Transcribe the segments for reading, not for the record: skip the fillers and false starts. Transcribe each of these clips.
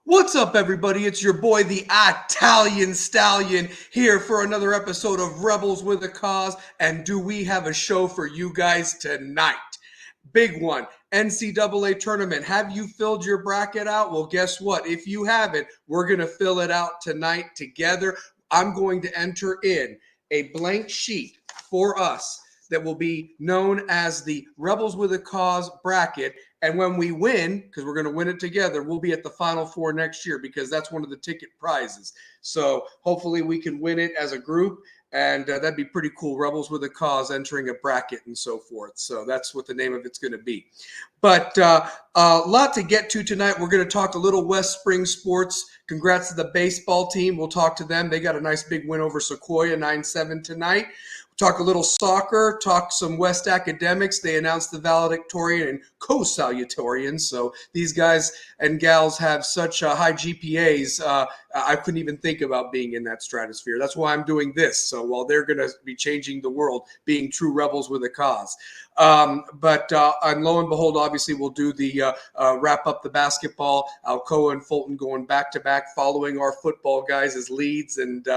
What's up, everybody? It's your boy, the Italian Stallion, here for another episode of Rebels with a Cause. And do we have a show for you guys tonight? Big one, NCAA tournament. Have you filled your bracket out? Well, guess what? If you haven't, we're going to fill it out tonight together. I'm going to enter in a blank sheet for us that will be known as the Rebels with a Cause bracket. And when we win, because we're going to win it together, we'll be at the Final Four next year because that's one of the ticket prizes. So hopefully we can win it as a group. And that'd be pretty cool. Rebels with a Cause entering a bracket and so forth. So that's what the name of it's going to be. But a lot to get to tonight. We're going to talk a little West Spring sports. Congrats to the baseball team. We'll talk to them. They got a nice big win over Sequoia, 9-7 tonight. Talk a little soccer, talk some West academics. They announced the valedictorian and co-salutatorian. So these guys and gals have such high GPAs, I couldn't even think about being in that stratosphere. That's why I'm doing this. So while they're going to be changing the world, being true rebels with a cause. And lo and behold, obviously, we'll do the wrap up the basketball. Alcoa and Fulton going back to back, following our football guys as leads. And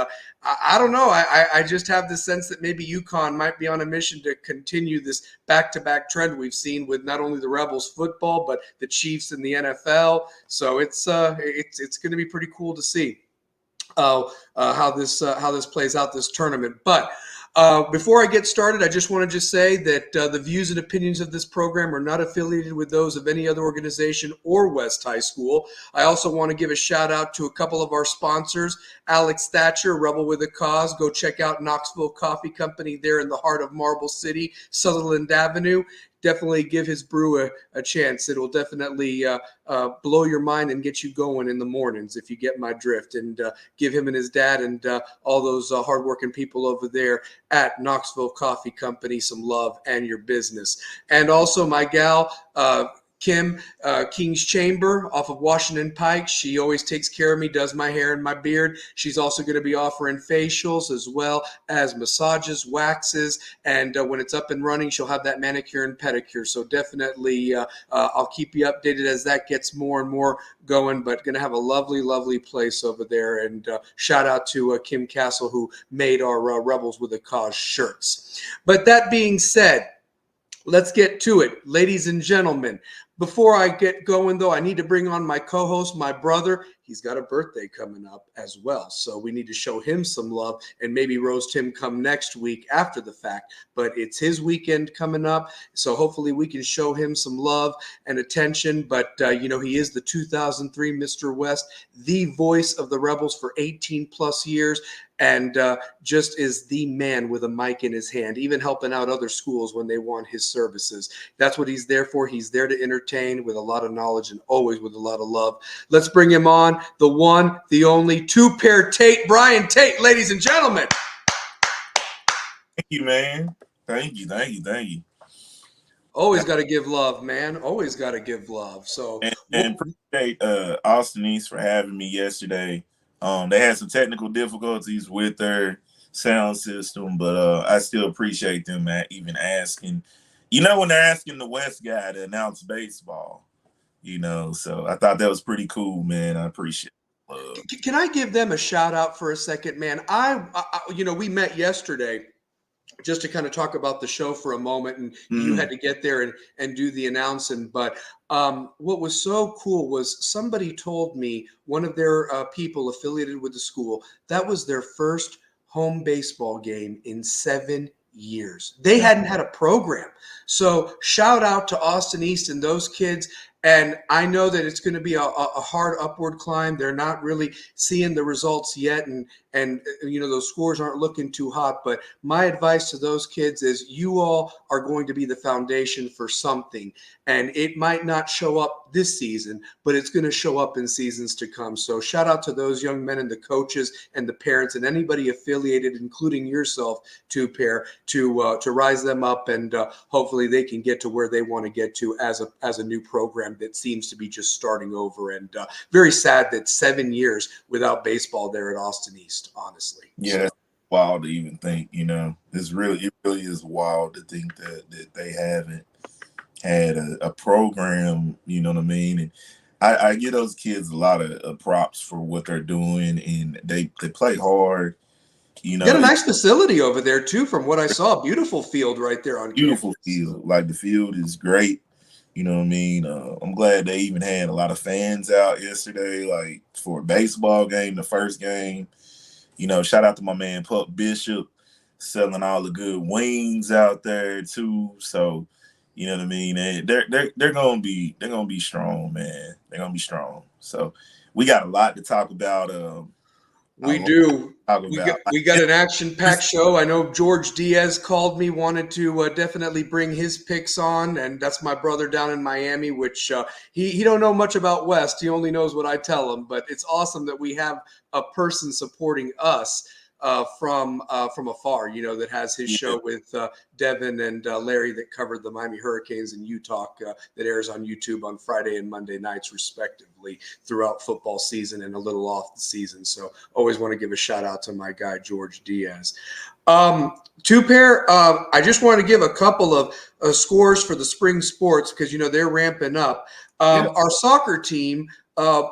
I don't know. I just have the sense that maybe UConn might be on a mission to continue this back-to-back trend we've seen with not only the Rebels football, but the Chiefs in the NFL. So it's going to be pretty cool to see how this plays out this tournament. But before I get started, I just want to say that the views and opinions of this program are not affiliated with those of any other organization or West High School. I also want to give a shout out to a couple of our sponsors, Alex Thatcher, Rebel with a Cause. Go check out Knoxville Coffee Company there in the heart of Marble City, Sutherland Avenue. Definitely give his brew a chance. It'll definitely blow your mind and get you going in the mornings, if you get my drift. And give him and his dad and all those hardworking people over there at Knoxville Coffee Company some love and your business. And also my gal, Kim, King's Chamber off of Washington Pike. She always takes care of me, does my hair and my beard. She's also going to be offering facials as well as massages, waxes, and when it's up and running, she'll have that manicure and pedicure. So definitely I'll keep you updated as that gets more and more going, but going to have a lovely, lovely place over there. And shout out to Kim Castle, who made our Rebels with a Cause shirts. But that being said, let's get to it, ladies and gentlemen. Before I get going, though, I need to bring on my co-host, my brother. He's got a birthday coming up as well, so we need to show him some love and maybe roast him come next week after the fact. But it's his weekend coming up, so hopefully we can show him some love and attention. But, he is the 2003 Mr. West, the voice of the Rebels for 18-plus years. And just is the man with a mic in his hand, even helping out other schools when they want his services. That's what he's there for. He's there to entertain with a lot of knowledge and always with a lot of love. Let's bring him on, the one, the only, two-pair Tate, Brian Tate, ladies and gentlemen. Thank you, man. Thank you. Always got to give love, man. Always got to give love. So and appreciate Austin East for having me yesterday. They had some technical difficulties with their sound system, but I still appreciate them even asking. When they're asking the West guy to announce baseball, so I thought that was pretty cool, man. I appreciate it. Can I give them a shout out for a second, man? We met yesterday just to kind of talk about the show for a moment, and you had to get there and do the announcing. But what was so cool was somebody told me, one of their people affiliated with the school, that was their first home baseball game in 7 years. They hadn't had a program. So shout out to Austin East and those kids. And I know that it's going to be a hard upward climb. They're not really seeing the results yet. And those scores aren't looking too hot. But my advice to those kids is you all are going to be the foundation for something. And it might not show up this season, but it's going to show up in seasons to come. So shout out to those young men and the coaches and the parents and anybody affiliated, including yourself, to Pair, to rise them up. And hopefully they can get to where they want to get to as a new program that seems to be just starting over. And very sad that 7 years without baseball there at Austin East, honestly. Yeah, that's wild to even think, it really is wild to think that they haven't had a program, you know what I mean? And I give those kids a lot of props for what they're doing, and they play hard. You You got know, a it's nice facility over there too, from what I saw. Beautiful field right there on beautiful campus. field. Like the field is great. You know what I mean? I'm glad they even had a lot of fans out yesterday, like for a baseball game, the first game. You know, shout out to my man Pup Bishop selling all the good wings out there too. So, you know what I mean? They're gonna be strong, man. They're gonna be strong. So we got a lot to talk about. A We lot to do. talk We got about. we got an action-packed show. I know George Diaz called me, wanted to definitely bring his picks on, and that's my brother down in Miami. Which he don't know much about West. He only knows what I tell him. But it's awesome that we have a person supporting us from afar. You know, that has his Yeah, show with Devin and Larry that covered the Miami Hurricanes and Utah that airs on YouTube on Friday and Monday nights respectively throughout football season and a little off the season. So always want to give a shout out to my guy George Diaz. Two pair. I just want to give a couple of scores for the spring sports because you know they're ramping up. yeah. Our soccer team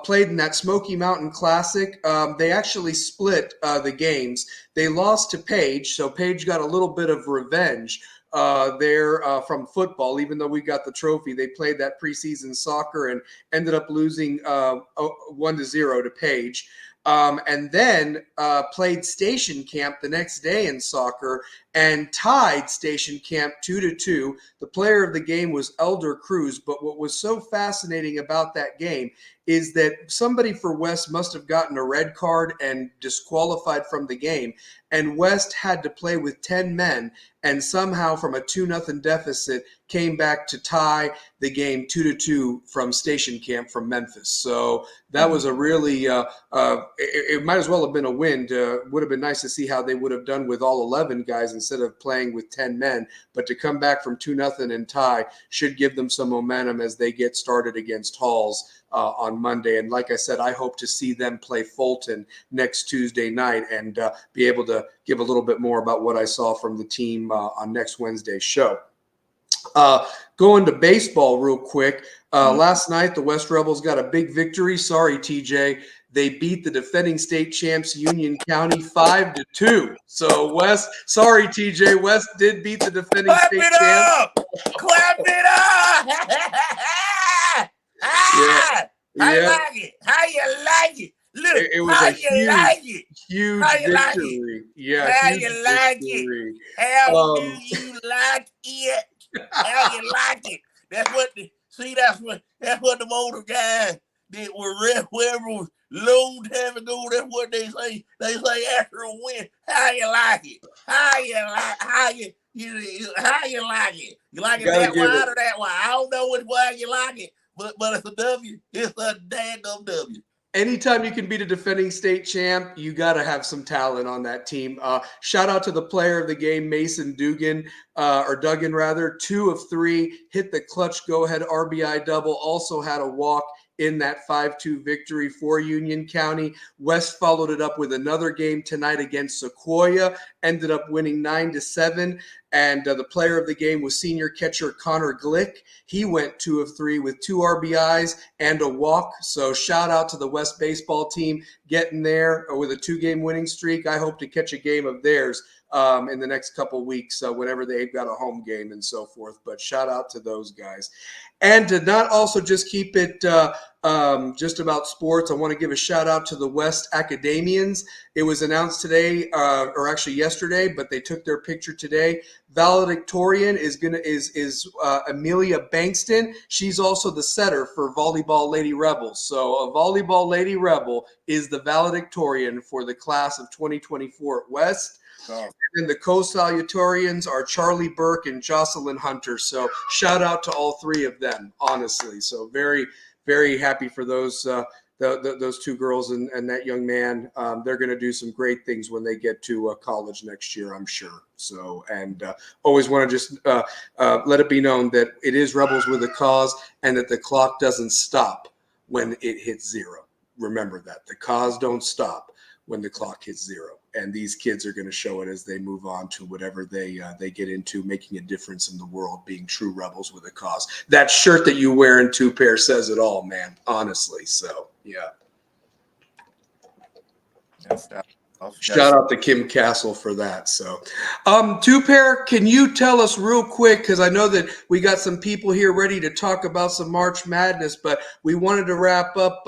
played in that Smoky Mountain Classic. They actually split the games. They lost to Page, so Page got a little bit of revenge there from football. Even though we got the trophy, they played that preseason soccer and ended up losing 1-0 to Page. And then played Station Camp the next day in soccer and tied Station Camp 2-2. The player of the game was Elder Cruz. But what was so fascinating about that game is that somebody for West must have gotten a red card and disqualified from the game. And West had to play with 10 men and somehow from a 2-0 deficit came back to tie the game 2-2 from Station Camp from Memphis. So that was a really it might as well have been a win. Would have been nice to see how they would have done with all 11 guys instead of playing with 10 men. But to come back from 2-0 and tie should give them some momentum as they get started against Halls on Monday. And like I said, I hope to see them play Fulton next Tuesday night and be able to give a little bit more about what I saw from the team on next Wednesday's show. Going to baseball real quick. Last night, the West Rebels got a big victory. Sorry, TJ. They beat the defending state champs Union County 5-2. So West, sorry, TJ. West did beat the defending Clap state it champs. up! Clap it up! Yeah, Ah! How you yeah. like it? How you like it? Look, It was how a you like it? huge How you like it? victory. Yeah, How huge you like it? victory. How do Um, you like it? How you like it? That's what the motor guys did with Red Rebels long time ago. That's what they say. They say after a win, how you like it? How you like it? You like it gotta that give it. wide or that wide? I don't know which way you like it, but it's a W. It's a daggum W. Anytime you can beat a defending state champ, you got to have some talent on that team. Shout out to the player of the game, Mason Dugan, or Duggan rather. 2 of 3, hit the clutch go-ahead RBI double, also had a walk in that 5-2 victory for Union County. West followed it up with another game tonight against Sequoia, ended up winning 9-7. And the player of the game was senior catcher Connor Glick. He went 2 of 3 with 2 RBIs and a walk. So shout out to the West baseball team getting there with a 2-game winning streak. I hope to catch a game of theirs in the next couple weeks whenever they've got a home game and so forth. But shout out to those guys. And to not also just keep it just about sports, I want to give a shout out to the West Academians. It was announced today, or actually yesterday, but they took their picture today. Valedictorian is Amelia Bankston. She's also the setter for Volleyball Lady Rebels. So a Volleyball Lady Rebel is the valedictorian for the class of 2024 at West. And the co-salutatorians are Charlie Burke and Jocelyn Hunter. So shout out to all 3 of them, honestly. So very, very happy for those those 2 girls and that young man. They're going to do some great things when they get to college next year, I'm sure. So, and always want to just let it be known that it is Rebels with a Cause and that the clock doesn't stop when it hits 0. Remember that. The cause don't stop when the clock hits 0. and these kids are going to show it as they move on to whatever they get into, making a difference in the world, being true rebels with a cause. That shirt that you wear in Two Pair says it all, man, honestly. So yeah. Shout out to Kim Castle for that. So, Two Pair, can you tell us real quick, because I know that we got some people here ready to talk about some March Madness, but we wanted to wrap up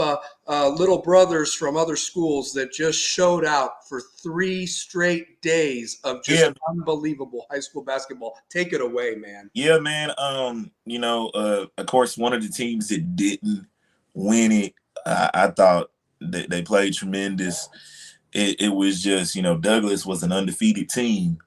little brothers from other schools that just showed out for 3 straight days of just unbelievable high school basketball. Take it away, man. Yeah, man. Of course, one of the teams that didn't win it, I thought that they played tremendous. It was just, Douglas was an undefeated team.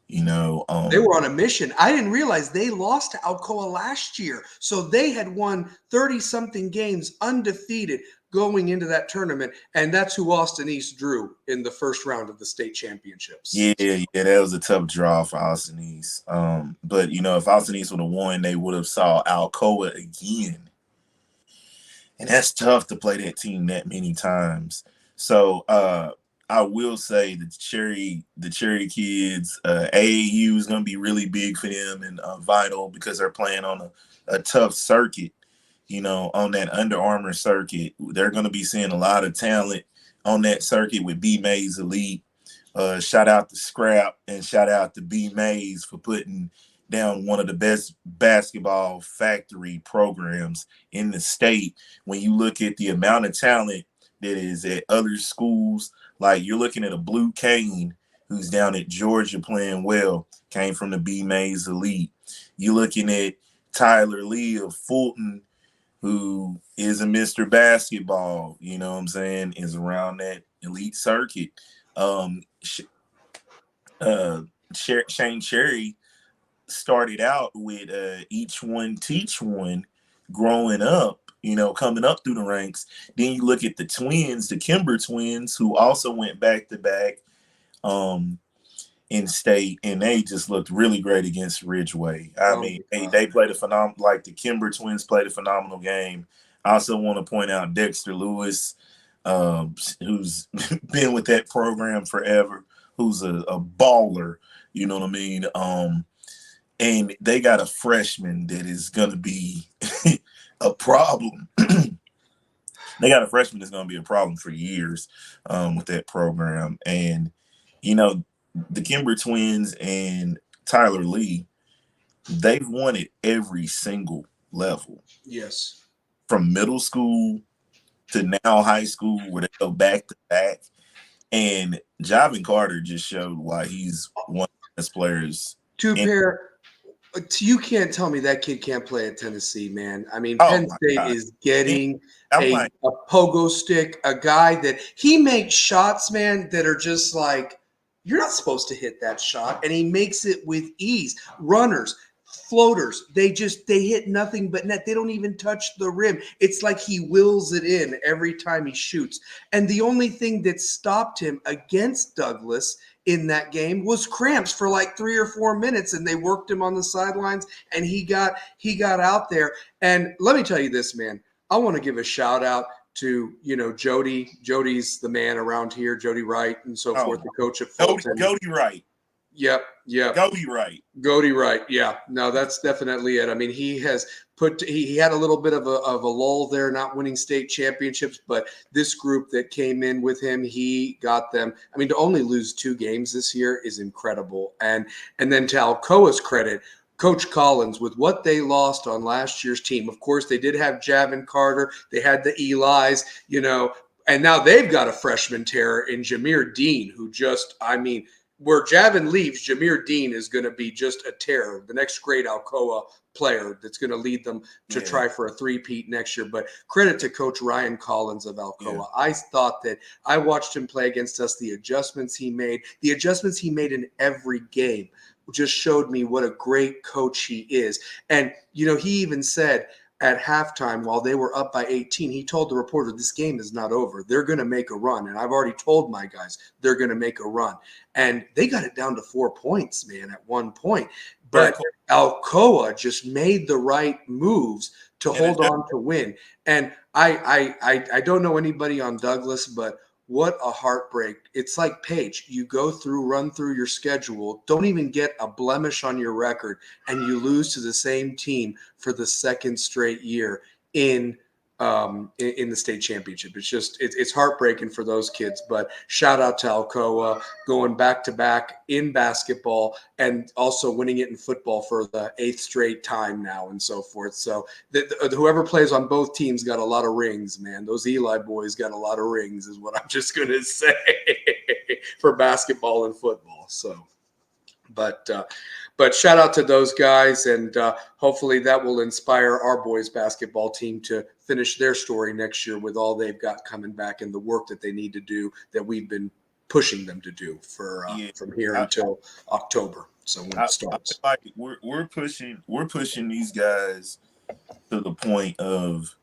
They were on a mission. I didn't realize they lost to Alcoa last year. So they had won 30-something games undefeated going into that tournament. And that's who Austin East drew in the first round of the state championships. Yeah, that was a tough draw for Austin East. But, if Austin East would have won, they would have saw Alcoa again. And that's tough to play that team that many times. So, I will say the Cherry kids, AAU is going to be really big for them and vital because they're playing on a tough circuit, on that Under Armour circuit. They're going to be seeing a lot of talent on that circuit with B. Mays Elite. Shout out to Scrap and shout out to B. Mays for putting down one of the best basketball factory programs in the state. When you look at the amount of talent that is at other schools, like you're looking at a Blue Kane who's down at Georgia playing well, came from the B. Mays Elite. You're looking at Tyler Lee of Fulton, who is a Mr. Basketball, you know what I'm saying, is around that elite circuit. Shane Cherry started out with each one teach one growing up, coming up through the ranks. Then you look at the twins, the Kimber twins, who also went back to back in state, and they just looked really great against Ridgeway. They played a phenomenal, like the Kimber twins played a phenomenal game. I also want to point out Dexter Lewis, who's been with that program forever, who's a baller, you know what I mean? And they got a freshman that is going to be a problem. They got a freshman that's going to be a problem for years with that program. And, the Kimber twins and Tyler Lee, they've won at every single level. Yes. From middle school to now high school, where they go back to back. And Javin Carter just showed why he's one of the best players. Two Pair. You can't tell me that kid can't play at Tennessee, man. I mean, Penn State is getting a pogo stick, a guy that he makes shots, man, that are just like, you're not supposed to hit that shot. And he makes it with ease. Runners, floaters, they hit nothing but net. They don't even touch the rim. It's like he wills it in every time he shoots. And the only thing that stopped him against Douglas in that game was cramps for like 3 or 4 minutes, and they worked him on the sidelines, and he got out there. And let me tell you this, man, I want to give a shout out to, Jody. Jody's the man around here, Jody Wright and so forth, the coach at Fulton. Jody Wright. Yep. Goody Wright. Yeah. No, that's definitely it. I mean, he has he had a little bit of a lull there, not winning state championships, but this group that came in with him, he got them. I mean, to only lose 2 games this year is incredible. And then to Alcoa's credit, Coach Collins, with what they lost on last year's team, of course, they did have Javin Carter. They had the Eli's, and now they've got a freshman terror in Jameer Dean, who just, where Javin leaves, Jameer Dean is going to be just a terror, the next great Alcoa player that's going to lead them to try for a three-peat next year. But credit to Coach Ryan Collins of Alcoa. Yeah. I thought that I watched him play against us, the adjustments he made in every game just showed me what a great coach he is. And, he even said at halftime, while they were up by 18, he told the reporter, this game is not over. They're going to make a run. And I've already told my guys they're going to make a run. And they got it down to 4 points, man, at one point. But Alcoa just made the right moves to hold on to win. And I don't know anybody on Douglas, but what a heartbreak. It's like Paige. You run through your schedule, don't even get a blemish on your record, and you lose to the same team for the second straight year in the state championship. It's heartbreaking for those kids. But shout out to Alcoa going back to back in basketball and also winning it in football for the 8th straight time now and so forth. So whoever plays on both teams got a lot of rings, man. Those Eli boys got a lot of rings is what I'm just going to say for basketball and football. So, but shout out to those guys, and hopefully that will inspire our boys basketball team to finish their story next year with all they've got coming back and the work that they need to do that we've been pushing them to do from here until October. So when it starts, I like we're pushing these guys to the point of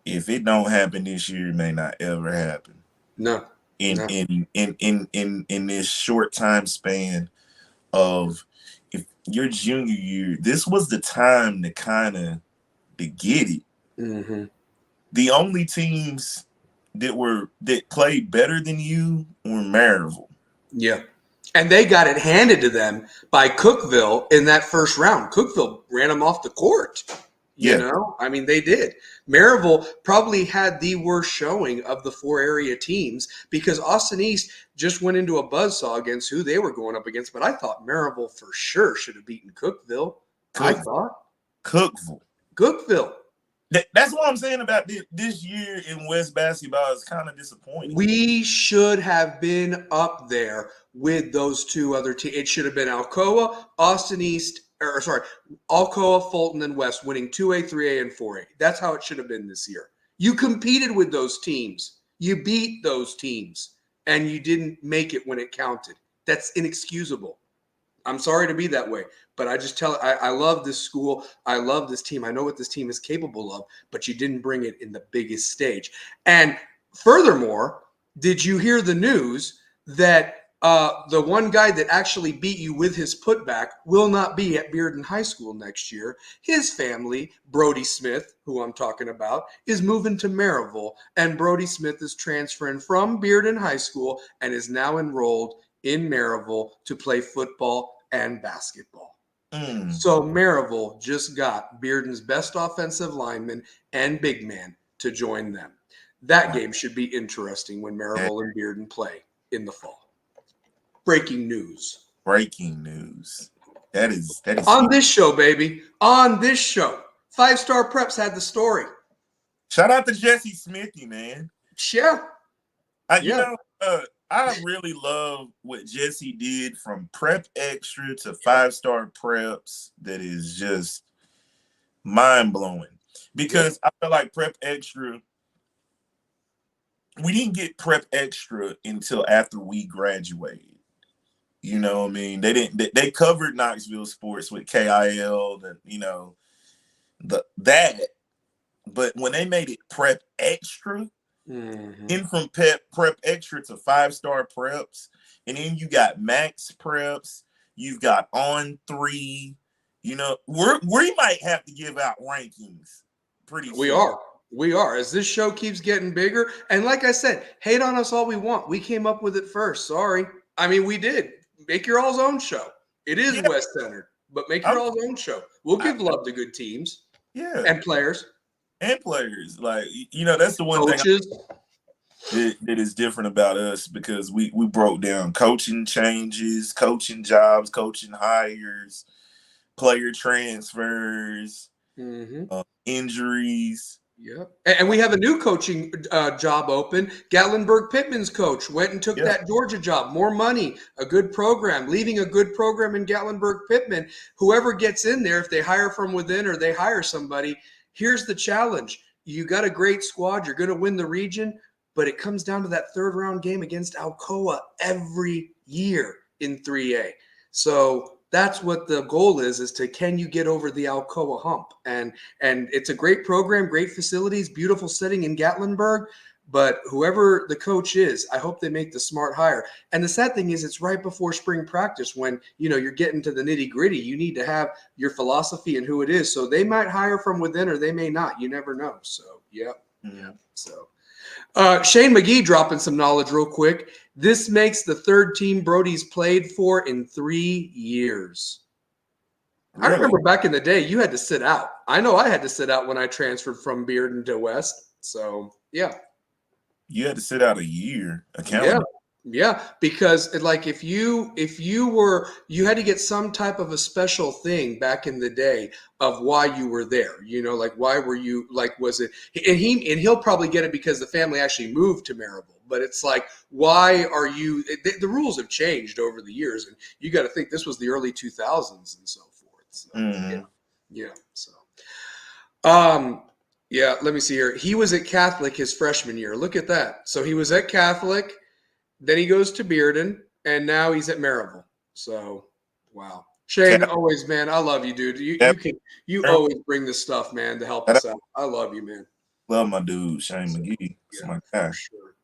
if it don't happen this year, it may not ever happen. No. In this short time span of if your junior year, this was the time to kind of to get it. Mm-hmm. The only teams that played better than you were Maryville. Yeah. And they got it handed to them by Cookeville in that first round. Cookeville ran them off the court. You know, I mean, they did. Maryville probably had the worst showing of the 4 area teams because Austin East just went into a buzzsaw against who they were going up against. But I thought Maryville for sure should have beaten Cookeville. Cookeville. That's what I'm saying about this year in West basketball is kind of disappointing. We should have been up there with those 2 other teams. It should have been Alcoa, Austin East, Alcoa, Fulton, and West winning 2A, 3A, and 4A. That's how it should have been this year. You competed with those teams. You beat those teams, and you didn't make it when it counted. That's inexcusable. I'm sorry to be that way, but I love this school. I love this team. I know what this team is capable of, but you didn't bring it in the biggest stage. And furthermore, did you hear the news that the one guy that actually beat you with his putback will not be at Bearden High School next year? His family, Brody Smith, who I'm talking about, is moving to Maryville, and Brody Smith is transferring from Bearden High School and is now enrolled in Maryville to play football and basketball. So Maryville just got Bearden's best offensive lineman and big man to join them. That game should be interesting when Maryville and Bearden play in the fall. Breaking news. That is on this show, baby. On this show. 5-Star Preps had the story. Shout out to Jesse Smithy, man. Yeah. You know, I really love what Jesse did from Prep Extra to 5-Star Preps. That is just mind-blowing. Because I feel like Prep Extra, we didn't get Prep Extra until after we graduated. You know what I mean? They covered Knoxville sports with KIL and, you know, that. But when they made it Prep Extra, in from Prep Extra to 5-Star Preps, and then you got Max Preps, you've got On 3. You know, we might have to give out rankings pretty soon. We are. As this show keeps getting bigger, and like I said, hate on us all we want. We came up with it first. Sorry. I mean, we did. Make your all's own show. It is West-centered, but make your all's own show. We'll give love to good teams. Yeah. And players. Like, you know, that's the one Coaches. thing that is different about us, because we broke down coaching changes, coaching jobs, coaching hires, player transfers, injuries. Yep. And we have a new coaching job open. Gatlinburg Pittman's coach went and took that Georgia job. More money, a good program, leaving a good program in Gatlinburg Pittman. Whoever gets in there, if they hire from within or they hire somebody, here's the challenge. You got a great squad. You're going to win the region, but it comes down to that 3rd round game against Alcoa every year in 3A. So that's what the goal is to can you get over the Alcoa hump? And it's a great program, great facilities, beautiful setting in Gatlinburg. But whoever the coach is, I hope they make the smart hire. And the sad thing is it's right before spring practice when, you know, you're getting to the nitty gritty. You need to have your philosophy and who it is. So they might hire from within or they may not. You never know. So, yeah. Yeah. So Shane McGee dropping some knowledge real quick. This makes the third team Brody's played for in 3 years. I Really? remember back in the day, you had to sit out. I know I had to sit out when I transferred from Bearden to West. So, yeah. You had to sit out a year, a Yeah. calendar. Yeah, because like if you had to get some type of a special thing back in the day of why you were there. Like why were you, like, was it, and he'll probably get it because the family actually moved to Maryville. But it's like, why are you, the rules have changed over the years, and you got to think this was the early 2000s and so forth. So, yeah. So yeah, let me see here. He was at Catholic his freshman year. Look at that. So he was at Catholic. Then he goes to Bearden, and now he's at Maryville. So, wow. Shane, always, man, I love you, dude. You always bring this stuff, man, to help us out. I love you, man. Love my dude, Shane McGee. It's my guy. For sure.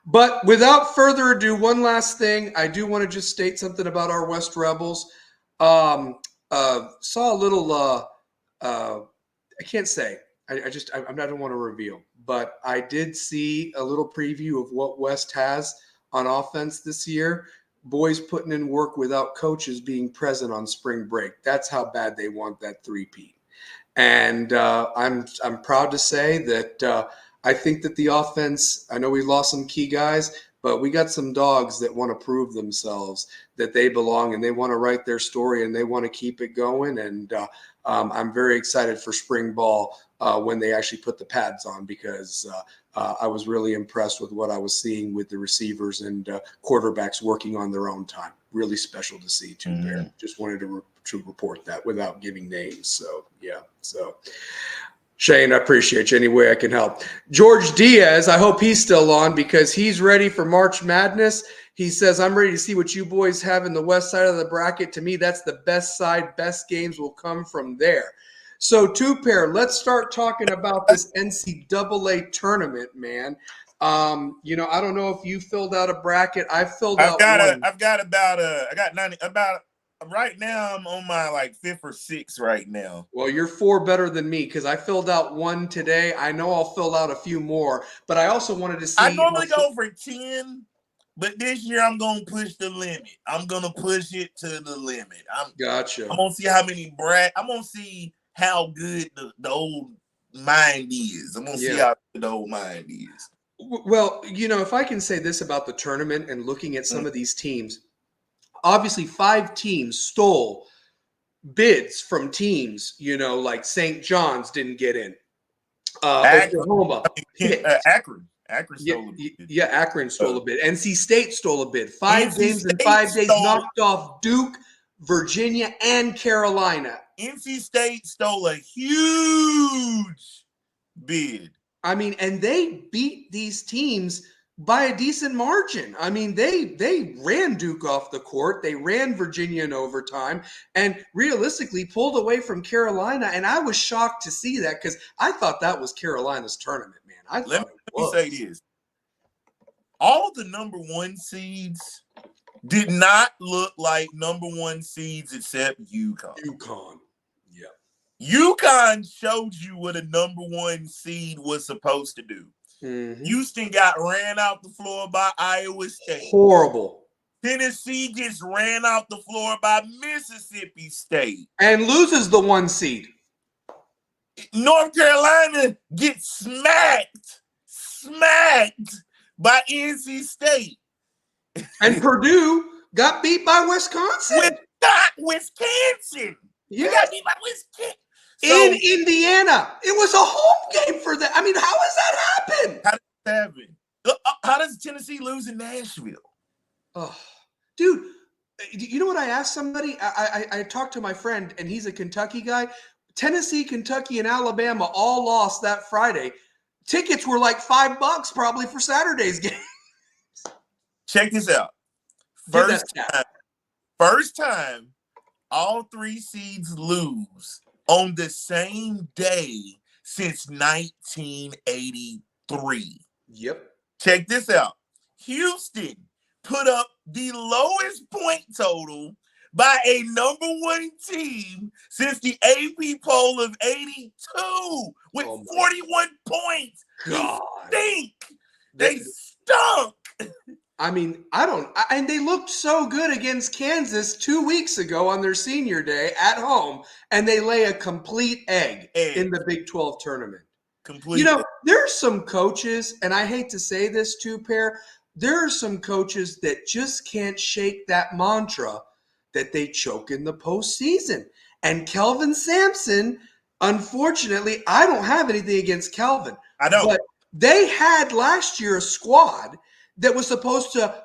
But without further ado, one last thing. I do want to just state something about our West Rebels. Saw a little, I can't say. I don't want to reveal, but I did see a little preview of what West has on offense this year. Boys putting in work without coaches being present on spring break. That's how bad they want that three-peat. And I'm proud to say that I think that the offense, I know we lost some key guys, but we got some dogs that want to prove themselves that they belong, and they want to write their story, and they want to keep it going. And I'm very excited for spring ball when they actually put the pads on, because I was really impressed with what I was seeing with the receivers and quarterbacks working on their own time. Really special to see too. There, just wanted to report that without giving names. So yeah. So Shane, I appreciate you any way I can help. George Diaz, I hope he's still on, because he's ready for March Madness. He says, I'm ready to see what you boys have in the west side of the bracket. To me, that's the best side. Best games will come from there. So, two-pair, let's start talking about this NCAA tournament, man. I don't know if you filled out a bracket. I filled out one. I got 90, about right now I'm on my like 5th or 6th right now. Well, you're 4 better than me, because I filled out one today. I know I'll fill out a few more, but I also wanted to see. I normally go for 10, but this year I'm going to push the limit. I'm going to push it to the limit. Gotcha. I'm going to see how many I'm going to see how good the old mind is. I'm going to see how good the old mind is. Well, if I can say this about the tournament and looking at some of these teams, obviously 5 teams stole bids from teams, like St. John's didn't get in. Oklahoma. Akron stole a bid. Yeah, Akron stole a bid. NC State stole a bid. 5 games in 5 days, knocked off Duke, Virginia, and Carolina. NC State stole a huge bid. I mean, and they beat these teams by a decent margin. I mean, they ran Duke off the court. They ran Virginia in overtime, and realistically pulled away from Carolina. And I was shocked to see that, because I thought that was Carolina's tournament, man. Let me say this. All the number 1 seeds did not look like number 1 seeds except UConn. Yeah. UConn showed you what a number 1 seed was supposed to do. Mm-hmm. Houston got ran out the floor by Iowa State. Horrible. Tennessee gets ran out the floor by Mississippi State. And loses the 1 seed. North Carolina gets smacked by NC State. And Purdue got beat by Wisconsin. Wisconsin. Yeah. You got beat by Wisconsin. In Indiana. It was a home game for them. I mean, how does that happen? How does that happen? How does Tennessee lose in Nashville? Oh, dude, you know what I asked somebody? I talked to my friend, and he's a Kentucky guy. Tennessee, Kentucky, and Alabama all lost that Friday. Tickets were like $5 probably for Saturday's game. Check this out. First time all 3 seeds lose on the same day since 1983. Yep. Check this out. Houston put up the lowest point total by a number 1 team since the AP poll of 82 with 41 points. God. Stink. They stunk. I mean, and they looked so good against Kansas 2 weeks ago on their senior day at home, and they lay a complete egg in the Big 12 tournament. Complete. You know, there are some coaches, and I hate to say this too, Pair, there are some coaches that just can't shake that mantra that they choke in the postseason. And Kelvin Sampson, unfortunately, I don't have anything against Kelvin. I don't. But they had last year a squad that was supposed to have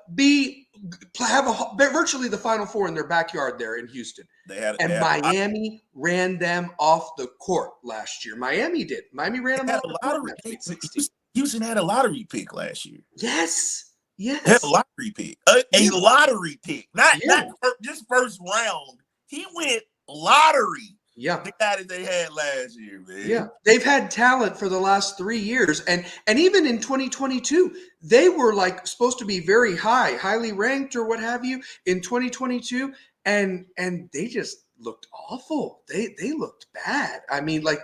virtually the Final Four in their backyard there in Houston. Miami ran them off the court last year. Miami did. Miami ran them off the court in that Sweet 16. Houston had a lottery pick last year. Yes. Had a lottery pick. A lottery pick. Not just first round. He went lottery. Yeah. The guy that they had last year, man. Yeah. They've had talent for the last 3 years. And even in 2022, they were like supposed to be very highly ranked or what have you in 2022. And they just looked awful. They looked bad. I mean, like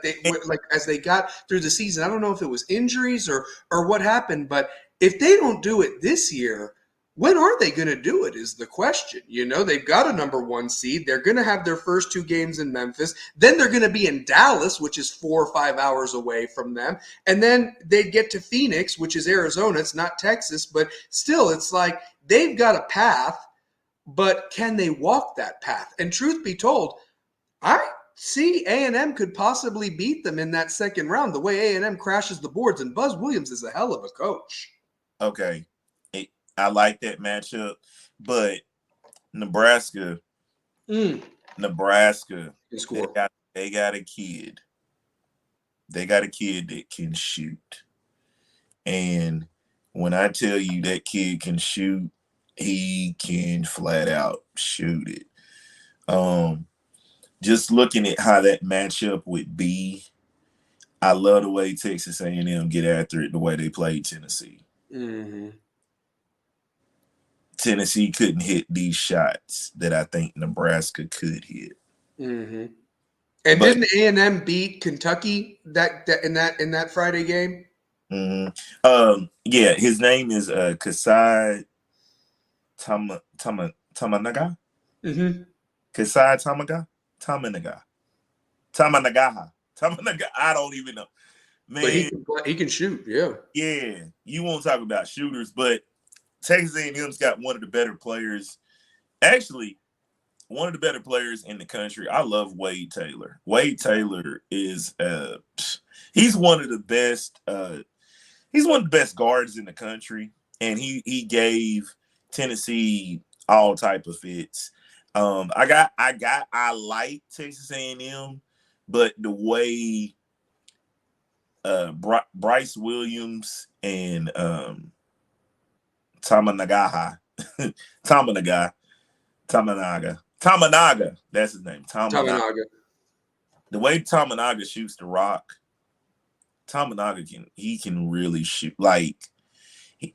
as they got through the season, I don't know if it was injuries or what happened, but if they don't do it this year, when are they going to do it is the question. You know, they've got a number 1 seed. They're going to have their first 2 games in Memphis. Then they're going to be in Dallas, which is 4 or 5 hours away from them. And then they get to Phoenix, which is Arizona. It's not Texas, but still, it's like they've got a path, but can they walk that path? And truth be told, I see A&M could possibly beat them in that second round, the way A&M crashes the boards. And Buzz Williams is a hell of a coach. Okay. I like that matchup, but Nebraska, they got a kid. They got a kid that can shoot. And when I tell you that kid can shoot, he can flat out shoot it. Just looking at how that matchup would be, I love the way Texas A&M get after it, the way they played Tennessee. Mm-hmm. Tennessee couldn't hit these shots that I think Nebraska could hit. Mm-hmm. And didn't A&M beat Kentucky in that Friday game? Mm-hmm. Yeah, his name is Kasai Tamanaga. Mm-hmm. Kasai Tamanagaha. I don't even know. Man, but he can shoot. Yeah. Yeah, you won't talk about shooters, but Texas A&M's got one of the better players. Actually, one of the better players in the country. I love Wade Taylor. Wade Taylor is he's one of the best. He's one of the best guards in the country, and he gave Tennessee all type of fits. I like Texas A&M, but the way Bryce Williams and Tamanaga, that's his name. Tamanaga. The way Tamanaga shoots the rock, Tamanaga can really shoot. Like,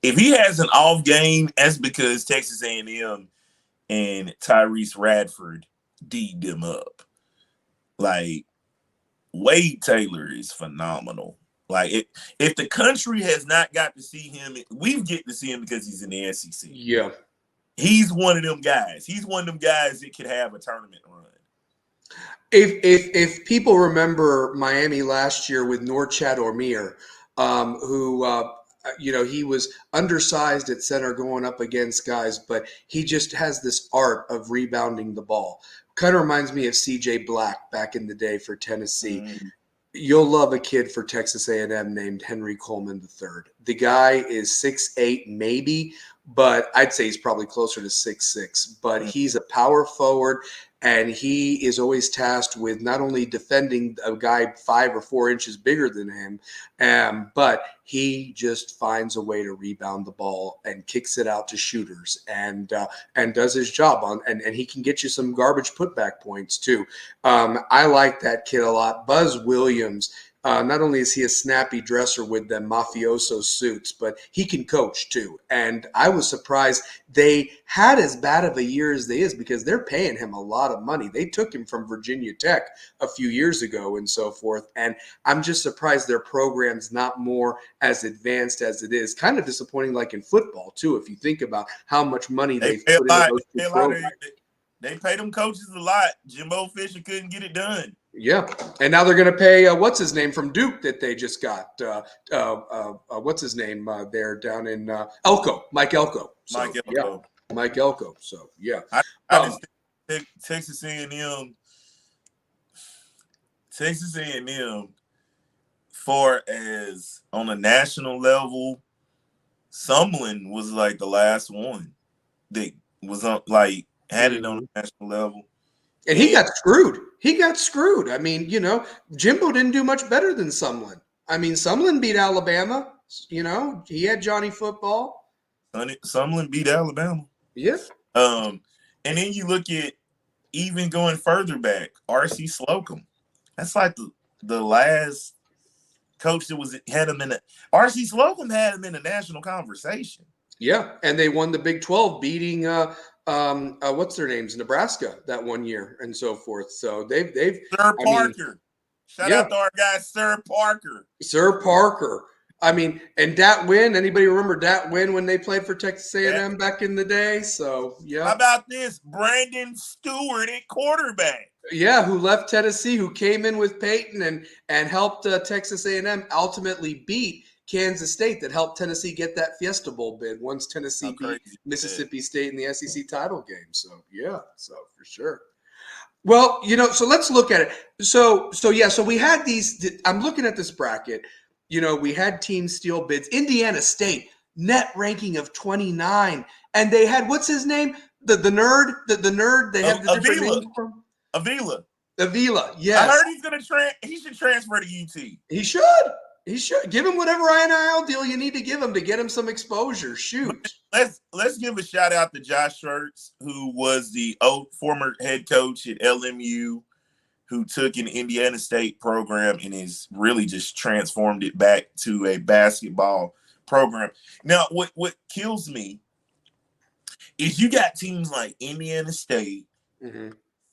if he has an off game, that's because Texas A&M and Tyrese Radford D'd him up. Like, Wade Taylor is phenomenal. Like, if the country has not got to see him, we get to see him because he's in the SEC. Yeah. He's one of them guys. He's one of them guys that could have a tournament run. If people remember Miami last year with Norchad Ormir, who he was undersized at center going up against guys, but he just has this art of rebounding the ball. Kind of reminds me of CJ Black back in the day for Tennessee. Mm-hmm. You'll love a kid for Texas A&M named Henry Coleman III. The guy is 6'8", maybe, but I'd say he's probably closer to 6'6". But he's a power forward, and he is always tasked with not only defending a guy 5 or 4 inches bigger than him, but he just finds a way to rebound the ball and kicks it out to shooters and does his job and he can get you some garbage putback points too. I like that kid a lot. Buzz Williams Not only is he a snappy dresser with them mafioso suits, but he can coach too. And I was surprised they had as bad of a year as they is because they're paying him a lot of money. They took him from Virginia Tech a few years ago and so forth. And I'm just surprised their program's not more as advanced as it is. Kind of disappointing, like in football too, if you think about how much money They they've pay put a into lot. those They two pay a lot. programs. They pay them coaches a lot. Jimbo Fisher couldn't get it done. Yeah, and now they're going to pay what's his name from Duke that they just got. What's his name there down in Elko, Mike Elko. So, Mike yeah, Elko. Mike Elko. So yeah, I just think Texas A&M, far as on a national level, Sumlin was like the last one that was on had it on a national level. And he got screwed. He got screwed. I mean, Jimbo didn't do much better than Sumlin. I mean, Sumlin beat Alabama. He had Johnny Football. Sumlin beat Alabama. Yeah. And then you look at even going further back, R.C. Slocum. That's like the last coach that had him in the R.C. Slocum had him in the national conversation. Yeah, and they won the Big 12, beating what's their names, Nebraska that one year and so forth. So they've Sir Parker. Shout out to our guy Sir Parker. Sir Parker. I mean, and Dat Win. Anybody remember Dat Win when they played for Texas A&M back in the day? So yeah. How about this? Brandon Stewart at quarterback. Yeah, who left Tennessee, who came in with Peyton and helped Texas A&M ultimately beat Kansas State, that helped Tennessee get that Fiesta Bowl bid once Tennessee beat Mississippi State in the SEC title game. So yeah, so for sure. Well, so let's look at it. So we had these. I'm looking at this bracket. We had teams steal bids. Indiana State net ranking of 29, and they had, what's his name? The nerd, the nerd. They had the different names from Avila. Yes. I heard he's gonna he should transfer to UT. He should. He should give him whatever NIL deal you need to give him to get him some exposure. Shoot. Let's give a shout out to Josh Schertz, who was the former head coach at LMU, who took an Indiana State program and has really just transformed it back to a basketball program. Now, what kills me is you got teams like Indiana State,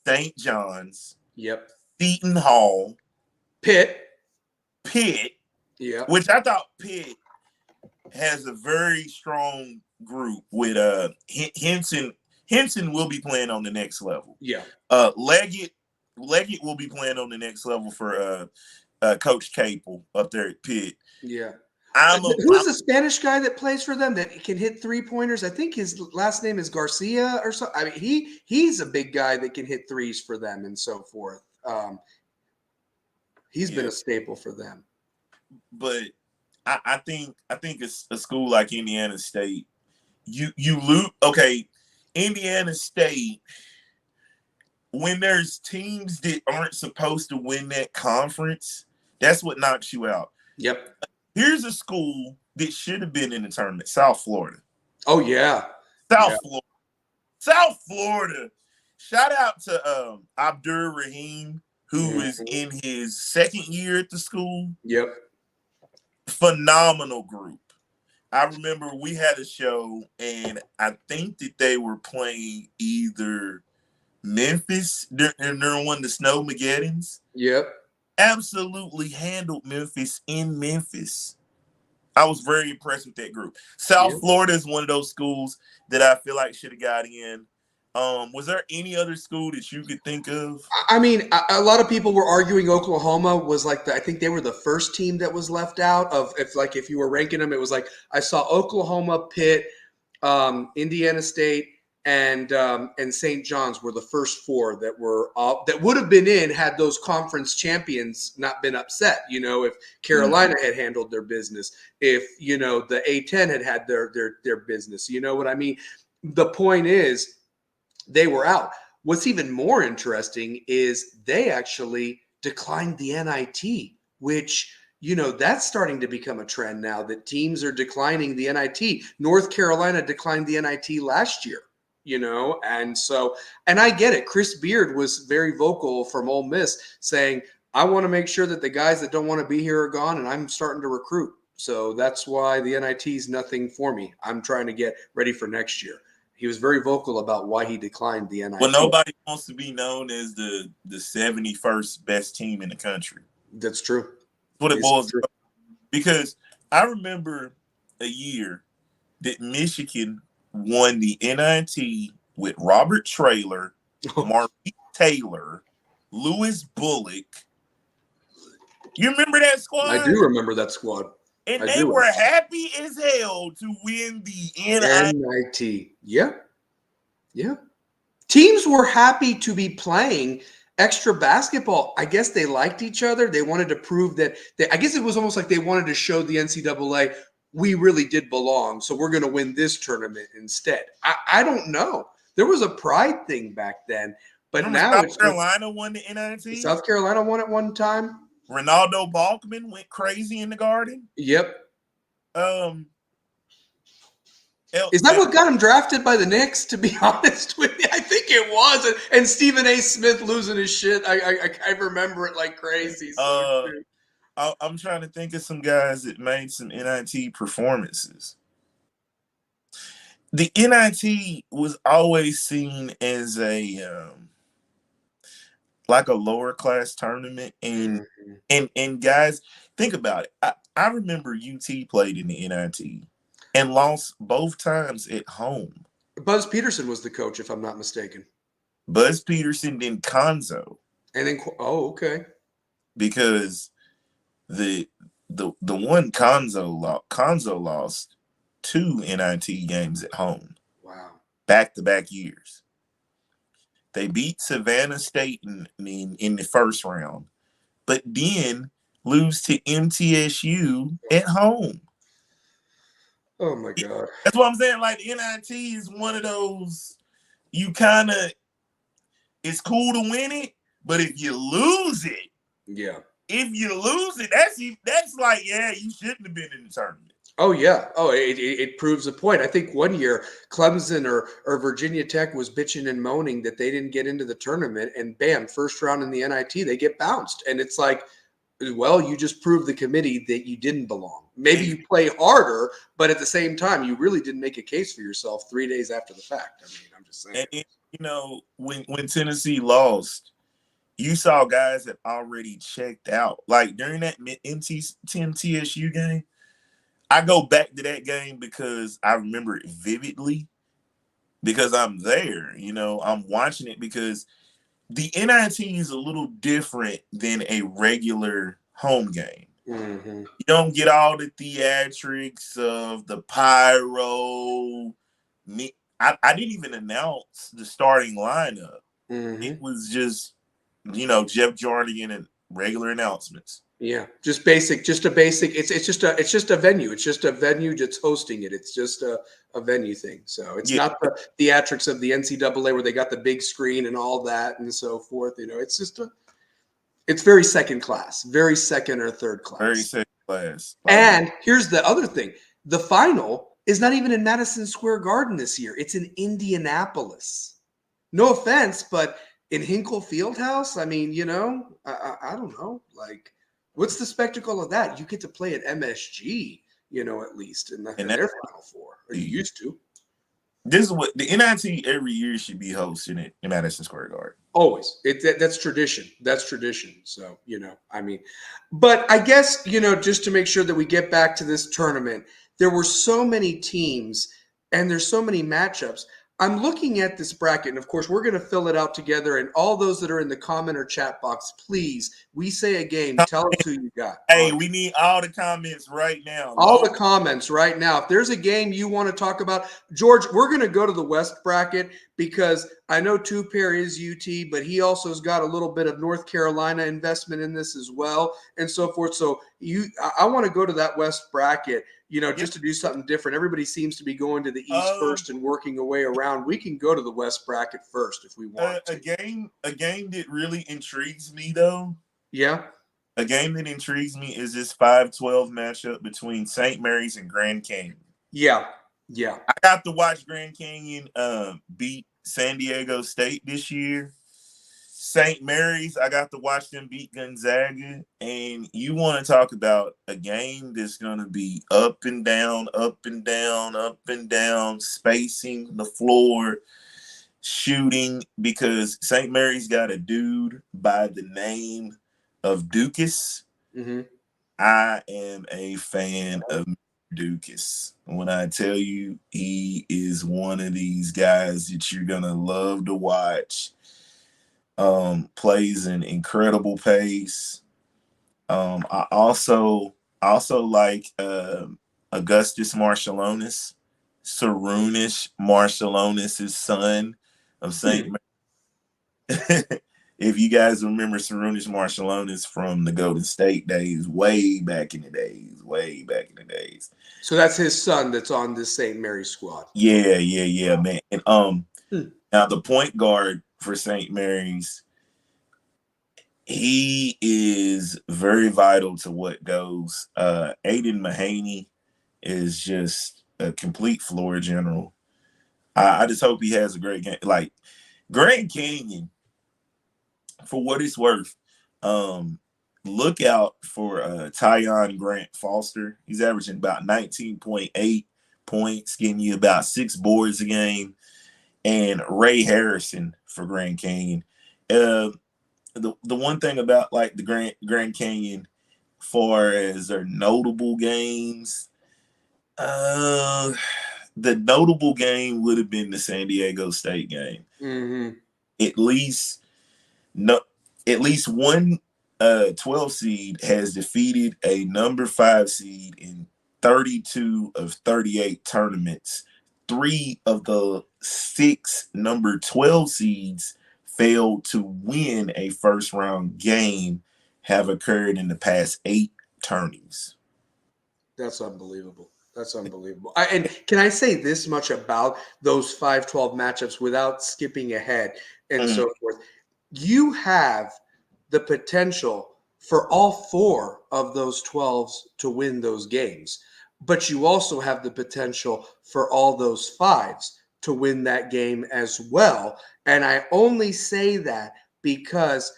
St. John's, Seton Hall, Pitt. Yeah, which I thought Pitt has a very strong group with Henson. Henson will be playing on the next level. Yeah. Leggett will be playing on the next level for Coach Capel up there at Pitt. Yeah. Who's the Spanish guy that plays for them that can hit 3-pointers? I think his last name is Garcia or something. I mean, he's a big guy that can hit threes for them and so forth. He's been a staple for them. But I think it's a school like Indiana State. You lose. Okay, Indiana State, when there's teams that aren't supposed to win that conference, that's what knocks you out. Yep. Here's a school that should have been in the tournament, South Florida. Oh yeah, South Florida. Shout out to Abdur Rahim, who is in his second year at the school. Yep. Phenomenal group. I remember we had a show, and I think that they were playing either Memphis during one of the Snowmageddons. Yep. Absolutely handled Memphis in Memphis. I was very impressed with that group. South Florida is one of those schools that I feel like should have got in. Was there any other school that you could think of? I mean, a lot of people were arguing Oklahoma was like I think they were the first team that was left out of if you were ranking them, it was like I saw Oklahoma, Pitt, Indiana State, and St. John's were the first four that were that would have been in had those conference champions not been upset. If Carolina had handled their business, if the A-10 had their business, you know what I mean? The point is, they were out. What's even more interesting is they actually declined the NIT, which, that's starting to become a trend now that teams are declining the NIT. North Carolina declined the NIT last year, and I get it. Chris Beard was very vocal from Ole Miss saying, I want to make sure that the guys that don't want to be here are gone, and I'm starting to recruit. So that's why the NIT is nothing for me. I'm trying to get ready for next year. He was very vocal about why he declined the Well, NIT. nobody wants to be known as the 71st best team in the country. That's true. That's what it It's boils true. down. Because I remember a year that Michigan won the NIT with Robert Traylor, Maurice Taylor, Lewis Bullock. You remember that I squad? do remember that squad. And I they do. were happy as hell to win the NIT. NIT. Yeah. Yeah. Teams were happy to be playing extra basketball. I guess they liked each other. They wanted to prove that I guess it was almost like they wanted to show the NCAA we really did belong. So we're going to win this tournament instead. I don't know. There was a pride thing back then, but Remember now South it's Carolina won the NIT? South Carolina won at one time. Ronaldo Balkman went crazy in the Garden. Yep. Um, Is that what got him drafted by the Knicks? To be honest with you, I think it was. And Stephen A. Smith losing his shit. I remember it like crazy. So I'm trying to think of some guys that made some NIT performances. The NIT was always seen as a like a lower class tournament, and guys, think about it. I remember UT played in the NIT and lost both times at home. Buzz Peterson was the coach, if I'm not mistaken. Buzz Peterson, then Konzo. And then okay. Because the one Konzo lost 2 NIT games at home. Wow. Back-to-back years. They beat Savannah State in the first round, but then lose to MTSU at home. Oh my God. That's what I'm saying. Like, NIT is one of those, you kind of, it's cool to win it, but if you lose it, if you lose it, that's like, yeah, you shouldn't have been in the tournament. Oh, yeah. Oh, it proves a point. I think one year Clemson or Virginia Tech was bitching and moaning that they didn't get into the tournament, and bam, first round in the NIT, they get bounced. And it's like, well, you just proved the committee that you didn't belong. Maybe you play harder, but at the same time, you really didn't make a case for yourself 3 days after the fact. I mean, I'm just saying. And, when Tennessee lost, you saw guys that already checked out. Like during that TSU game, I go back to that game because I remember it vividly because I'm there. I'm watching it because the NIT is a little different than a regular home game. Mm-hmm. You don't get all the theatrics of the pyro. I didn't even announce the starting lineup. Mm-hmm. It was just, Jeff Jardian and regular announcements. Yeah, just a basic. It's just a venue. It's just a venue that's hosting it. It's just a venue thing. So it's not the theatrics of the NCAA where they got the big screen and all that and so forth. It's just it's very second class, very second or third class. Very second class. And here's the other thing: the final is not even in Madison Square Garden this year. It's in Indianapolis. No offense, but in Hinkle Fieldhouse. I mean, I don't know, like. What's the spectacle of that? You get to play at MSG, at least in their Final Four. Or you used to. This is what the NIT every year should be hosting it in Madison Square Garden. Always. That's tradition. That's tradition. So, but I guess, just to make sure that we get back to this tournament, there were so many teams and there's so many matchups. I'm looking at this bracket, and of course, we're going to fill it out together. And all those that are in the comment or chat box, please, we say a game, tell us who you got. Hey, we need all the comments right now. All the comments right now. If there's a game you want to talk about, George, we're going to go to the West bracket because I know Pair is UT, but he also has got a little bit of North Carolina investment in this as well and so forth. So I want to go to that West bracket. Just to do something different. Everybody seems to be going to the East first and working a way around. We can go to the West bracket first if we want to. A game that really intrigues me, though. Yeah. A game that intrigues me is this 5-12 matchup between St. Mary's and Grand Canyon. Yeah. I got to watch Grand Canyon beat San Diego State this year. St. Mary's, I got to watch them beat Gonzaga, and you want to talk about a game that's going to be up and down, up and down, up and down, spacing the floor, shooting, because St. Mary's got a dude by the name of Dukas. Mm-hmm. I am a fan of Dukas. When I tell you he is one of these guys that you're going to love to watch. Plays an incredible pace. I also like Augustus Marshallonis, Sarunas Marshallonis' son of Saint. If you guys remember Sarunas Marshallonis from the Golden State days, way back in the days. So that's his son that's on this St. Mary's squad. Yeah, man. And Hmm. now the point guard for St. Mary's, he is very vital to what goes. Aiden Mahaney is just a complete floor general. I just hope he has a great game. Like Grand Canyon, for what it's worth, look out for Tyon Grant Foster. He's averaging about 19.8 points, getting you about 6 boards a game. And Ray Harrison for Grand Canyon. The one thing about like the Grand Canyon, far as their notable games, the notable game would have been the San Diego State game. Mm-hmm. At least one 12 seed has defeated a number 5 seed in 32 of 38 tournaments. 3 of the 6 number 12 seeds failed to win a first round game have occurred in the past 8 tourneys. That's unbelievable. That's unbelievable. And can I say this much about those 5-12 matchups without skipping ahead and so forth? You have the potential for all 4 of those 12s to win those games, but you also have the potential for all those 5s to win that game as well. And I only say that because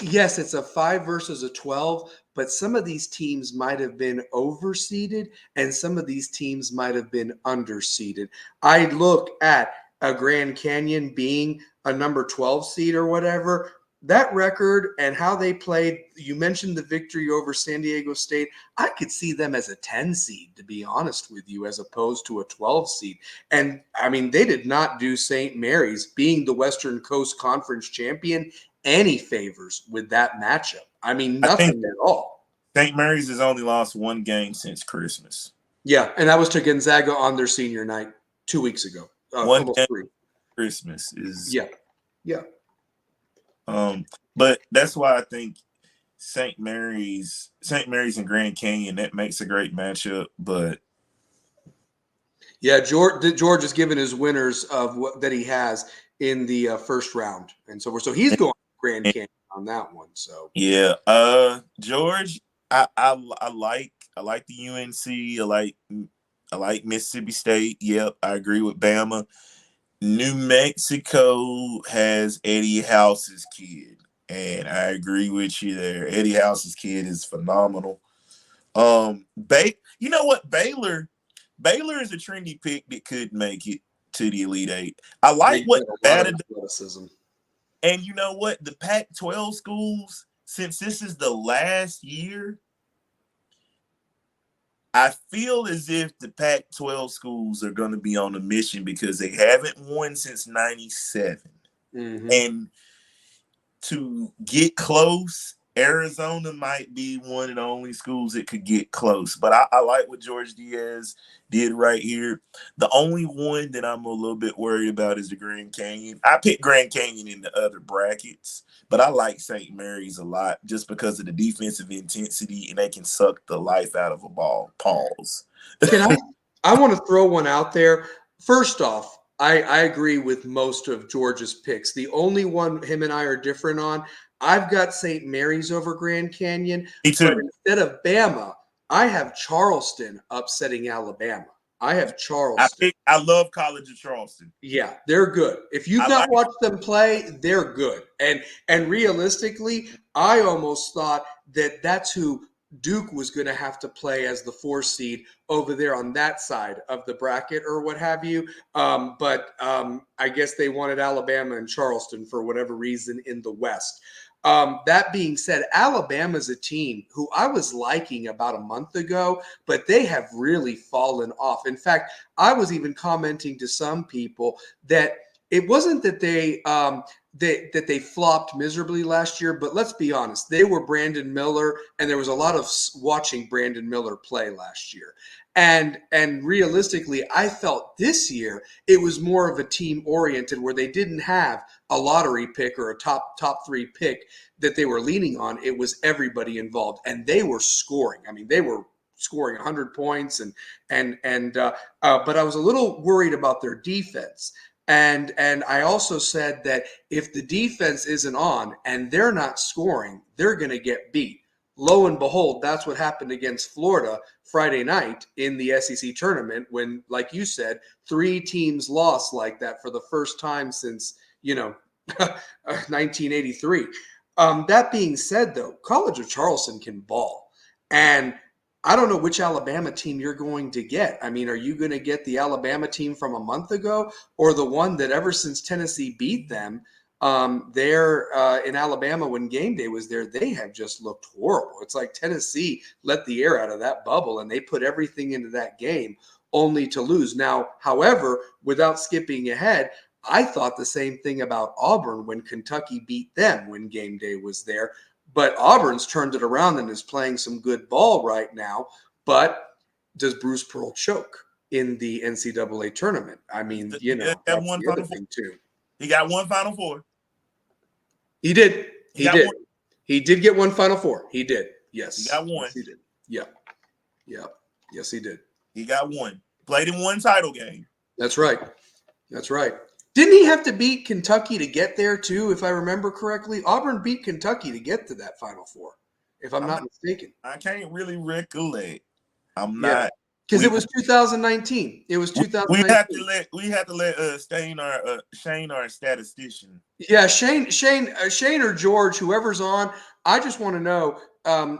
yes, it's a 5 versus a 12, but some of these teams might have been overseeded and some of these teams might have been underseeded. I look at a Grand Canyon being a number 12 seed or whatever. That record and how they played, you mentioned the victory over San Diego State. I could see them as a 10 seed, to be honest with you, as opposed to a 12 seed. And I mean, they did not do St. Mary's, being the Western Coast Conference champion, any favors with that matchup. I mean, nothing at all. St. Mary's has only lost 1 game since Christmas. Yeah, and that was to Gonzaga on their senior night 2 weeks ago. 1 Almost game 3. Christmas is Yeah. But that's why I think St. Mary's and Grand Canyon, that makes a great matchup. But yeah, George is giving his winners of what that he has in the first round, and so forth. So he's going Grand Canyon on that one. So yeah, George, I like the UNC. I like Mississippi State. Yep, I agree with Bama. New Mexico has Eddie House's kid, and I agree with you there. Eddie House's kid is phenomenal. You know what? Baylor is a trendy pick that could make it to the Elite Eight. I like what Nevada does. And you know what? The Pac-12 schools, since this is the last year, I feel as if the Pac-12 schools are going to be on a mission because they haven't won since 97. Mm-hmm. And to get close, Arizona might be one of the only schools that could get close. But I like what George Diaz did right here. The only one that I'm a little bit worried about is the Grand Canyon. I picked Grand Canyon in the other brackets, but I like St. Mary's a lot just because of the defensive intensity, and they can suck the life out of a ball. Pause. I want to throw one out there. First off, I agree with most of George's picks. The only one him and I are different on, I've got St. Mary's over Grand Canyon. Me too. But instead of Bama, I have Charleston upsetting Alabama. I have Charleston. I love College of Charleston. Yeah, they're good. If you've I not like watched them play, they're good. And realistically, I almost thought that that's who Duke was going to have to play as the 4 seed over there on that side of the bracket or what have you. But I guess they wanted Alabama and Charleston for whatever reason in the West. That being said, Alabama's a team who I was liking about a month ago, but they have really fallen off. In fact, I was even commenting to some people that it wasn't that they flopped miserably last year, but let's be honest, they were Brandon Miller, and there was a lot of watching Brandon Miller play last year. And realistically, I felt this year it was more of a team oriented where they didn't have a lottery pick or a top 3 pick that they were leaning on. It was everybody involved, and they were scoring. I mean, they were scoring 100 points, but I was a little worried about their defense. And I also said that if the defense isn't on and they're not scoring, they're going to get beat. Lo and behold, that's what happened against Florida Friday night in the SEC tournament when, like you said, 3 teams lost like that for the first time since, 1983. That being said, though, College of Charleston can ball. And I don't know which Alabama team you're going to get. I mean, are you going to get the Alabama team from a month ago or the one that ever since Tennessee beat them there in Alabama when game day was there, they have just looked horrible. It's like Tennessee let the air out of that bubble and they put everything into that game only to lose. Now, however, without skipping ahead, I thought the same thing about Auburn when Kentucky beat them when game day was there. But Auburn's turned it around and is playing some good ball right now. But does Bruce Pearl choke in the NCAA tournament? I mean, that's the other thing too. He got one Final Four. He did. He did. He did get one Final Four. He did. Yes. He got one. Yes, he did. Yeah. Yeah. Yes, he did. He got one. Played in one title game. That's right. That's right. Didn't he have to beat Kentucky to get there too, if I remember correctly? Auburn beat Kentucky to get to that Final Four, if I'm not mistaken. I can't really recollect. I'm not. Because it was 2019. It was 2019. We have to let Shane, our statistician. Yeah, Shane or George, whoever's on. I just want to know,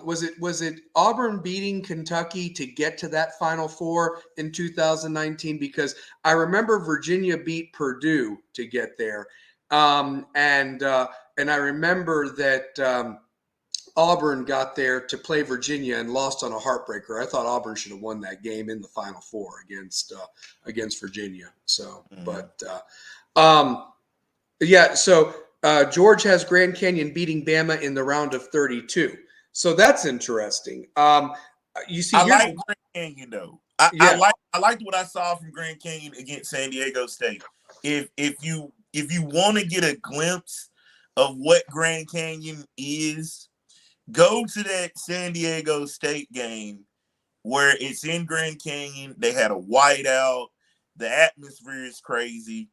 was it Auburn beating Kentucky to get to that Final Four in 2019? Because I remember Virginia beat Purdue to get there, and I remember that. Auburn got there to play Virginia and lost on a heartbreaker. I thought Auburn should have won that game in the Final Four against Virginia. So, So George has Grand Canyon beating Bama in the round of 32. So that's interesting. You see, I like Grand Canyon though. I liked what I saw from Grand Canyon against San Diego State. If you want to get a glimpse of what Grand Canyon is, go to that San Diego State game where it's in Grand Canyon. They had a whiteout. The atmosphere is crazy.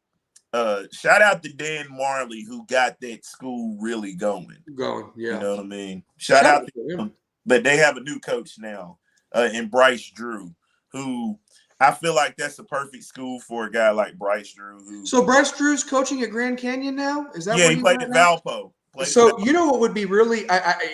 Shout out to Dan Marley who got that school really going. Yeah. You know what I mean? Shout out to him. But they have a new coach now in Bryce Drew, who I feel like that's the perfect school for a guy like Bryce Drew. So Bryce Drew's coaching at Grand Canyon now? Is that he played at Valpo. So you know what would be really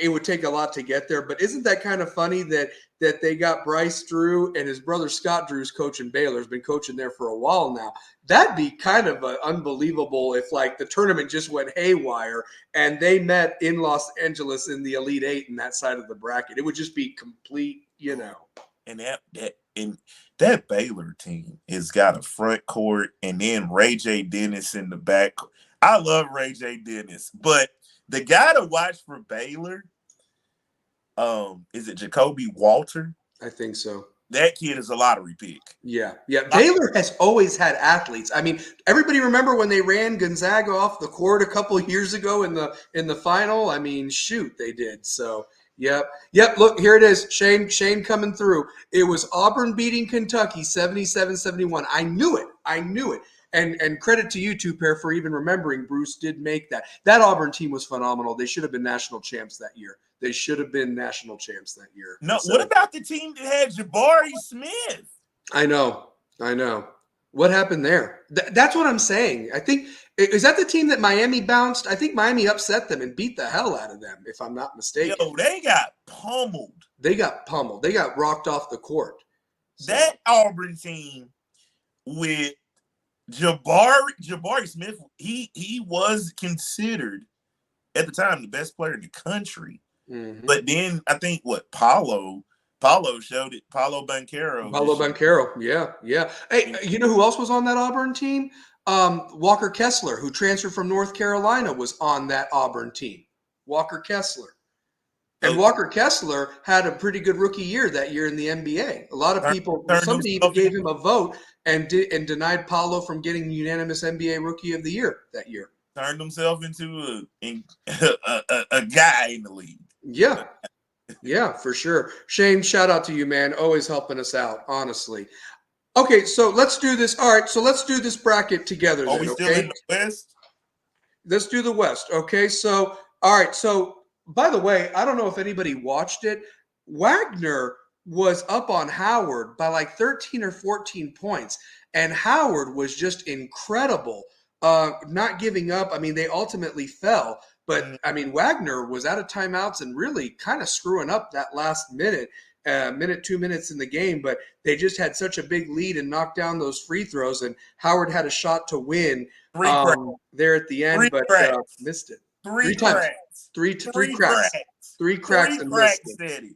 it would take a lot to get there, but isn't that kind of funny that they got Bryce Drew and his brother Scott Drew's coaching Baylor, has been coaching there for a while now. That'd be kind of unbelievable if like the tournament just went haywire and they met in Los Angeles in the Elite Eight in that side of the bracket. It would just be complete, And that Baylor team has got a front court and then Ray J. Dennis in the back. I love Ray J. Dennis, but the guy to watch for Baylor, is it Jacoby Walter? I think so. That kid is a lottery pick. Yeah. Baylor has always had athletes. I mean, everybody remember when they ran Gonzaga off the court a couple of years ago in the final? I mean, shoot, they did. So, yep. Look, here it is. Shane coming through. It was Auburn beating Kentucky 77-71. I knew it. And credit to you two, Pair, for even remembering Bruce did make that. That Auburn team was phenomenal. They should have been national champs that year. No, what about the team that had Jabari Smith? I know. I know. What happened there? That's what I'm saying. I think is that the team that Miami bounced? I think Miami upset them and beat the hell out of them, if I'm not Yo, mistaken. they got pummeled. They got pummeled. They got rocked off the court. So. That Auburn team with Jabari Smith, he was considered at the time the best player in the country. Mm-hmm. But then I think Paulo showed it. Paulo Banchero, yeah. Hey, you know who else was on that Auburn team? Walker Kessler, who transferred from North Carolina, was on that Auburn team. Walker Kessler. And Walker Kessler had a pretty good rookie year that year in the NBA. A lot of people, somebody even gave him a vote and denied Paulo from getting unanimous NBA Rookie of the Year that year. Turned himself into a guy in the league. Yeah, for sure. Shane, shout out to you, man. Always helping us out, honestly. Okay, so let's do this. All right, so let's do this bracket together. Are we still in the West? Let's do the West. Okay, so all right. So by the way, I don't know if anybody watched it. Wagner was up on Howard by like 13 or 14 points, and Howard was just incredible, not giving up. I mean, they ultimately fell, but I mean, Wagner was out of timeouts and really kind of screwing up that last minute. 2 minutes in the game, but they just had such a big lead and knocked down those free throws. And Howard had a shot to win there at the end, but missed it. Three times. Three cracks. Three cracks and missed it.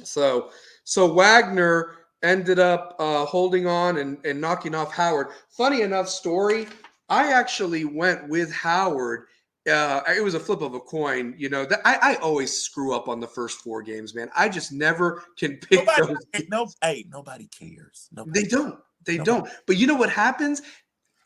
So Wagner ended up holding on and knocking off Howard. Funny enough story, I actually went with Howard. It was a flip of a coin, you know. I always screw up on the first 4 games, man. I just never can pick those. Nobody cares. They don't. But you know what happens?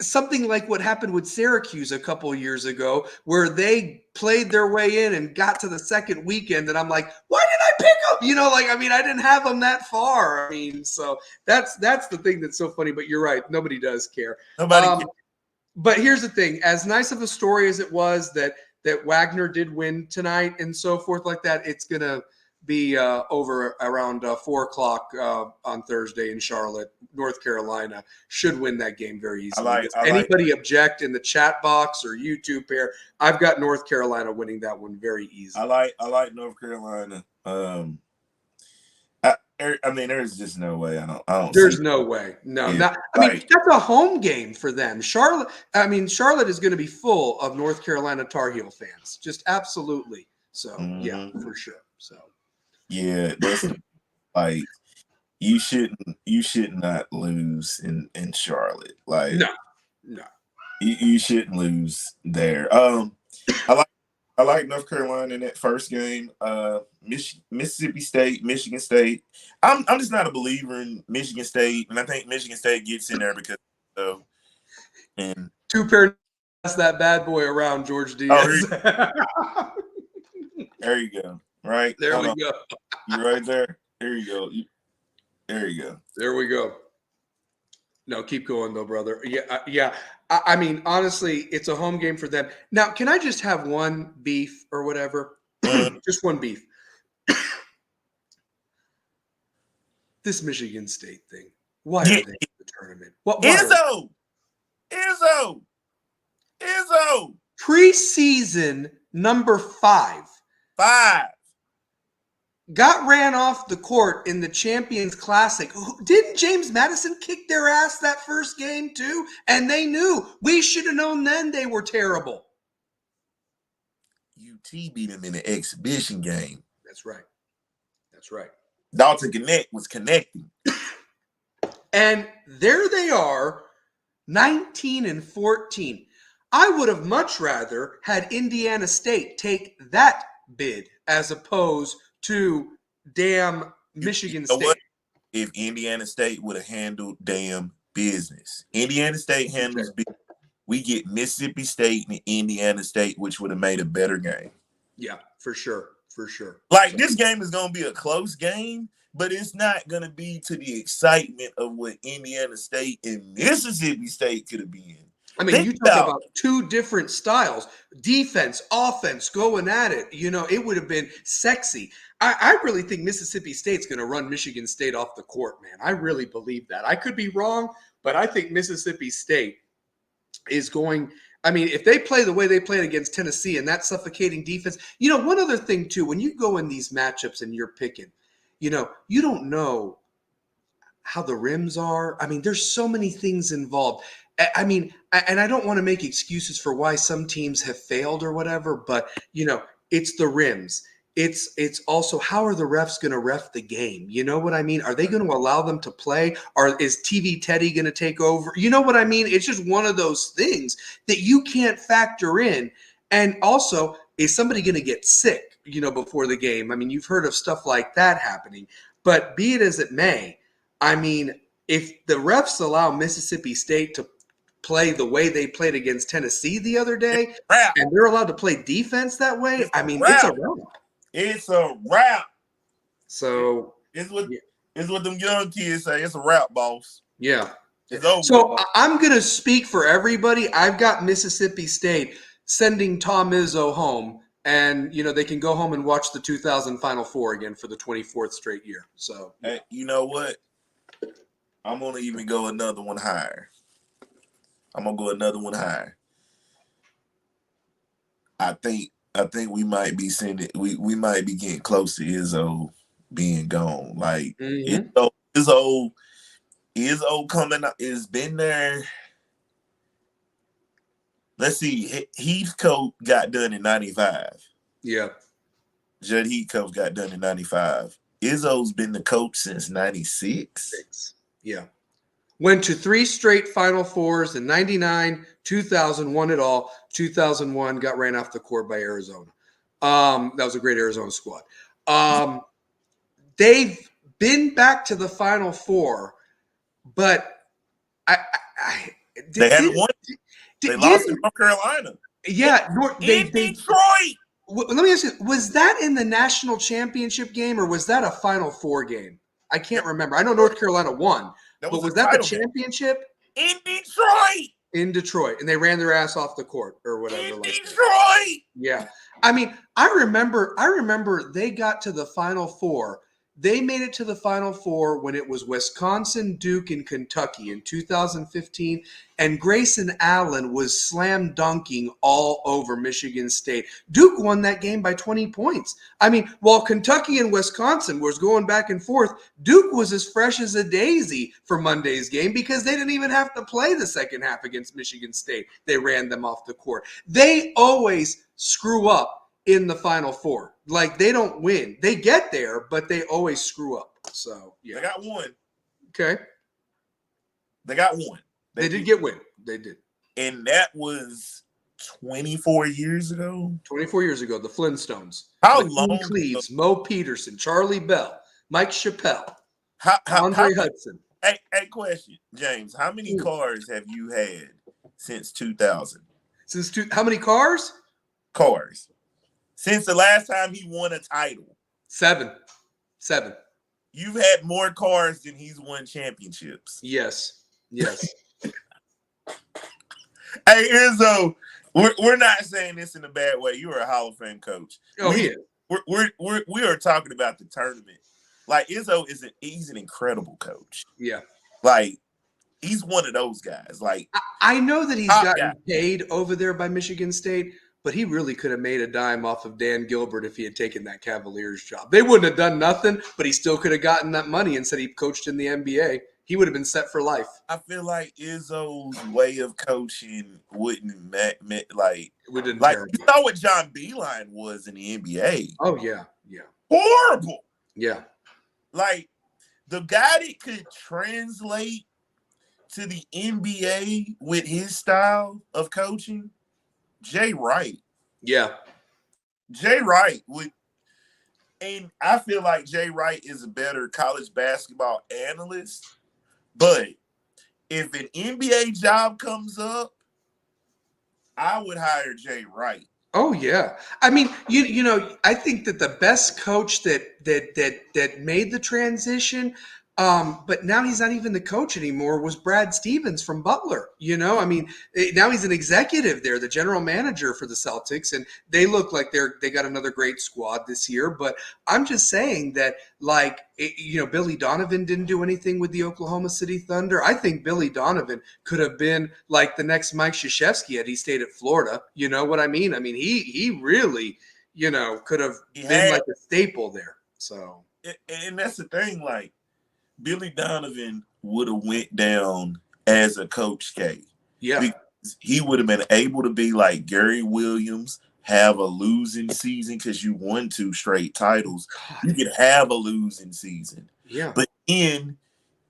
Something like what happened with Syracuse a couple years ago, where they played their way in and got to the second weekend, and I'm like, why did I pick them? You know, like, I mean, I didn't have them that far. I mean, so that's the thing that's so funny. But you're right, nobody does care. Nobody cares. But here's the thing: as nice of a story as it was that Wagner did win tonight and so forth like that, it's gonna be over around 4:00 on Thursday in Charlotte. North Carolina should win that game very easily. Anybody object in the chat box or YouTube here? I've got North Carolina winning that one very easily. I like North Carolina. I mean, there's just no way. I don't. There's no way. No, yeah, I mean, that's a home game for them. Charlotte is going to be full of North Carolina Tar Heel fans. Just absolutely. So yeah, for sure. So yeah, that's like you should not lose in Charlotte. Like no, you shouldn't lose there. I like North Carolina in that first game. Mississippi State, Michigan State. I'm just not a believer in Michigan State, and I think Michigan State gets in there because and 2 pairs that bad boy around George Diaz. There you go. Right there we go. You right there. There you go. There you go. There we go. No, keep going though, brother. Yeah. I mean, honestly, it's a home game for them. Now, can I just have one beef or whatever? Just one beef. This Michigan State thing. Why are they in the tournament? Izzo. Preseason number 5. Got ran off the court in the Champions Classic. Didn't James Madison kick their ass that first game too? And they knew. We should have known then they were terrible. UT beat them in the exhibition game. That's right. Dalton Connect was connecting. And there they are, 19-14. I would have much rather had Indiana State take that bid as opposed to damn Michigan State. What? If Indiana State would have handled damn business. Indiana State handles business. We get Mississippi State and Indiana State, which would have made a better game. Yeah, for sure. Like, this game is going to be a close game, but it's not going to be to the excitement of what Indiana State and Mississippi State could have been. I mean, Think you talk about about two different styles, defense, offense, going at it. It would have been sexy. I really think Mississippi State's going to run Michigan State off the court, man. I really believe that. I could be wrong, but I think Mississippi State is going. I mean, if they play the way they played against Tennessee and that suffocating defense, one other thing too, when you go in these matchups and you're picking, you don't know how the rims are. I mean, there's so many things involved. I mean, and I don't want to make excuses for why some teams have failed or whatever, but it's the rims. It's also how are the refs going to ref the game? You know what I mean? Are they going to allow them to play? Or is TV Teddy going to take over? You know what I mean? It's just one of those things that you can't factor in. And also, is somebody going to get sick, before the game? I mean, you've heard of stuff like that happening. But be it as it may, I mean, if the refs allow Mississippi State to play the way they played against Tennessee the other day, wrap. and they're allowed to play defense that way, It's I a mean, it's a wrap. wrap. It's a wrap. So It's what yeah. it's what them young kids say. It's a wrap, boss. Yeah. It's over. So I'm going to speak for everybody. I've got Mississippi State sending Tom Izzo home, and they can go home and watch the 2000 Final Four again for the 24th straight year. So Hey, you know what? I'm gonna even go another one higher. I'm gonna go another one higher. I think we might be sending we might be getting close to Izzo being gone. Like Izzo coming up has been there. Let's see. Heathcote got done in 95. yeah. Judd Heathcote got done in 95. Izzo's been the coach since 96. Yeah. Went to 3 straight Final Fours in 99, 2000, won it all. 2001 got ran off the court by Arizona. That was a great Arizona squad. They've been back to the Final Four, but They haven't won. They lost in North Carolina. Yeah, in Detroit. Let me ask you: was that in the national championship game, or was that a Final Four game? I can't remember. I know North Carolina won, but was that the championship? In Detroit. In Detroit, and they ran their ass off the court or whatever. In Detroit. Yeah, I mean, I remember they got to the Final Four. They made it to the Final Four when it was Wisconsin, Duke, and Kentucky in 2015, and Grayson Allen was slam dunking all over Michigan State. Duke won that game by 20 points. I mean, while Kentucky and Wisconsin was going back and forth, Duke was as fresh as a daisy for Monday's game because they didn't even have to play the second half against Michigan State. They ran them off the court. They always screw up in the Final Four. Like, they don't win. They get there, but they always screw up. So, yeah. They got one. Okay. They got one. They did get win. They did. And that was 24 years ago? 24 years ago, the Flintstones. How Lakeem long? Cleaves, Mo Peterson, Charlie Bell, Mike Chappelle, Andre Hudson. Hey, question, James. How many cars have you had since 2000? How many cars? Cars. Since the last time he won a title. 7. You've had more cars than he's won championships. Yes. Hey, Izzo, we're not saying this in a bad way. You're a Hall of Fame coach. Oh, he is. We are talking about the tournament. Like, Izzo he's an incredible coach. Yeah. Like, he's one of those guys. Like, I know that he's gotten paid over there by Michigan State, but he really could have made a dime off of Dan Gilbert if he had taken that Cavaliers job. They wouldn't have done nothing, but he still could have gotten that money and said he coached in the NBA. He would have been set for life. I feel like Izzo's way of coaching wouldn't like you know what John Beilein was in the NBA. Oh yeah. Horrible. Yeah. Like, the guy that could translate to the NBA with his style of coaching, Jay Wright. Yeah. Jay Wright would, and I feel like Jay Wright is a better college basketball analyst. But if an NBA job comes up, I would hire Jay Wright. Oh yeah. I mean, I think that the best coach that made the transition But now he's not even the coach anymore. Was Brad Stevens from Butler? I mean, now he's an executive there, the general manager for the Celtics, and they look like they got another great squad this year. But I'm just saying that, like, Billy Donovan didn't do anything with the Oklahoma City Thunder. I think Billy Donovan could have been like the next Mike Krzyzewski had he stayed at Florida. You know what I mean? I mean, he really, could have He been had, like a staple there. So, and that's the thing. Like Billy Donovan would have went down as a Coach K. yeah. Because he would have been able to be like Gary Williams, have a losing season because you won 2 straight titles. God. You could have a losing season. Yeah. But then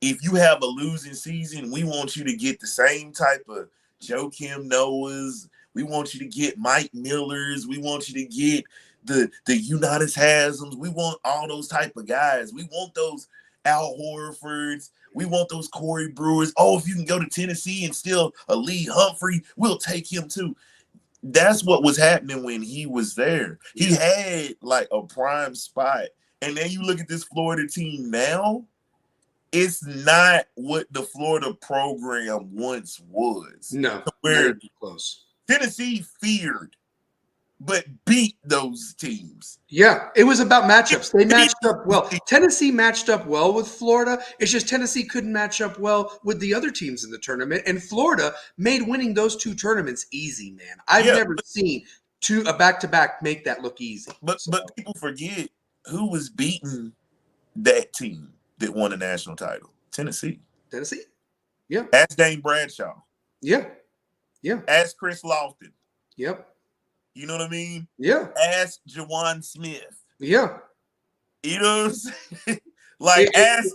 if you have a losing season, we want you to get the same type of Joakim Noahs. We want you to get Mike Millers. We want you to get the Udonis Haslam's. We want all those type of guys. We want those Al Horfords. We want those Corey Brewers. Oh, if you can go to Tennessee and still a Lee Humphrey, we'll take him too. That's what was happening when he was there. Yeah. He had like a prime spot. And then you look at this Florida team now, it's not what the Florida program once was. No, Where not close. Tennessee feared but beat those teams. Yeah, it was about matchups. They matched up well. Tennessee matched up well with Florida. It's just Tennessee couldn't match up well with the other teams in the tournament. And Florida made winning those 2 tournaments easy, man. I've never seen a back-to-back make that look easy. But people forget who was beating that team that won a national title. Tennessee. Yeah. Ask Dane Bradshaw. Yeah. Ask Chris Lofton. Yep. You know what I mean? Yeah. Ask Jawan Smith. Yeah. You know what I'm saying? Like, ask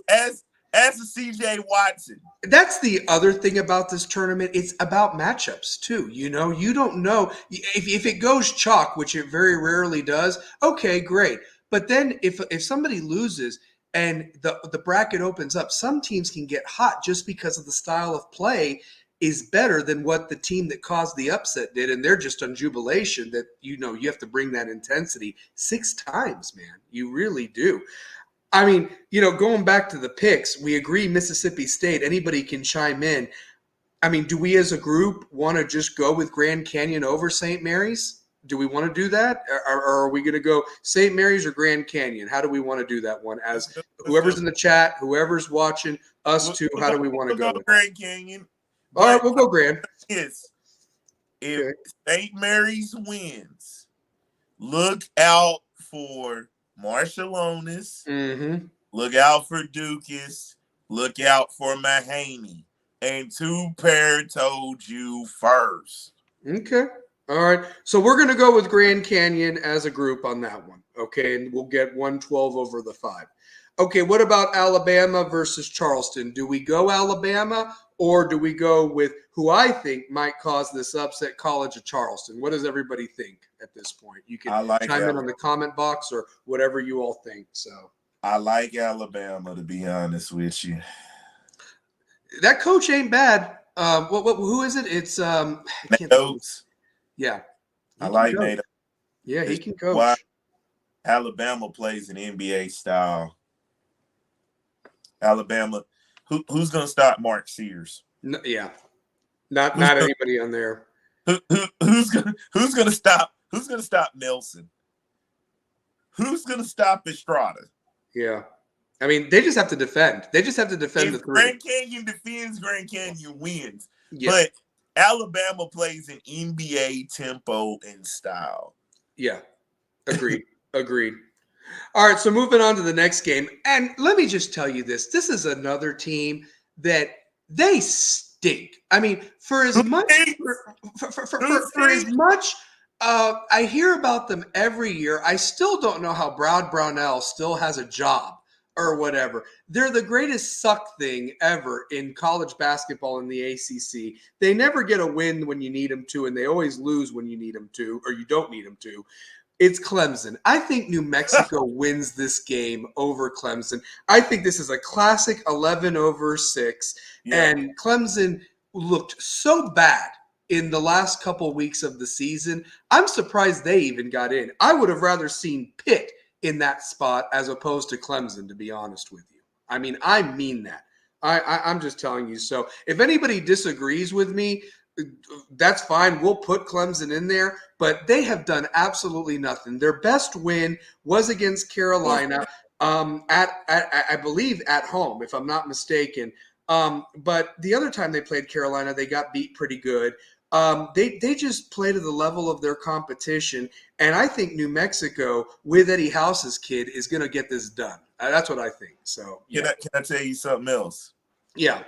a CJ Watson. That's the other thing about this tournament. It's about matchups too. You don't know if it goes chalk, which it very rarely does. Okay, great. But then if somebody loses and the bracket opens up, some teams can get hot just because of the style of play is better than what the team that caused the upset did, and they're just on jubilation that you have to bring that intensity 6 times, man. You really do. I mean, going back to the picks, we agree Mississippi State. Anybody can chime in. I mean, do we as a group want to just go with Grand Canyon over St. Mary's? Do we want to do that? Or are we going to go St. Mary's or Grand Canyon? How do we want to do that one? As whoever's in the chat, whoever's watching, us too, how do we want to go with Grand Canyon? All right, we'll go Grand. If St. Mary's wins, look out for Marshallonis. Mm-hmm. Look out for Dukas. Look out for Mahaney. And 2 Pair told you first. Okay. All right. So we're going to go with Grand Canyon as a group on that one. Okay. And we'll get 112 over the 5. Okay. What about Alabama versus Charleston? Do we go Alabama or do we go with who I think might cause this upset, College of Charleston? What does everybody think at this point? You can chime in on the comment box or whatever you all think. So I like Alabama, to be honest with you. That coach ain't bad. Who is it? It's Nate Oates. Yeah. I like Nate Oates. Yeah, he can coach. Why Alabama plays an NBA style. Alabama. Who's going to stop Mark Sears? No, yeah, not anybody on there. Who's going to stop Nelson? Who's going to stop Estrada? Yeah, I mean they just have to defend. They just have to defend the 3. Grand Canyon defends, Grand Canyon wins. Yeah. But Alabama plays an NBA tempo and style. Yeah, agreed. Agreed. All right, so moving on to the next game. And let me just tell you this. This is another team that they stink. I mean, for as much I hear about them every year, I still don't know how Brad Brownell still has a job or whatever. They're the greatest suck thing ever in college basketball in the ACC. They never get a win when you need them to, and they always lose when you need them to, or you don't need them to. It's Clemson. I think New Mexico wins this game over Clemson. I think this is a classic 11-6. Yeah. And Clemson looked so bad in the last couple weeks of the season. I'm surprised they even got in. I would have rather seen Pitt in that spot as opposed to Clemson, to be honest with you. I mean that. I'm just telling you. So if anybody disagrees with me, that's fine. We'll put Clemson in there, but they have done absolutely nothing. Their best win was against Carolina, at I believe at home, if I'm not mistaken. But the other time they played Carolina, they got beat pretty good. They just play to the level of their competition, and I think New Mexico with Eddie House's kid is going to get this done. That's what I think. So yeah. Can I tell you something else? Yeah.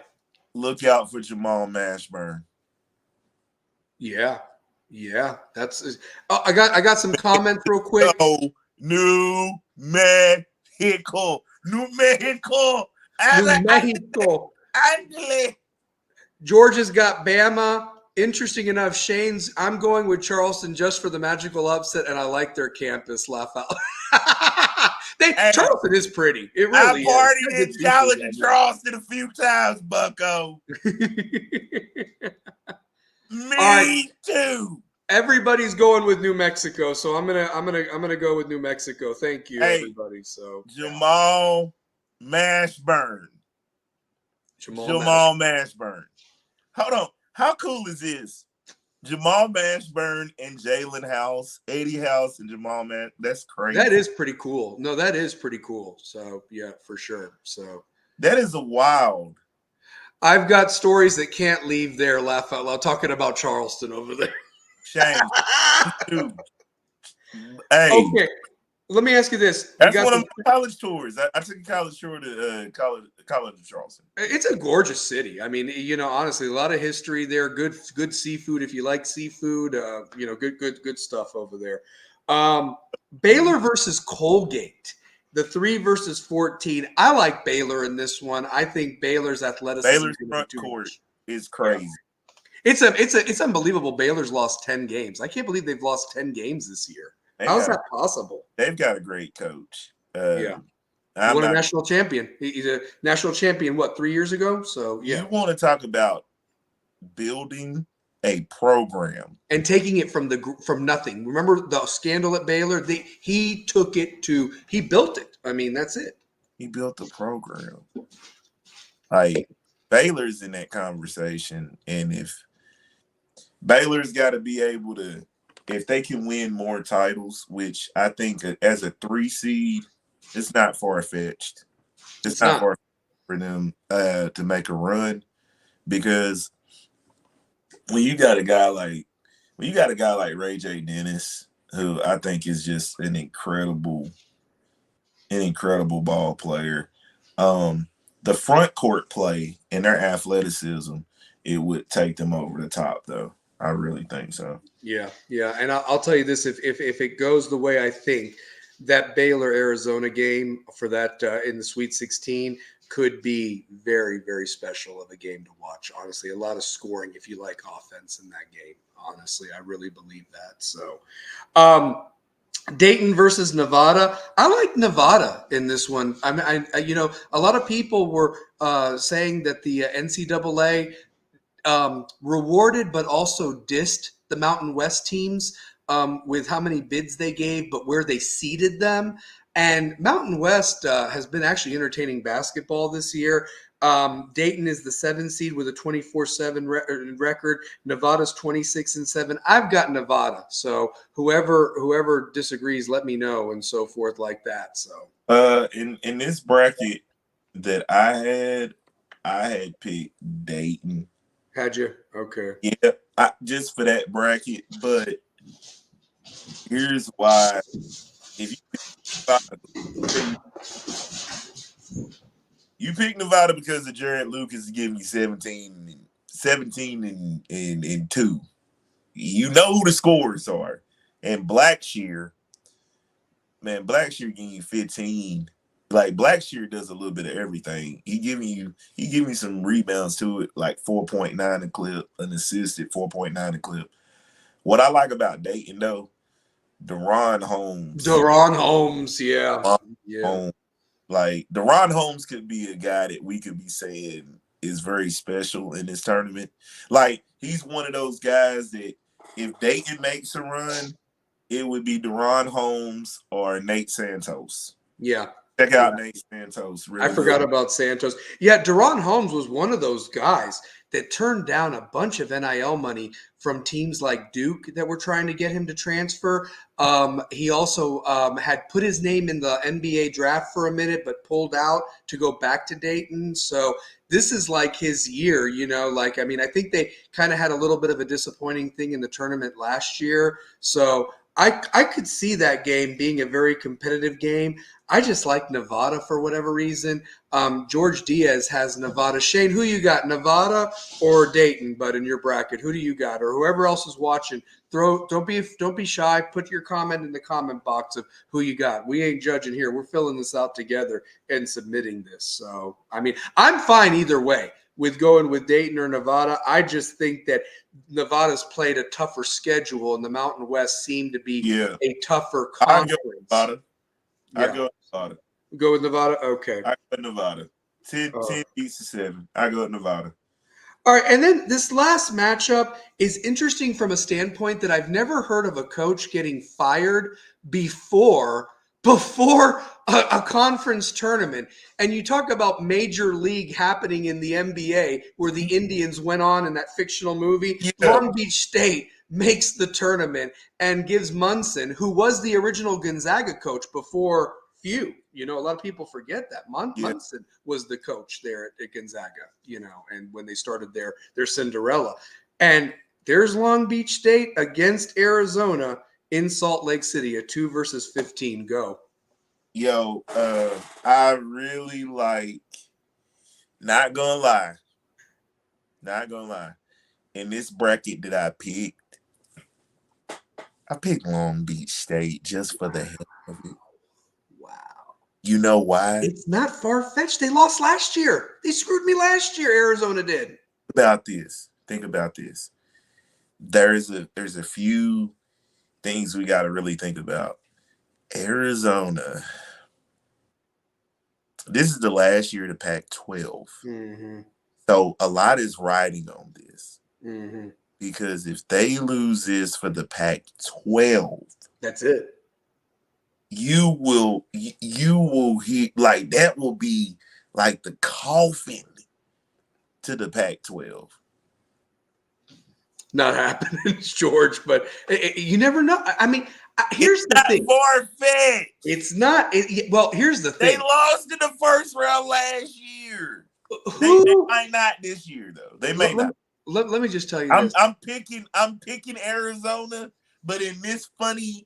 Look out for Jamal Mashburn. Yeah. That's. Oh, I got some comments real quick. New Mexico. New Mexico. Georgia's got Bama. Interesting enough, Shane's. I'm going with Charleston just for the magical upset, and I like their campus. Laugh out. Charleston is pretty. It really is. I partied in college in Charleston a few times, Bucko. Me too. Everybody's going with New Mexico, so I'm gonna go with New Mexico. Thank you, everybody. So Jamal Mashburn. Jamal Mashburn. Hold on. How cool is this? Jamal Mashburn and Jalen House, Eddie House, and Jamal Mash. That's crazy. That is pretty cool. No, that is pretty cool. So yeah, for sure. So that is a wild. I've got stories that can't leave there. Laugh out loud. Talking about Charleston over there. Shame. Hey. Okay. Let me ask you this. That's one of my college tours. I took a college tour to college of Charleston. It's a gorgeous city. I mean, honestly, a lot of history there. Good seafood if you like seafood. Good stuff over there. Baylor versus Colgate. The 3 versus 14. I like Baylor in this one. I think Baylor's athleticism. Baylor's front court is crazy. Yeah. It's unbelievable. Baylor's lost 10 games. I can't believe they've lost 10 games this year. How is that possible? They've got a great coach. He won a national champion. He's a national champion, 3 years ago? So, yeah. You want to talk about building a program. And taking it from nothing. Remember the scandal at Baylor? He built it. I mean, that's it. He built the program. Like, Baylor's in that conversation. And if Baylor's got to be able to, if they can win more titles, which I think as a 3 seed, it's not far-fetched. It's not far for them to make a run, because when you got a guy like Ray J. Dennis, who I think is just an incredible ball player, the front court play and their athleticism, it would take them over the top, though. I really think so. Yeah. And I'll tell you this: if it goes the way I think, that Baylor-Arizona game for that in the Sweet 16 could be very, very special of a game to watch. Honestly, a lot of scoring if you like offense in that game. Honestly, I really believe that. So, Dayton versus Nevada. I like Nevada in this one. I a lot of people were saying that the NCAA rewarded but also dissed the Mountain West teams with how many bids they gave, but where they seeded them. And Mountain West has been actually entertaining basketball this year. Dayton is the 7th seed with a 24-7 record. Nevada's 26-7. I've got Nevada. So whoever disagrees, let me know, and so forth like that. So in this bracket that I had picked Dayton. Had you? Okay. Yeah, just for that bracket, but here's why. If you pick Nevada because of Jared Lucas giving you 17 and 2. You know who the scores are. And Blackshear giving you 15. Like, Blackshear does a little bit of everything. He give me some rebounds to it, like 4.9 a clip, an assist at 4.9 a clip. What I like about Dayton, though, Deron Holmes, yeah. Like, Deron Holmes could be a guy that we could be saying is very special in this tournament. Like, he's one of those guys that if Dayton makes a run, it would be Deron Holmes or Nate Santos. Yeah. Check out Nate Santos. I Really forgot good. about Santos. Yeah, Deron Holmes was one of those guys that turned down a bunch of NIL money from teams like Duke that were trying to get him to transfer. He also had put his name in the NBA draft for a minute, but pulled out to go back to Dayton. So this is like his year, I mean, I think they kind of had a little bit of a disappointing thing in the tournament last year. So I could see that game being a very competitive game. I just like Nevada for whatever reason. George Diaz has Nevada. Shane, who you got, Nevada or Dayton? But in your bracket, who do you got, or whoever else is watching? Don't be shy. Put your comment in the comment box of who you got. We ain't judging here. We're filling this out together and submitting this. So I mean, I'm fine either way with going with Dayton or Nevada. I just think that Nevada's played a tougher schedule, and the Mountain West seemed to be a tougher I go conference. Nevada. I go Nevada. Go with Nevada? Okay. I go Nevada. 10 beats to 7. I go Nevada. All right, and then this last matchup is interesting from a standpoint that I've never heard of a coach getting fired before a conference tournament. And you talk about major league happening in the NBA where the Indians went on in that fictional movie. Yeah. Long Beach State makes the tournament and gives Munson, who was the original Gonzaga coach before Few. A lot of people forget that. Munson was the coach there at Gonzaga, and when they started their Cinderella. And there's Long Beach State against Arizona in Salt Lake City, a 2 versus 15. Go. Yo, I really like, not gonna lie, in this bracket that I picked Long Beach State just for the hell of it. Wow. You know why? It's not far-fetched. They lost last year. They screwed me last year, Arizona did. Think about this. There's a few things we got to really think about. Arizona, this is the last year of the Pac-12. Mm-hmm. So a lot is riding on this. Mm-hmm. Because if they lose this for the Pac-12, that's it. You will hear, like, that will be like the coffin to the Pac-12. Not happening, George, but you never know. I mean, here's the thing. Far-fetched. It's not. Well, here's the thing. They lost in the first round last year. They might not this year, though. They may not. Let me just tell you this. I'm picking Arizona, but in this funny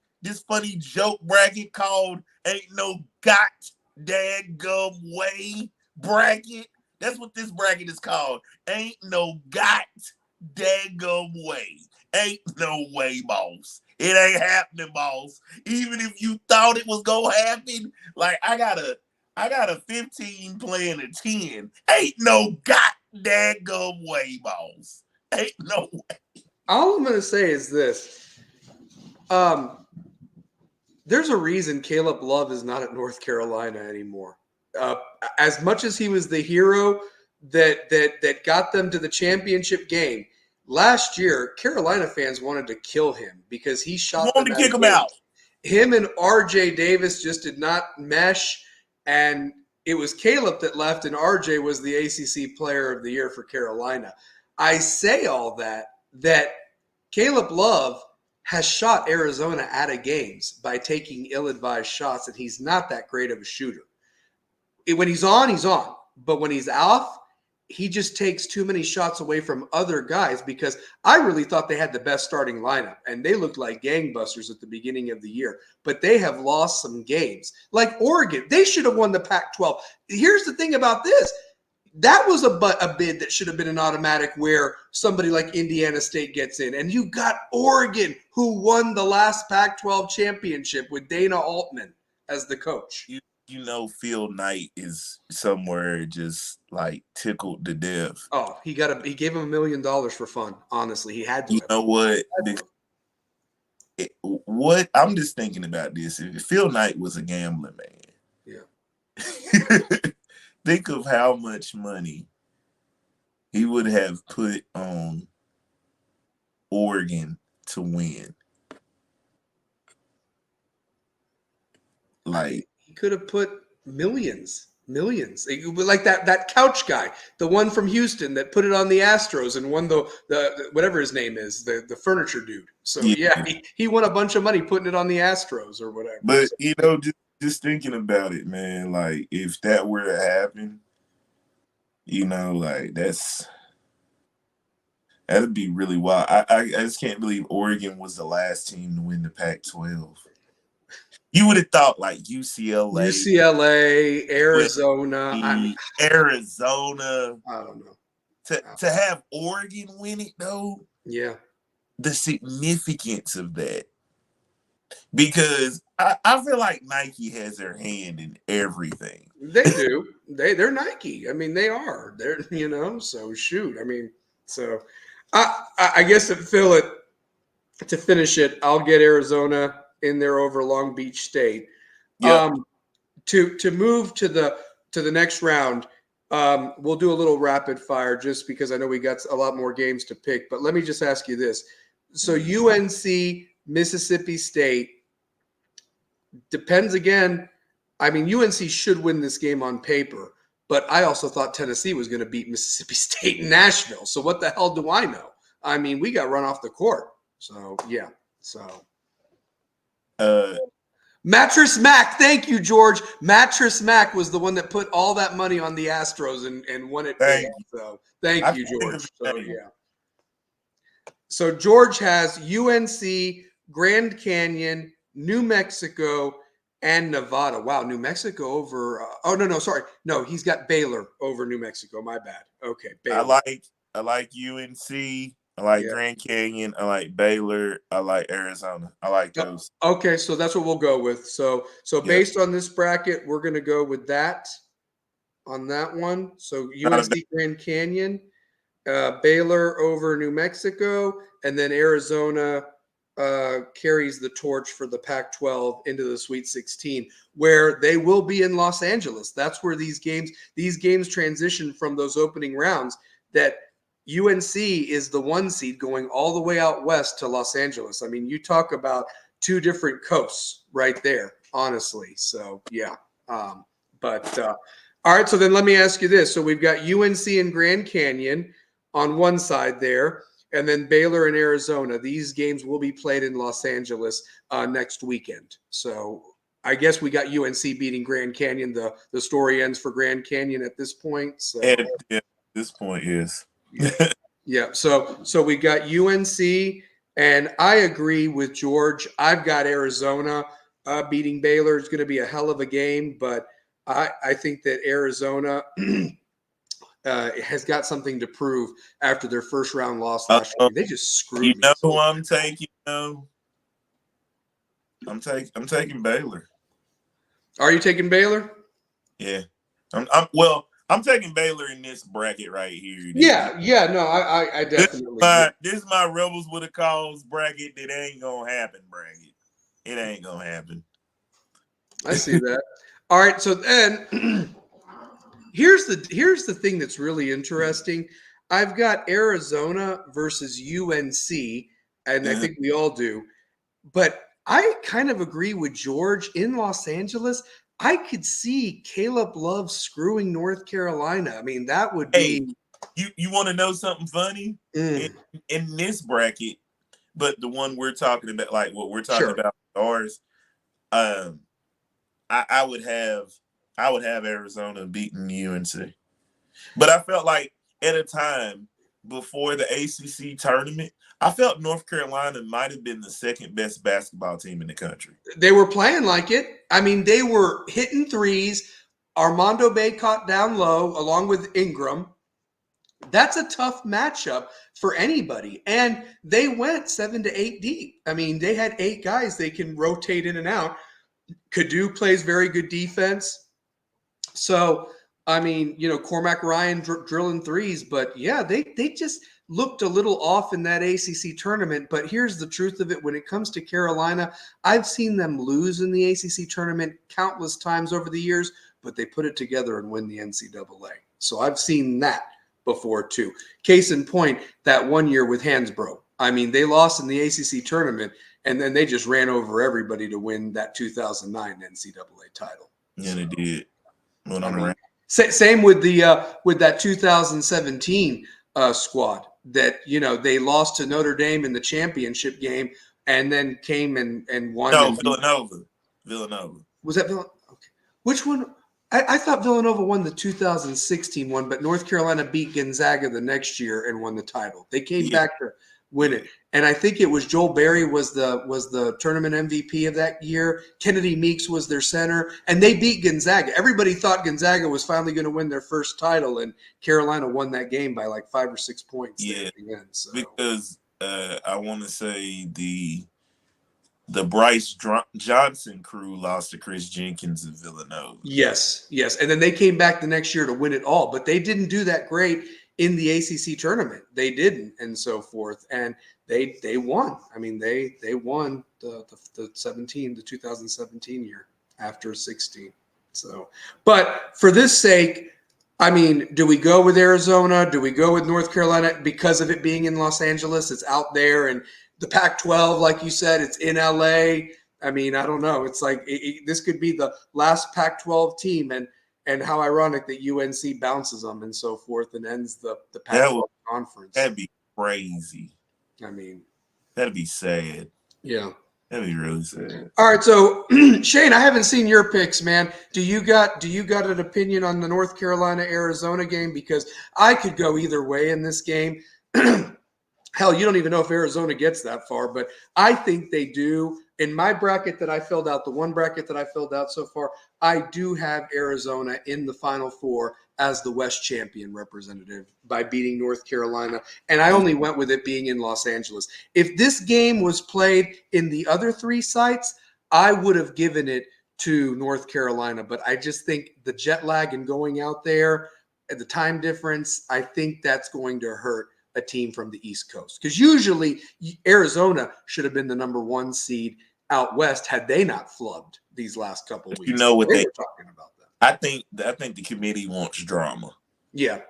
joke bracket called "Ain't No Got Dadgum Way" bracket. That's what this bracket is called. Ain't no got dadgum way. Ain't no way, boss. It ain't happening, boss. Even if you thought it was gonna happen, like I got a 15 playing a 10. Ain't no got dadgum way, boss. Ain't no way. All I'm gonna say is this. There's a reason Caleb Love is not at North Carolina anymore. As much as he was the hero that got them to the championship game last year, Carolina fans wanted to kill him because he shot them to kick him out. Him and RJ Davis just did not mesh, and it was Caleb that left, and RJ was the ACC Player of the Year for Carolina. I say all that Caleb Love has shot Arizona out of games by taking ill-advised shots, and he's not that great of a shooter. When he's on, he's on. But when he's off, he just takes too many shots away from other guys because I really thought they had the best starting lineup, and they looked like gangbusters at the beginning of the year. But they have lost some games. Like Oregon, they should have won the Pac-12. Here's the thing about this. That was a bid that should have been an automatic where somebody like Indiana State gets in. And you got Oregon, who won the last Pac-12 championship with Dana Altman as the coach. You know, Phil Knight is somewhere just like tickled to death. Oh, he gave him $1 million for fun. Honestly, he had to. You know what? What I'm just thinking about this. If Phil Knight was a gambling man, yeah. Think of how much money he would have put on Oregon to win. Like he could have put Millions. Like that couch guy, the one from Houston that put it on the Astros and won the whatever his name is, the furniture dude. So Yeah. yeah, he won a bunch of money putting it on the Astros or whatever. But So, just thinking about it, man, like if that were to happen, like that'd be really wild. I just can't believe Oregon was the last team to win the Pac-12. You would have thought like UCLA, Arizona. Arizona. I don't know. To have Oregon win it though, Yeah, the significance of that. Because I feel like Nike has their hand in everything. they do. They're Nike. I mean, they are. They're So shoot. I mean, so I guess to finish it, I'll get Arizona in there over Long Beach State. Yep. To move to the next round, we'll do a little rapid fire just because I know we got a lot more games to pick. But let me just ask you this: so UNC, Mississippi State depends again. I mean, UNC should win this game on paper, but I also thought Tennessee was going to beat Mississippi State in Nashville. So what the hell do I know? I mean, we got run off the court. So yeah. So. Mattress Mac, thank you, George. Mattress Mac was the one that put all that money on the Astros and won it big. So thank you, George. So yeah. So George has UNC, Grand Canyon, New Mexico, and Nevada. Wow, New Mexico over. No, he's got Baylor over New Mexico. My bad. Okay, Baylor. I like UNC. I like Grand Canyon. I like Baylor. I like Arizona. I like those. Okay, so that's what we'll go with. So based on this bracket, we're going to go with that on that one. So UNC Grand Canyon, Baylor over New Mexico, and then Arizona carries the torch for the Pac-12 into the Sweet 16, where they will be in Los Angeles. That's where these games transition from those opening rounds. That UNC is the 1 seed going all the way out west to Los Angeles. I mean, you talk about two different coasts right there, honestly. So, yeah. All right, so then let me ask you this. So we've got UNC and Grand Canyon on one side there, and then Baylor and Arizona. These games will be played in Los Angeles next weekend. So I guess we got UNC beating Grand Canyon. The story ends for Grand Canyon at this point. So at this point, yes. Yeah. So we got UNC, and I agree with George. I've got Arizona beating Baylor. It's going to be a hell of a game, but I think that Arizona has got something to prove after their first round loss last year. They just screwed me. You know who I'm taking? I'm taking Baylor. Are you taking Baylor? Yeah. I'm taking Baylor in this bracket right here. Yeah. No, I definitely. This is my Rebels with a Cause bracket. That ain't gonna happen. Bracket. It ain't gonna happen. I see that. All right. So then, here's the thing that's really interesting. I've got Arizona versus UNC, and I think we all do. But I kind of agree with George in Los Angeles. I could see Caleb Love screwing North Carolina. I mean, that would be. You want to know something funny? In this bracket, but the one we're talking about, like what we're talking about, ours, I would have Arizona beating UNC, but I felt like at a time before the ACC tournament, I felt North Carolina might have been the second best basketball team in the country. They were playing like it. I mean, they were hitting threes. Armando Bacot down low, along with Ingram. That's a tough matchup for anybody. And they went 7 to 8 deep. I mean, they had 8 guys they can rotate in and out. Kadu plays very good defense. So, I mean, Cormac Ryan drilling threes. But, yeah, they just looked a little off in that ACC tournament. But here's the truth of it. When it comes to Carolina, I've seen them lose in the ACC tournament countless times over the years, but they put it together and win the NCAA. So I've seen that before too. Case in point, that 1 year with Hansbrough. I mean, they lost in the ACC tournament, and then they just ran over everybody to win that 2009 NCAA title. Yeah, they did. Moving I on mean, around. same with that 2017 squad that they lost to Notre Dame in the championship game, and then came and won. No, And Villanova. Villanova. was that Villanova? Okay. Which one? I thought Villanova won the 2016 one, but North Carolina beat Gonzaga the next year and won the title. They came Yeah. back to win it, and I think it was Joel Berry was the tournament MVP of that year. Kennedy Meeks was their center, and they beat Gonzaga. Everybody thought Gonzaga was finally going to win their first title, and Carolina won that game by like 5 or 6 points there at the end. So because I want to say the Bryce Johnson crew lost to Chris Jenkins of Villanova. yes, and then they came back the next year to win it all, but they didn't do that great in the ACC tournament. They didn't, and so forth, and they won. I mean, they won the 2017 year after 16. So, but for this sake, I mean, do we go with Arizona? Do we go with North Carolina because of it being in Los Angeles? It's out there, and the Pac-12, like you said, it's in LA. I mean, I don't know. It's like this could be the last Pac-12 team, and how ironic that UNC bounces them and so forth and ends the Pac-12 conference. That'd be crazy. I mean, that'd be sad. Yeah. That'd be really sad. All right, so Shane, I haven't seen your picks, man. Do you got an opinion on the North Carolina Arizona game? Because I could go either way in this game. Hell, you don't even know if Arizona gets that far, but I think they do. In my bracket that I filled out, the one bracket that I filled out so far, I do have Arizona in the Final Four as the West champion representative by beating North Carolina. And I only went with it being in Los Angeles. If this game was played in the other three sites, I would have given it to North Carolina. But I just think the jet lag and going out there, the time difference, I think that's going to hurt a team from the East Coast. Because usually Arizona should have been the number one seed out west had they not flubbed these last couple of weeks. You know what they were talking about that. I think the committee wants drama. Yeah.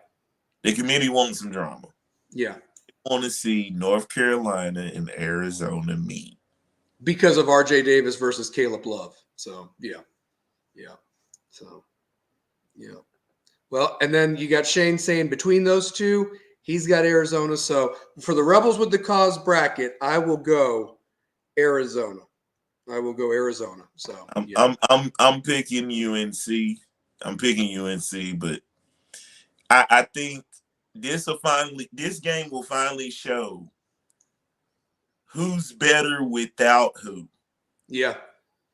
The committee wants some drama. Yeah. They want to see North Carolina and Arizona meet. Because of RJ Davis versus Caleb Love. So, yeah. So, yeah. Well, and then you got Shane saying between those two, he's got Arizona. So for the Rebels with the Cause bracket, I will go Arizona. So yeah. I'm picking UNC. I'm picking UNC, but I think this game will finally show who's better without who. Yeah.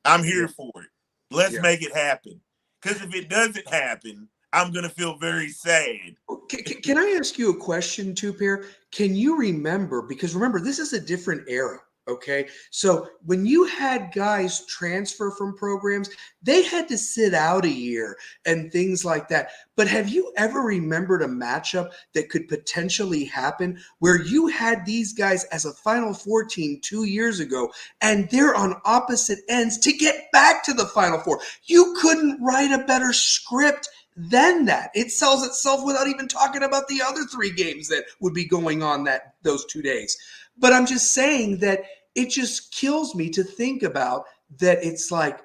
I'm here for it. Let's make it happen. Because if it doesn't happen, I'm going to feel very sad. Can I ask you a question too, Pair? Can you remember, because remember, this is a different era, okay? So when you had guys transfer from programs, they had to sit out a year and things like that. But have you ever remembered a matchup that could potentially happen where you had these guys as a Final Four team 2 years ago, and they're on opposite ends to get back to the Final Four? You couldn't write a better script than that. It sells itself without even talking about the other three games that would be going on those 2 days. But I'm just saying that it just kills me to think about that. It's like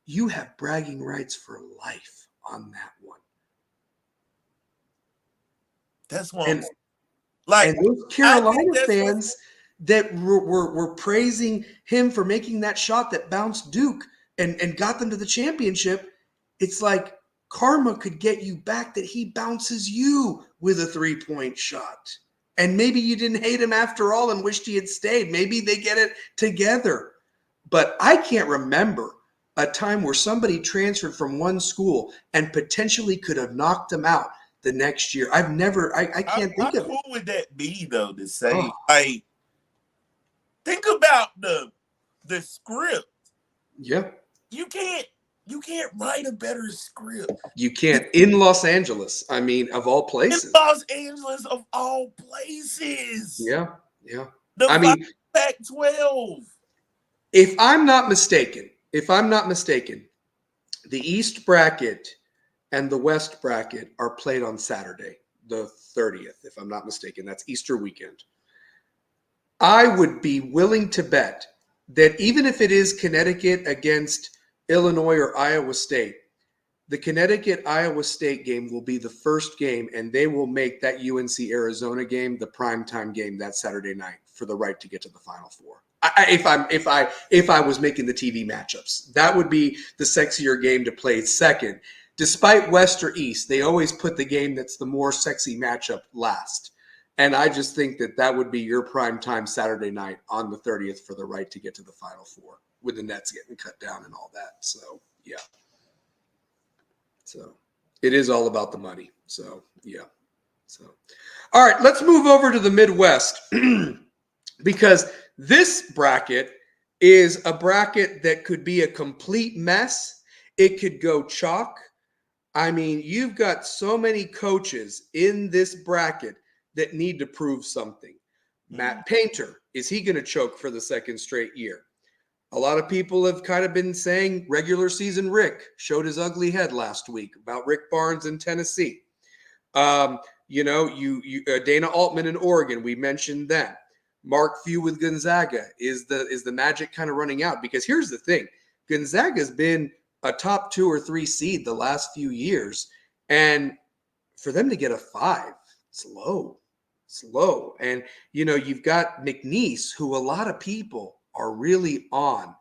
you have bragging rights for life on that one. That's one. And those Carolina fans that were praising him for making that shot that bounced Duke and got them to the championship. It's like karma could get you back that he bounces you with a 3-point shot. And maybe you didn't hate him after all and wished he had stayed. Maybe they get it together. But I can't remember a time where somebody transferred from one school and potentially could have knocked them out the next year. I can't think of it. How cool would that be, though, to say, think about the script. Yeah. You can't write a better script. You can't. In Los Angeles, I mean, of all places. In Los Angeles, of all places. Yeah. The Pac-12. If I'm not mistaken, the East bracket and the West bracket are played on Saturday, the 30th, if I'm not mistaken. That's Easter weekend. I would be willing to bet that even if it is Connecticut against Illinois or Iowa State, The Connecticut-Iowa State game will be the first game, and they will make that UNC-Arizona game the primetime game that Saturday night for the right to get to the Final Four. If I was making the TV matchups, that would be the sexier game to play second. Despite West or East, they always put the game that's the more sexy matchup last. And I just think that would be your primetime Saturday night on the 30th for the right to get to the Final Four with the Nets getting cut down and all that. So, yeah. So it is all about the money. So, yeah. So, all right, let's move over to the Midwest because this bracket is a bracket that could be a complete mess. It could go chalk. I mean, you've got so many coaches in this bracket that need to prove something. Matt Painter, is he going to choke for the second straight year? A lot of people have kind of been saying regular season Rick showed his ugly head last week about Rick Barnes in Tennessee. Dana Altman in Oregon, we mentioned that. Mark Few with Gonzaga. Is the magic kind of running out? Because here's the thing. Gonzaga's been a top 2 or 3 seed the last few years. And for them to get a 5, it's low. It's low. And, you've got McNeese, who a lot of people are really on.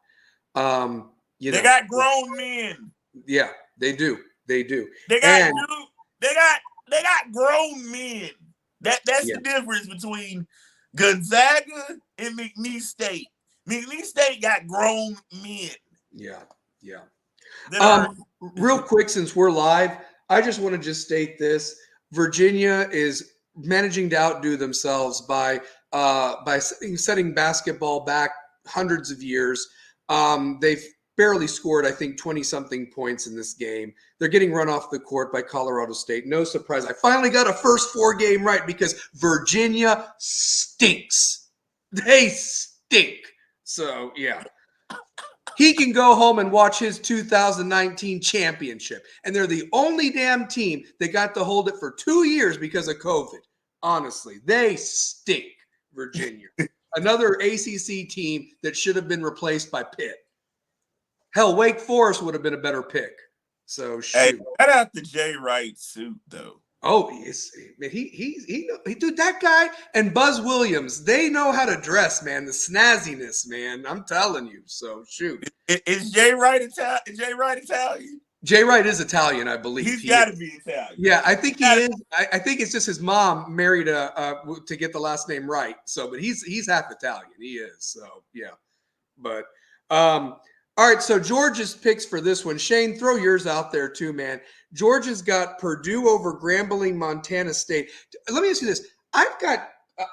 They got grown men. Yeah, they do. They do. They got grown men. That's the difference between Gonzaga and McNeese State. McNeese State got grown men. Yeah. Yeah. Real quick, since we're live, I just want to just state this. Virginia is managing to outdo themselves by setting basketball back hundreds of years. They've barely scored, I think, 20-something points in this game. They're getting run off the court by Colorado State. No surprise. I finally got a first 4 game right because Virginia stinks. They stink. So, yeah. He can go home and watch his 2019 championship. And they're the only damn team that got to hold it for 2 years because of COVID. Honestly, they stink, Virginia. Another ACC team that should have been replaced by Pitt. Hell, Wake Forest would have been a better pick. So, shoot. Hey, shout out the Jay Wright suit, though. Oh, dude, that guy and Buzz Williams, they know how to dress, man. The snazziness, man. I'm telling you. So, shoot. Is Jay Wright Italian? Jay Wright is Italian, I believe. He's got to be Italian. Yeah, I think he is. I think it's just his mom married to get the last name right. So, but he's half Italian. He is. So, yeah. But all right, so George's picks for this one. Shane, throw yours out there too, man. Georgia's got Purdue over Grambling, Montana State. Let me ask you this. I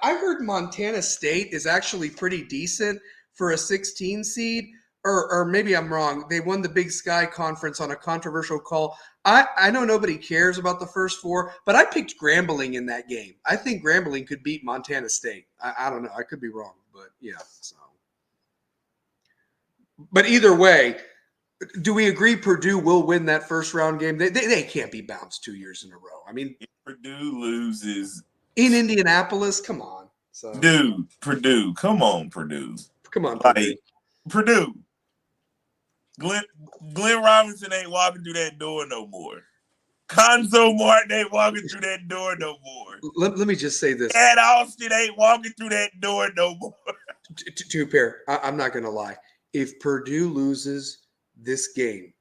heard Montana State is actually pretty decent for a 16 seed, or maybe I'm wrong. They won the Big Sky Conference on a controversial call. I know nobody cares about the first 4, but I picked Grambling in that game. I think Grambling could beat Montana State. I don't know. I could be wrong, but yeah, so. But either way, do we agree Purdue will win that first round game? They can't be bounced 2 years in a row. I mean, if Purdue loses in Indianapolis, come on. So, dude, Purdue, come on, Purdue. Come on, Purdue. Purdue. Glenn Robinson ain't walking through that door no more. Conzo Martin ain't walking through that door no more. Let me just say this. Ed Austin ain't walking through that door no more. To Pair, I'm not going to lie. If Purdue loses this game,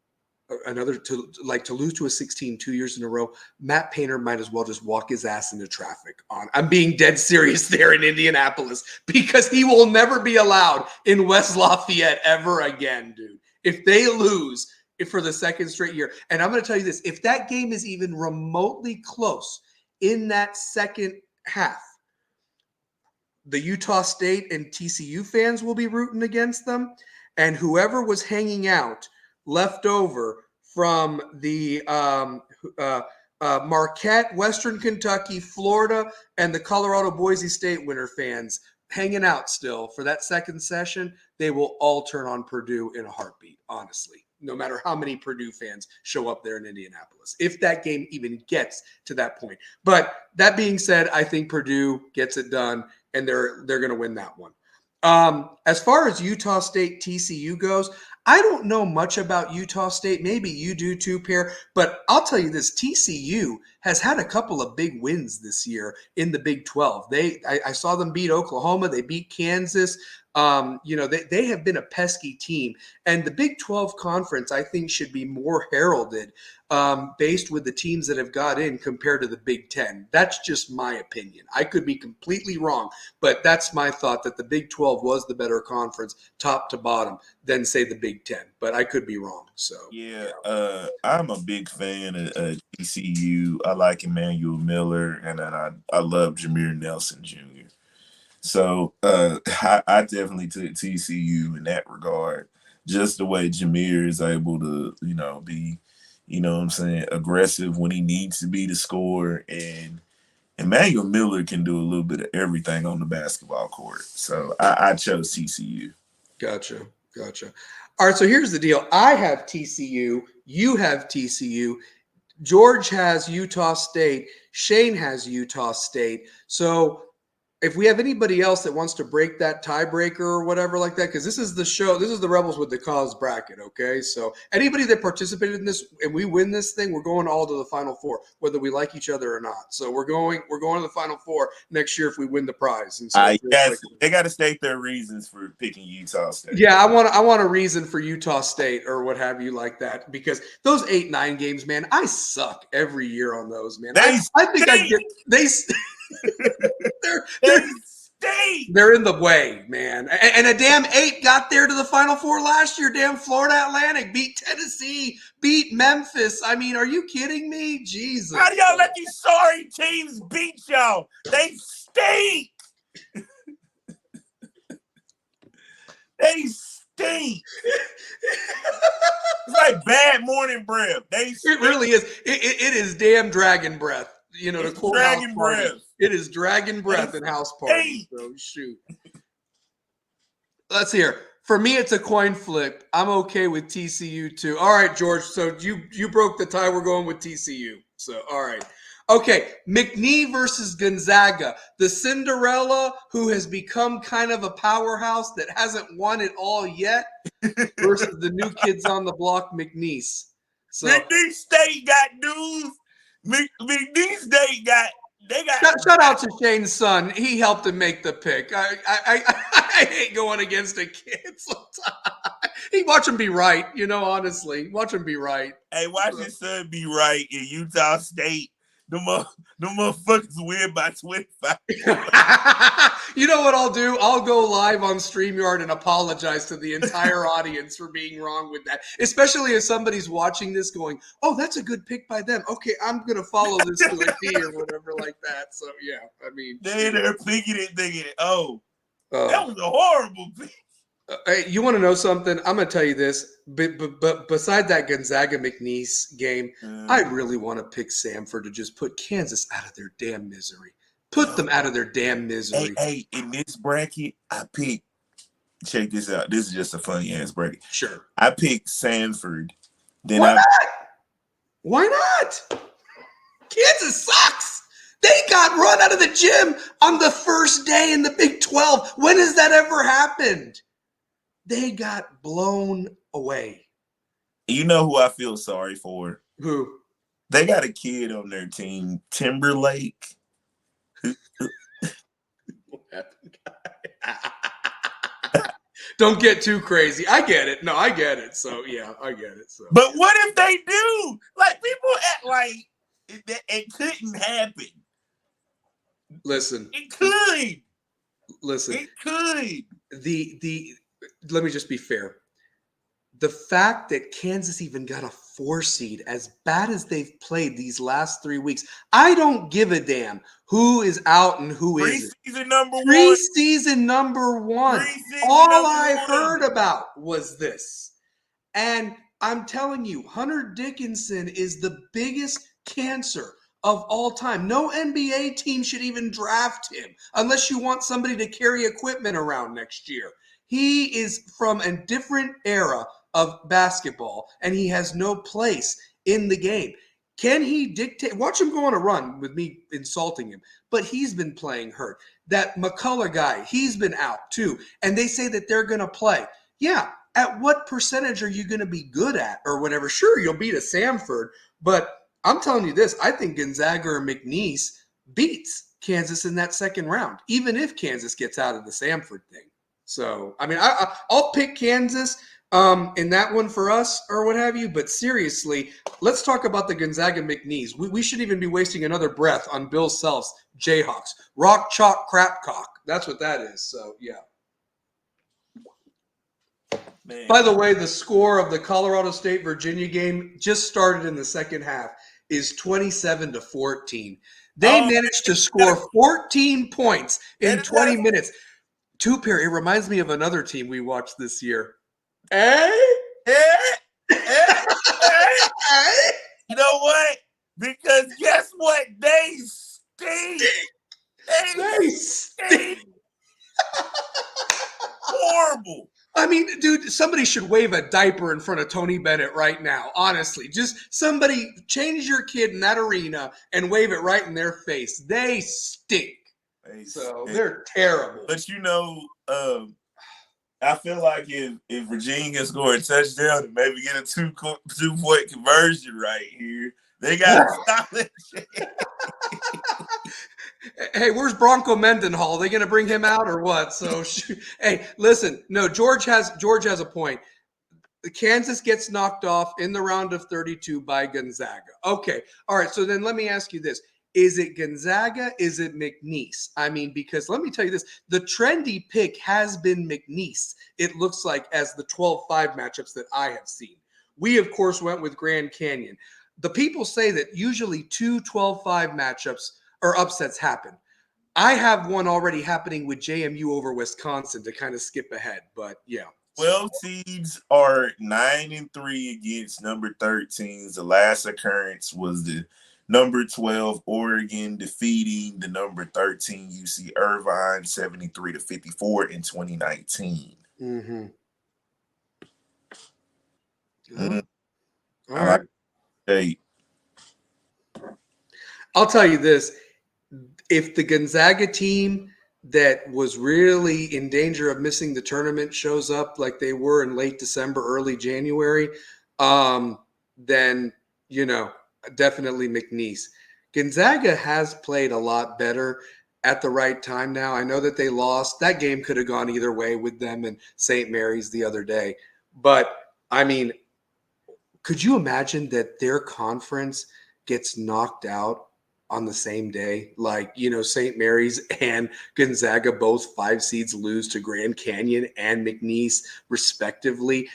to lose to a 16 2 years in a row, Matt Painter might as well just walk his ass into traffic. I'm being dead serious there in Indianapolis because he will never be allowed in West Lafayette ever again, dude. If they lose for the second straight year, and I'm going to tell you this, if that game is even remotely close in that second half, the Utah State and TCU fans will be rooting against them. And whoever was hanging out left over from the Marquette, Western Kentucky, Florida, and the Colorado Boise State winter fans hanging out still for that second session, they will all turn on Purdue in a heartbeat, honestly, no matter how many Purdue fans show up there in Indianapolis, if that game even gets to that point. But that being said, I think Purdue gets it done, and they're going to win that one. As far as Utah State TCU goes, I don't know much about Utah State. Maybe you do too, Pair. But I'll tell you this: TCU has had a couple of big wins this year in the Big 12. I saw them beat Oklahoma. They beat Kansas. They have been a pesky team. And the Big 12 conference, I think, should be more heralded based with the teams that have got in compared to the Big 10. That's just my opinion. I could be completely wrong, but that's my thought, that the Big 12 was the better conference, top to bottom, than, say, the Big 10. But I could be wrong. So Yeah, I'm a big fan of TCU. I like Emmanuel Miller, and then I love Jameer Nelson Jr. So I definitely took TCU in that regard. Just the way Jameer is able to, be, what I'm saying, aggressive when he needs to be to score. And Emmanuel Miller can do a little bit of everything on the basketball court. So I chose TCU. Gotcha. All right, so here's the deal. I have TCU. You have TCU. George has Utah State. Shane has Utah State. So if we have anybody else that wants to break that tiebreaker or whatever like that, because this is the show, this is the Rebels with the Cause bracket, okay? So anybody that participated in this and we win this thing, we're going all to the Final Four, whether we like each other or not. So we're going to the Final Four next year if we win the prize. And so yes, they got to state their reasons for picking Utah State. Yeah, I want a reason for Utah State or what have you like that, because those 8-9 games, man, I suck every year on those, man. I think I get they're in the way, man. And a damn 8 got there to the Final Four last year. Damn Florida Atlantic beat Tennessee, beat Memphis. I mean, are you kidding me? Jesus. How do y'all let these sorry teams beat y'all? They stink. They stink. It's like bad morning breath. It really is. It is damn dragon breath. The courthouse dragon party. Breath. It is dragon breath and house party. So shoot. Let's hear. For me, it's a coin flip. I'm okay with TCU too. All right, George. So you broke the tie. We're going with TCU. So all right. Okay, McNeese versus Gonzaga. The Cinderella who has become kind of a powerhouse that hasn't won it all yet versus the new kids on the block, McNeese. So McNeese State got dudes. McNeese State they got. Shout out to Shane's son. He helped him make the pick. I hate going against a kid sometimes. He watch him be right, honestly. Watch him be right. Hey, watch his son be right in Utah State. The motherfuckers win by 25. You know what I'll do? I'll go live on StreamYard and apologize to the entire audience for being wrong with that. Especially if somebody's watching this going, oh, that's a good pick by them. Okay, I'm going to follow this to a T or whatever like that. So, yeah, I mean. They're picking it thinking, that was a horrible pick. Hey, you want to know something? I'm going to tell you this. But beside that Gonzaga McNeese game, I really want to pick Samford to just put Kansas out of their damn misery. Put them out of their damn misery. Hey, in this bracket, I picked. Check this out. This is just a funny ass bracket. Sure. I picked Samford. Why not? Kansas sucks. They got run out of the gym on the first day in the Big 12. When has that ever happened? They got blown away. You know who I feel sorry for? Who? They got a kid on their team, Timberlake. Don't get too crazy. I get it. No, I get it. So, yeah, I get it. So, but what if they do? Like, people act like it couldn't happen. Listen. It could. Listen. It could. Let me just be fair. The fact that Kansas even got a 4 seed, as bad as they've played these last 3 weeks, I don't give a damn who is out and who isn't. Preseason number one. Preseason number one. All I heard about was this. And I'm telling you, Hunter Dickinson is the biggest cancer of all time. No NBA team should even draft him unless you want somebody to carry equipment around next year. He is from a different era of basketball, and he has no place in the game. Can he dictate? Watch him go on a run with me insulting him, but he's been playing hurt. That McCullough guy, he's been out too, and they say that they're going to play. Yeah, at what percentage are you going to be good at or whatever? Sure, you'll beat a Samford, but I'm telling you this, I think Gonzaga or McNeese beats Kansas in that second round, even if Kansas gets out of the Samford thing. So, I mean, I'll pick Kansas in that one for us or what have you, but seriously, let's talk about the Gonzaga McNeese. We should even be wasting another breath on Bill Self's Jayhawks. Rock, chalk, crap, cock. That's what that is. So, yeah. Man. By the way, the score of the Colorado State-Virginia game just started in the second half is 27-14. They managed to score 14 points in 20 minutes. Two-pair, it reminds me of another team we watched this year. You know what? Because guess what? They stink. They stink. Horrible. I mean, dude, somebody should wave a diaper in front of Tony Bennett right now. Honestly, just somebody change your kid in that arena and wave it right in their face. They stink. They're terrible. But I feel like if Virginia can score a touchdown and maybe get a two-point conversion right here, they got a solid chance. Hey, where's Bronco Mendenhall? Are they going to bring him out or what? So, hey, listen. No, George has a point. Kansas gets knocked off in the round of 32 by Gonzaga. Okay. All right. So then let me ask you this. Is it Gonzaga? Is it McNeese? I mean, because let me tell you this. The trendy pick has been McNeese, it looks like, as the 12-5 matchups that I have seen. We, of course, went with Grand Canyon. The people say that usually 2 12-5 matchups or upsets happen. I have one already happening with JMU over Wisconsin to kind of skip ahead, but yeah. 12 seeds are 9-3 against number 13s. The last occurrence was the number 12 Oregon defeating the number 13 UC Irvine 73-54 in 2019. Mm-hmm. All I right. Hey. I'll tell you this. If the Gonzaga team that was really in danger of missing the tournament shows up like they were in late December, early January, then, definitely McNeese. Gonzaga has played a lot better at the right time now. I know that they lost. That game could have gone either way with them and St. Mary's the other day. But, I mean, could you imagine that their conference gets knocked out on the same day? Like, St. Mary's and Gonzaga, both 5 seeds, lose to Grand Canyon and McNeese, respectively.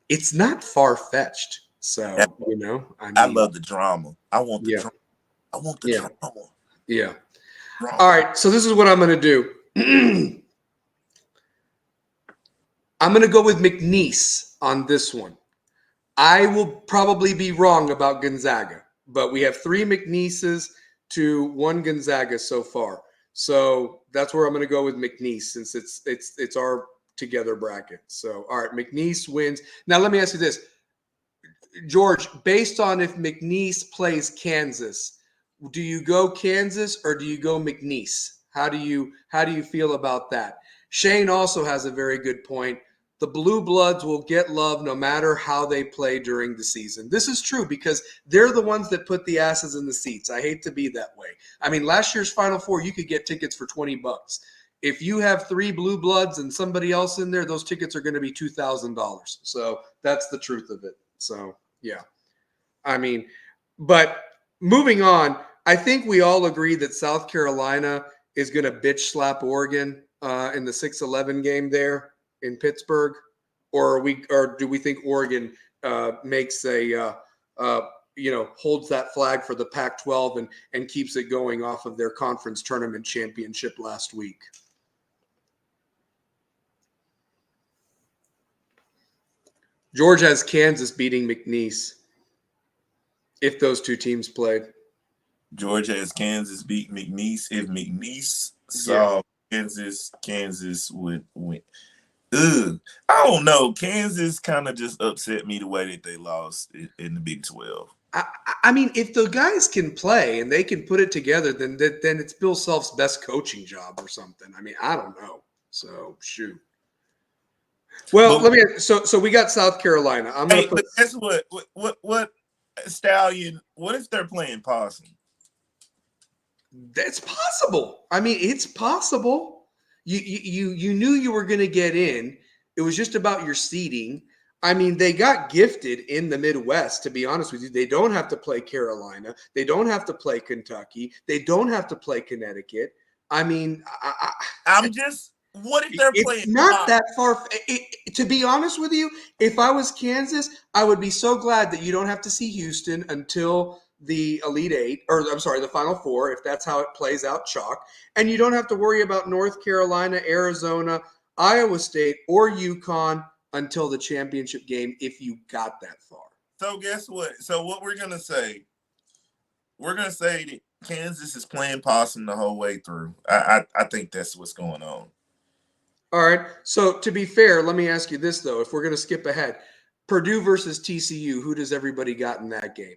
It's not far-fetched. So, I love the drama. I want the drama. I want the drama. Yeah. Drama. All right. So this is what I'm going to do. I'm going to go with McNeese on this one. I will probably be wrong about Gonzaga, but we have 3 McNeeses to 1 Gonzaga so far. So that's where I'm going to go with McNeese since it's our together bracket. So, all right, McNeese wins. Now, let me ask you this. George, based on if McNeese plays Kansas, do you go Kansas or do you go McNeese? How do you feel about that? Shane also has a very good point. The Blue Bloods will get love no matter how they play during the season. This is true because they're the ones that put the asses in the seats. I hate to be that way. I mean, last year's Final Four, you could get tickets for $20. If you have 3 Blue Bloods and somebody else in there, those tickets are going to be $2,000. So that's the truth of it. So, yeah. I mean, but moving on, I think we all agree that South Carolina is going to bitch slap Oregon in the 6-11 game there in Pittsburgh, or do we think Oregon makes holds that flag for the Pac-12 and keeps it going off of their conference tournament championship last week? George has Kansas beating McNeese if those 2 teams played. Georgia has Kansas beat McNeese. If McNeese saw Kansas would win. I don't know. Kansas kind of just upset me the way that they lost in the Big 12. I mean, if the guys can play and they can put it together, then it's Bill Self's best coaching job or something. I mean, I don't know. So, shoot. Well, But let me. So we got South Carolina. I'm gonna hey, put. but guess what Stallion? What if they're playing possum? That's possible. I mean, it's possible. You knew you were gonna get in. It was just about your seeding. I mean, they got gifted in the Midwest. To be honest with you, they don't have to play Carolina. They don't have to play Kentucky. They don't have to play Connecticut. I mean, I'm just. What if they're it's playing not possum? that far. To be honest with you, if I was Kansas, I would be so glad that you don't have to see Houston until the Elite Eight, or I'm sorry, the Final Four, if that's how it plays out, chalk. And you don't have to worry about North Carolina, Arizona, Iowa State, or UConn until the championship game if you got that far. So guess what? So what we're gonna say that Kansas is playing possum the whole way through. I think that's what's going on. All right. So to be fair, let me ask you this though: if we're going to skip ahead, Purdue versus TCU, who does everybody got in that game?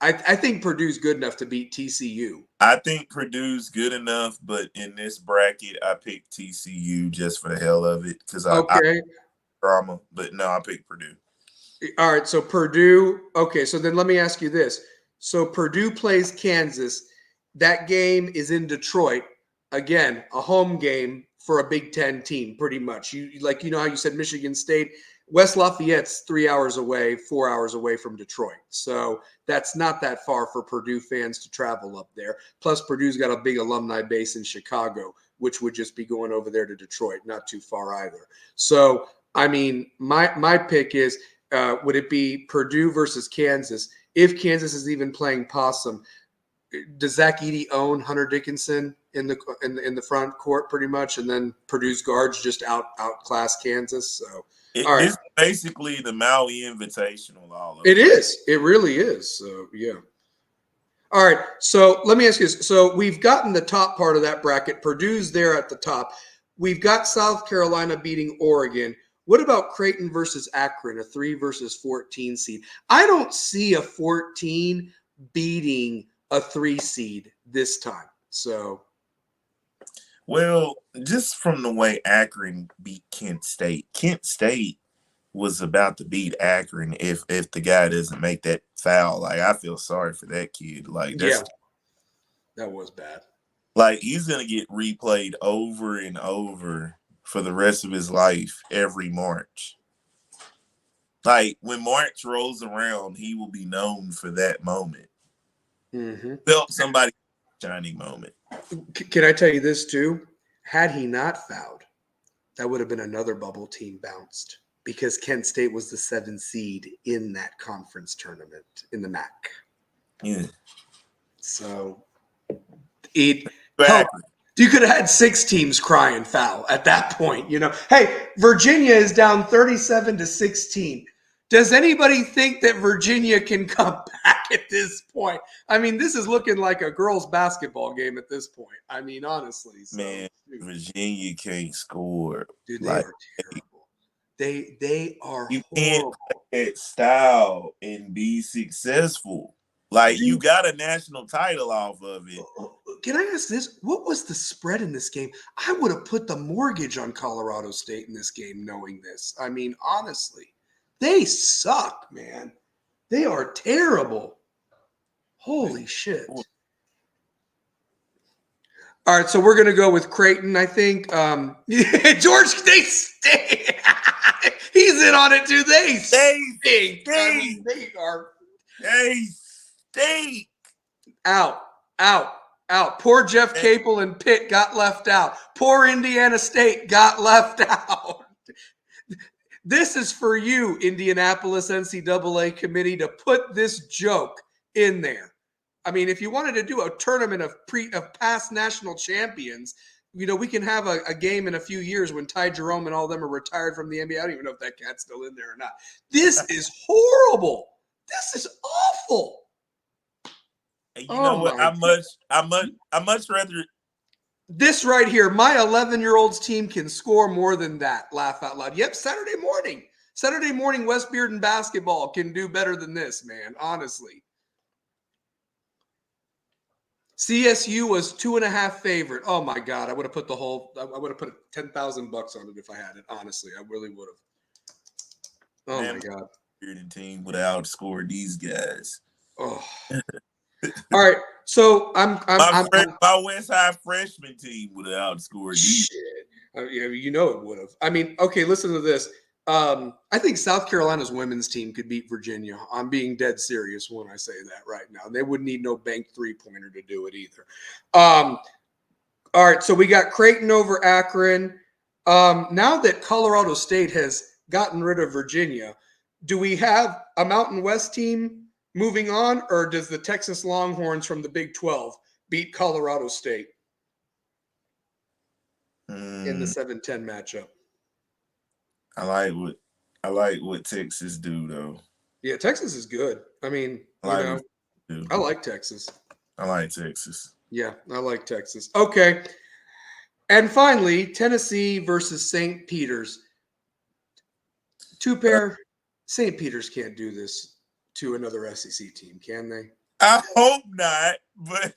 I think Purdue's good enough to beat TCU. I think Purdue's good enough, but in this bracket, I picked TCU just for the hell of it because I Okay. drama. But no, I picked Purdue. All right. So Purdue. Okay. So then let me ask you this: so Purdue plays Kansas. That game is in Detroit. Again, a home game for a Big Ten team, pretty much. You know how you said Michigan State, West Lafayette's 3 hours away, 4 hours away from Detroit. So that's not that far for Purdue fans to travel up there. Plus, Purdue's got a big alumni base in Chicago, which would just be going over there to Detroit, not too far either. So, I mean, my pick is would it be Purdue versus Kansas? If Kansas is even playing possum, does Zach Edey own Hunter Dickinson in the front court pretty much, and then Purdue's guards just outclass Kansas? So, all right, It's basically the Maui Invitational all it over. is. It really is. So, yeah. All right. So let me ask you this. So we've gotten the top part of that bracket. Purdue's there at the top. We've got South Carolina beating Oregon. What about Creighton versus Akron, a 3 versus 14 seed? I don't see a 14 beating a 3 seed this time. So, Well, just from the way Akron beat Kent State was about to beat Akron if the guy doesn't make that foul. Like I feel sorry for that kid. Like yeah, that's that was bad. like he's gonna get replayed over and over for the rest of his life every March. Like when March rolls around, he will be known for that moment. Mm-hmm. Felt somebody shining moment. Can I tell you this too? Had he not fouled, that would have been another bubble team bounced because Kent State was the 7 seed in that conference tournament in the MAC. Yeah. So it helped. Akron. You could have had 6 teams crying foul at that point. Hey, Virginia is down 37-16. Does anybody think that Virginia can come back at this point? I mean, this is looking like a girls' basketball game at this point. I mean, honestly. So, Man, Virginia can't score. dude, they Like are terrible. They are you can't horrible. play that style and be successful. Like you Dude, got a national title off of it. can I ask this? What was the spread in this game? I would have put the mortgage on Colorado State in this game, knowing this. I mean, honestly, they suck, man. They are terrible. Holy shit. All right, so we're gonna go with Creighton, I think. George, they stink. He's in on it too. They stink. I mean, they are They stink. out, out, out. Poor Jeff Capel and Pitt got left out. Poor Indiana State got left out. This is for you, Indianapolis NCAA committee, to put this joke in there. I mean, if you wanted to do a tournament of past national champions, we can have a game in a few years when Ty Jerome and all of them are retired from the NBA. I don't even know if that cat's still in there or not. This is horrible. This is awful. And you know what? I much rather this right here. My 11-year-old's team can score more than that. Laugh out loud. Yep, Saturday morning, West Bearden basketball can do better than this, man. Honestly. CSU was 2.5 favorite. Oh my God. I would have put 10,000 bucks on it if I had it. Honestly, I really would have. Oh Man, my God. my team would have outscored these guys. Oh. All right. So My West High freshman team would have outscored these. shit. Yeah, you know it would have. I mean, okay, listen to this. I think South Carolina's women's team could beat Virginia. I'm being dead serious when I say that right now. They wouldn't need no bank 3-pointer to do it either. All right, so we got Creighton over Akron. Now that Colorado State has gotten rid of Virginia, do we have a Mountain West team moving on, or does the Texas Longhorns from the Big 12 beat Colorado State in the 7-10 matchup? I like what Texas do though. Yeah, Texas is good. I mean, I like what they do. I like Texas. I like Texas. Yeah, I like Texas. Okay. And finally, Tennessee versus St. Peter's. Two pair. St. Peter's can't do this to another SEC team, can they? I hope not, but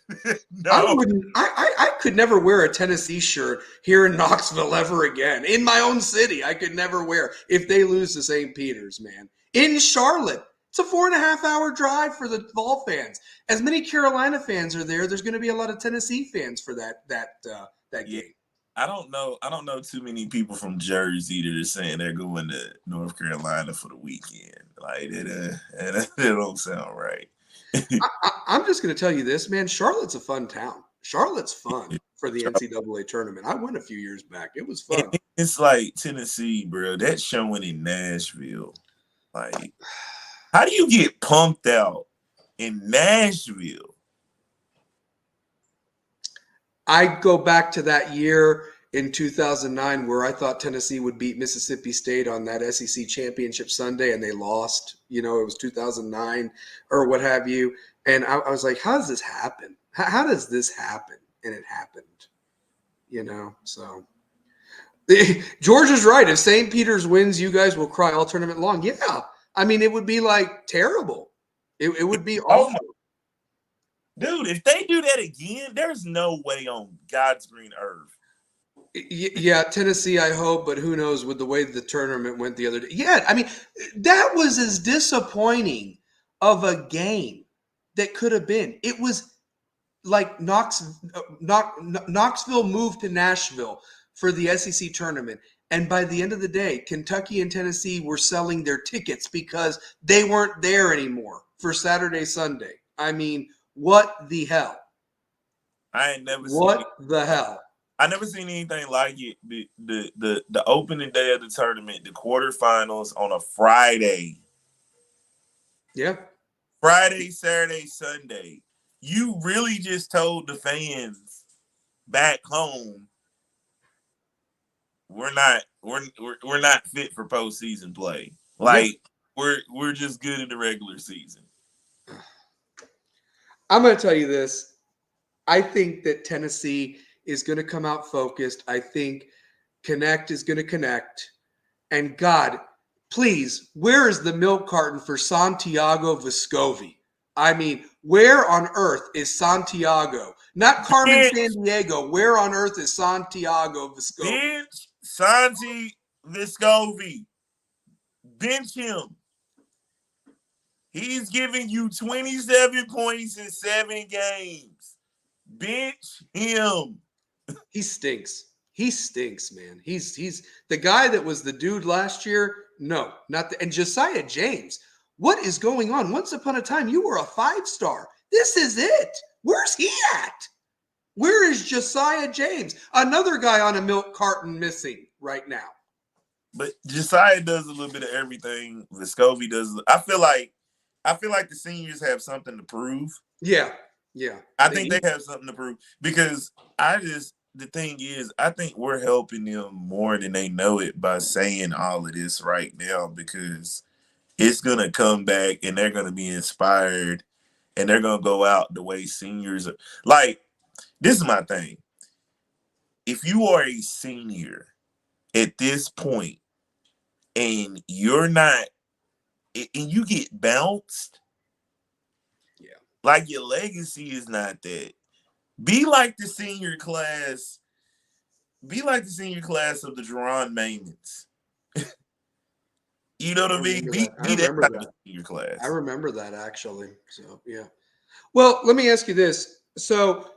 I no. wouldn't. I could never wear a Tennessee shirt here in Knoxville ever again. In my own city, I could never wear if they lose to St. Peter's, man. In Charlotte, it's a 4.5-hour drive for the Vol fans. As many Carolina fans are there, there's going to be a lot of Tennessee fans for that game. I don't know too many people from Jersey that are saying they're going to North Carolina for the weekend. Like that don't sound right. I'm just going to tell you this, man. Charlotte's a fun town. Charlotte's fun for the NCAA tournament. I went a few years back. It was fun. It's like Tennessee, bro. That's showing in Nashville. Like, how do you get punked out in Nashville? I go back to that year in 2009 where I thought Tennessee would beat Mississippi State on that SEC championship Sunday, and they lost. You know, it was 2009 or what have you. And I was like, how does this happen? How does this happen? And it happened. You know, so George is right. If St. Peter's wins, you guys will cry all tournament long. Yeah. I mean, it would be like terrible. It would be awful. Dude, if they do that again, there's no way on God's green earth. Yeah, Tennessee, I hope, but who knows with the way the tournament went the other day. Yeah, I mean, that was as disappointing of a game that could have been. It was like Knoxville moved to Nashville for the SEC tournament. And by the end of the day, Kentucky and Tennessee were selling their tickets because they weren't there anymore for Saturday, Sunday. I mean, what the hell? I ain't never What the hell? I never seen anything like it. The opening day of the tournament, the quarterfinals on a Friday. Yeah. Friday, Saturday, Sunday. You really just told the fans back home we're not fit for postseason play. Like we're just good in the regular season. I'm going to tell you this. I think that Tennessee is going to come out focused. I think Connect is going to connect. And God, please, where is the milk carton for Santiago Vescovi? I mean, where on earth is Santiago? Not Carmen Sandiego. Where on earth is Santiago Vescovi? Bench Santi Vescovi. Bench him. He's giving you 27 points in 7 games. Bench him. He stinks. He stinks, man. He's the guy that was the dude last year. No, not the, and Josiah James. What is going on? Once upon a time, you were a 5-star. This is it. Where's he at? Where is Josiah James? Another guy on a milk carton missing right now. But Josiah does a little bit of everything. Vescovi does. I feel like the seniors have something to prove. Yeah. I think they have something to prove because the thing is, I think we're helping them more than they know it by saying all of this right now because it's going to come back and they're going to be inspired and they're going to go out the way seniors are. Like, this is my thing. If you are a senior at this point and you're not, and you get bounced, like your legacy is not that. Be like the senior class. Be like the senior class of the Jerron Maymans. You know what I mean? remember Be that. I be that remember type of that. senior I class. remember that actually. So yeah. Well, let me ask you this. So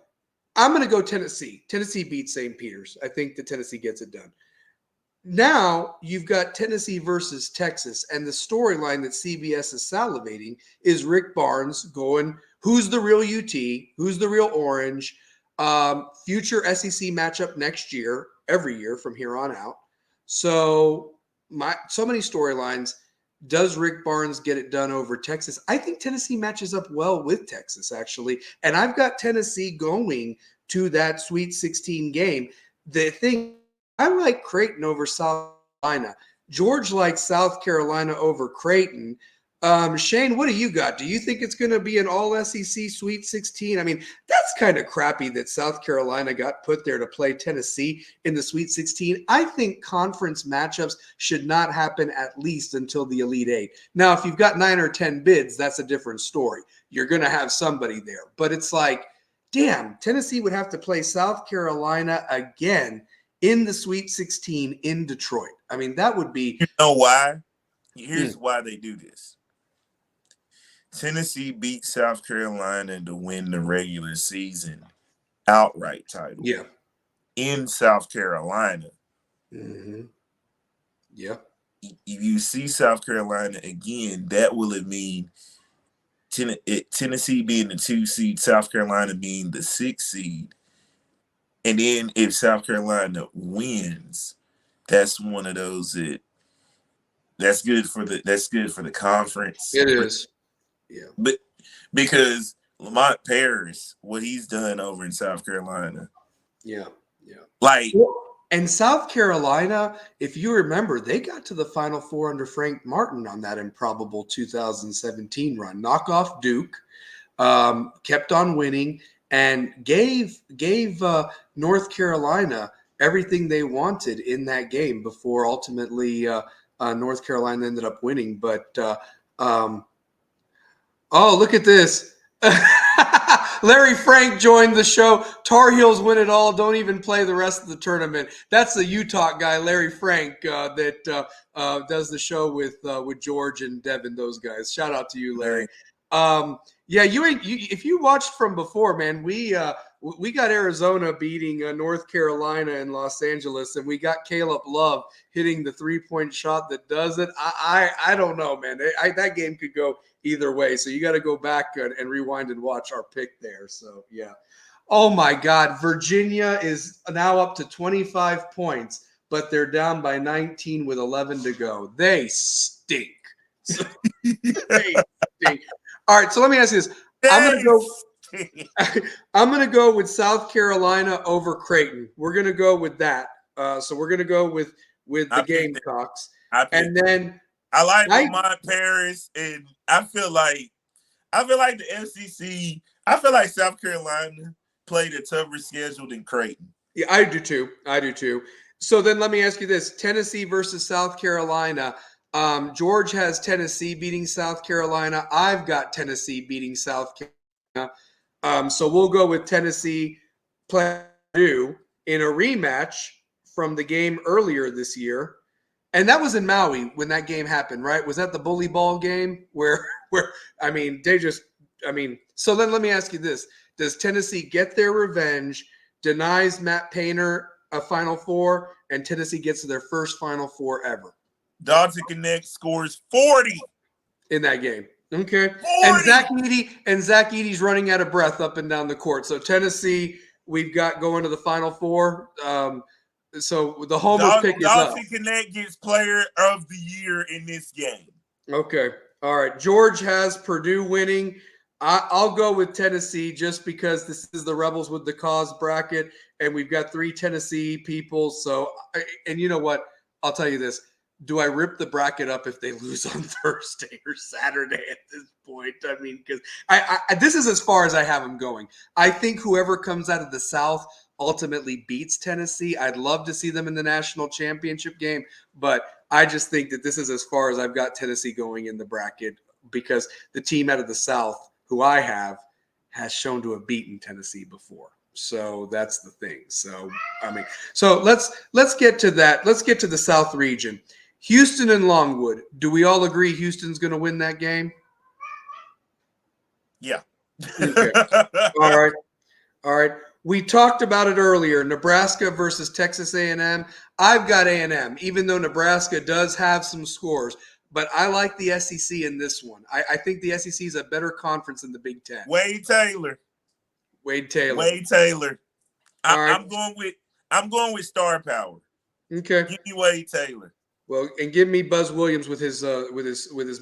I'm going to go Tennessee. Tennessee beats St. Peter's. I think that Tennessee gets it done. Now you've got Tennessee versus Texas, and the storyline that CBS is salivating is Rick Barnes going, who's the real UT, who's the real Orange, future SEC matchup next year, every year from here on out. So so many storylines. Does Rick Barnes get it done over Texas? I think Tennessee matches up well with Texas, actually. And I've got Tennessee going to that Sweet 16 game. The thing, I like Creighton over South Carolina. George likes South Carolina over Creighton. Shane, what do you got? Do you think it's going to be an all SEC Sweet 16? I mean, that's kind of crappy that South Carolina got put there to play Tennessee in the Sweet 16. I think conference matchups should not happen at least until the Elite Eight. Now, if you've got 9 or 10 bids, that's a different story. You're going to have somebody there. But it's like, damn, Tennessee would have to play South Carolina again in the Sweet 16 in Detroit. I mean, that would be. You know why? Here's why they do this. Tennessee beat South Carolina to win the regular season outright title. Yeah. In South Carolina. Mm-hmm. Yeah. If you see South Carolina again, that will mean Tennessee being the 2 seed, South Carolina being the 6 seed. And then if South Carolina wins, that's one of those that's good for the conference. It is. Yeah. But because Lamont Paris, what he's done over in South Carolina. Yeah. Yeah. Like, and South Carolina, if you remember, they got to the Final Four under Frank Martin on that improbable 2017 run. Knock off Duke, kept on winning, and gave North Carolina everything they wanted in that game before ultimately North Carolina ended up winning. But oh, look at this. Larry Frank joined the show. Tar Heels win it all. Don't even play the rest of the tournament. That's the Utah guy, Larry Frank, that does the show with George and Devin. Those guys. Shout out to you, Larry. Yeah, if you watched from before, man, we got Arizona beating North Carolina and Los Angeles, and we got Caleb Love hitting the 3-point shot that does it. I don't know, man. That game could go either way. So you got to go back and rewind and watch our pick there. So, yeah. Oh, my God. Virginia is now up to 25 points, but they're down by 19 with 11 to go. They stink. They stink. All right, so let me ask you this. I'm gonna go with South Carolina over Creighton. We're gonna go with that. So we're gonna go with the Gamecocks. And then I like Lamont Paris, and I feel like the FCC. I feel like South Carolina played a tougher schedule than Creighton. Yeah, I do too. So then let me ask you this: Tennessee versus South Carolina. George has Tennessee beating South Carolina. I've got Tennessee beating South Carolina. So we'll go with Tennessee playing Purdue in a rematch from the game earlier this year. And that was in Maui when that game happened, right? Was that the bully ball game where I mean, so then let me ask you this. Does Tennessee get their revenge, denies Matt Painter a Final Four, and Tennessee gets to their first Final Four ever? Dodson Connect scores 40 in that game. Okay. 40! And Zach Edey's running out of breath up and down the court. So Tennessee, we've got going to the Final Four. So the homer pick is up. Dodson Connect gets player of the year in this game. Okay. All right. George has Purdue winning. I'll go with Tennessee just because this is the Rebels with the Cause bracket, and we've got 3 Tennessee people. So, and you know what? I'll tell you this. Do I rip the bracket up if they lose on Thursday or Saturday at this point? I mean, because this is as far as I have them going. I think whoever comes out of the South ultimately beats Tennessee. I'd love to see them in the national championship game, but I just think that this is as far as I've got Tennessee going in the bracket because the team out of the South who I have has shown to have beaten Tennessee before. So that's the thing. So, I mean, so let's get to that. Let's get to the South region. Houston and Longwood. Do we all agree Houston's going to win that game? Yeah. Okay. All right. All right. We talked about it earlier. Nebraska versus Texas A&M. I've got A&M, even though Nebraska does have some scores. But I like the SEC in this one. I think the SEC is a better conference than the Big Ten. Wade Taylor. Wade Taylor. Wade Taylor. All right. I'm going with star power. Okay. Give me Wade Taylor. Well, and give me Buzz Williams with his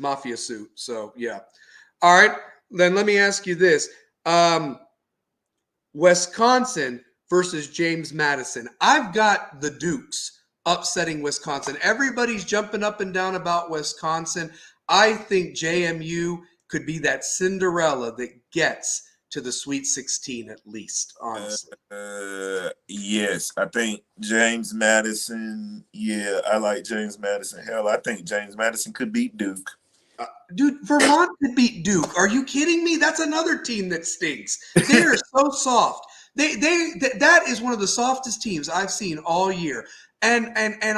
mafia suit. So yeah. All right. Then let me ask you this: Wisconsin versus James Madison. I've got the Dukes upsetting Wisconsin. Everybody's jumping up and down about Wisconsin. I think JMU could be that Cinderella that gets to the Sweet 16 at least, honestly. Yes, I think James Madison. Yeah, I like James Madison. Hell, I think James Madison could beat Duke. Dude, Vermont could beat Duke. Are you kidding me? That's another team that stinks. They are so soft. That is one of the softest teams I've seen all year. And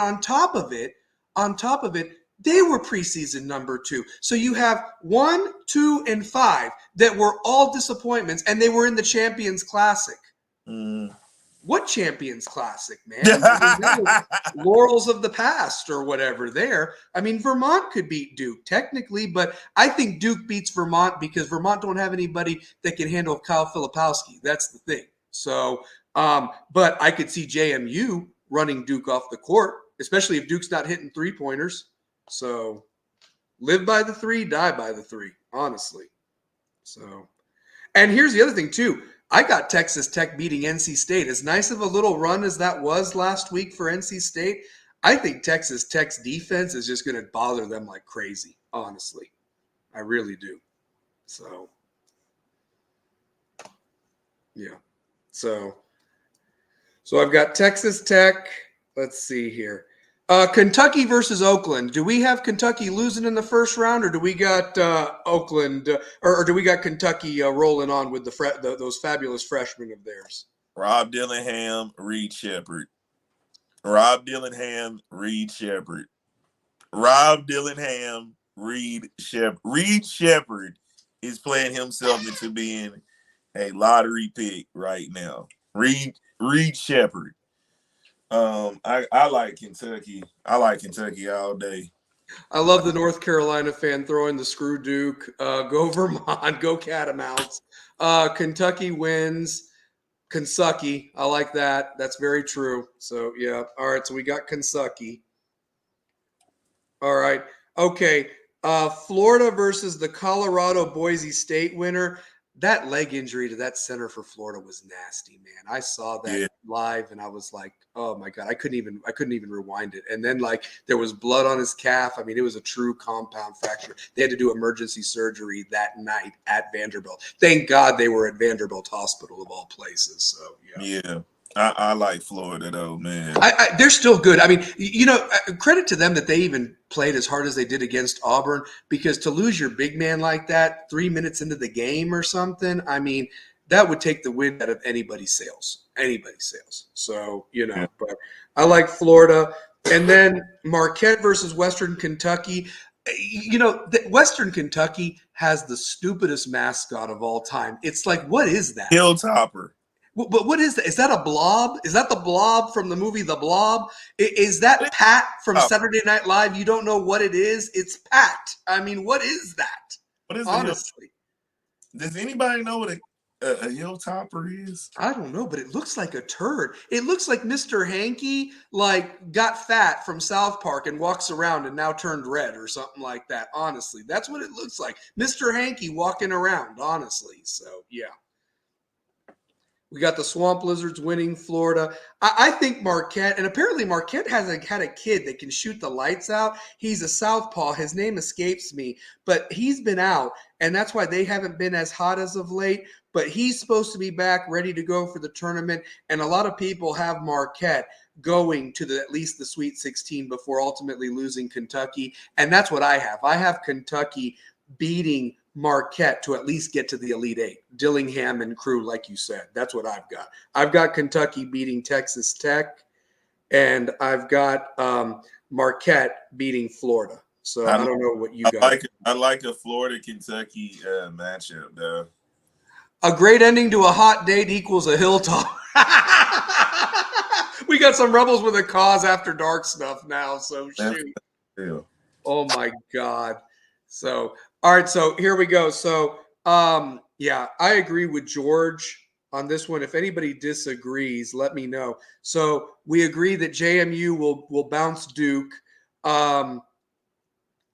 on top of it, they were preseason number 2. So you have 1, 2, and 5 that were all disappointments, and they were in the Champions Classic. What Champions Classic, man? That was laurels of the past or whatever there. I mean, Vermont could beat Duke technically, but I think Duke beats Vermont because Vermont don't have anybody that can handle Kyle Filipowski. That's the thing. So, but I could see JMU running Duke off the court, especially if Duke's not hitting 3-pointers. So live by the 3, die by the 3, honestly. So, and here's the other thing too. I got Texas Tech beating NC State. As nice of a little run as that was last week for NC State, I think Texas Tech's defense is just going to bother them like crazy, honestly. I really do. So, yeah. So I've got Texas Tech. Let's see here. Kentucky versus Oakland. Do we have Kentucky losing in the first round, or do we got Oakland, or do we got Kentucky rolling on with those fabulous freshmen of theirs? Rob Dillingham, Reed Shepherd. Rob Dillingham, Reed Shepherd. Rob Dillingham, Reed Shepherd. Reed Shepherd is playing himself into being a lottery pick right now. Reed Shepherd. I like Kentucky. I like Kentucky all day. I love the North Carolina fan throwing the screw Duke. Go Vermont. Go Catamounts. Kentucky wins. Kentucky. I like that. That's very true. So, yeah. All right. So we got Kentucky. All right. Okay. Florida versus the Colorado Boise State winner. That leg injury to that center for Florida was nasty, man. I saw that live and I was like, oh my God, I couldn't even rewind it. And then like there was blood on his calf. I mean, it was a true compound fracture. They had to do emergency surgery that night at Vanderbilt. Thank God they were at Vanderbilt Hospital of all places. So yeah. I like Florida though, man. They're still good. I mean, credit to them that they even played as hard as they did against Auburn, because to lose your big man like that 3 minutes into the game or something, I mean, that would take the wind out of anybody's sails. So, but I like Florida. And then Marquette versus Western Kentucky. Western Kentucky has the stupidest mascot of all time. It's like, what is that? Hilltopper. But what is that? Is that a blob? Is that the blob from the movie The Blob? Is that Pat from Saturday Night Live? You don't know what it is? It's Pat. I mean, what is that? What is honestly? Does anybody know what a hilltopper is? I don't know, but it looks like a turd. It looks like Mr. Hanky got fat from South Park and walks around and now turned red or something like that. Honestly, that's what it looks like. Mr. Hanky walking around, honestly. So, yeah. We got the Swamp Lizards winning Florida. I think Marquette, and apparently Marquette had a kid that can shoot the lights out. He's a southpaw. His name escapes me, but he's been out, and that's why they haven't been as hot as of late. But he's supposed to be back, ready to go for the tournament, and a lot of people have Marquette going to at least the Sweet 16 before ultimately losing Kentucky, and that's what I have. I have Kentucky beating Marquette to at least get to the Elite Eight. Dillingham and crew, like you said. That's what I've got. I've got Kentucky beating Texas Tech. and I've got Marquette beating Florida. So I I don't know what you got. I like a Florida Kentucky matchup though. A great ending to a hot date equals a hilltop. We got some Rebels with a Cause after dark stuff now. So That's shoot. yeah. Oh my God. So, all right. So here we go. So, yeah, I agree with George on this one. If anybody disagrees, let me know. So we agree that JMU will bounce Duke. Um,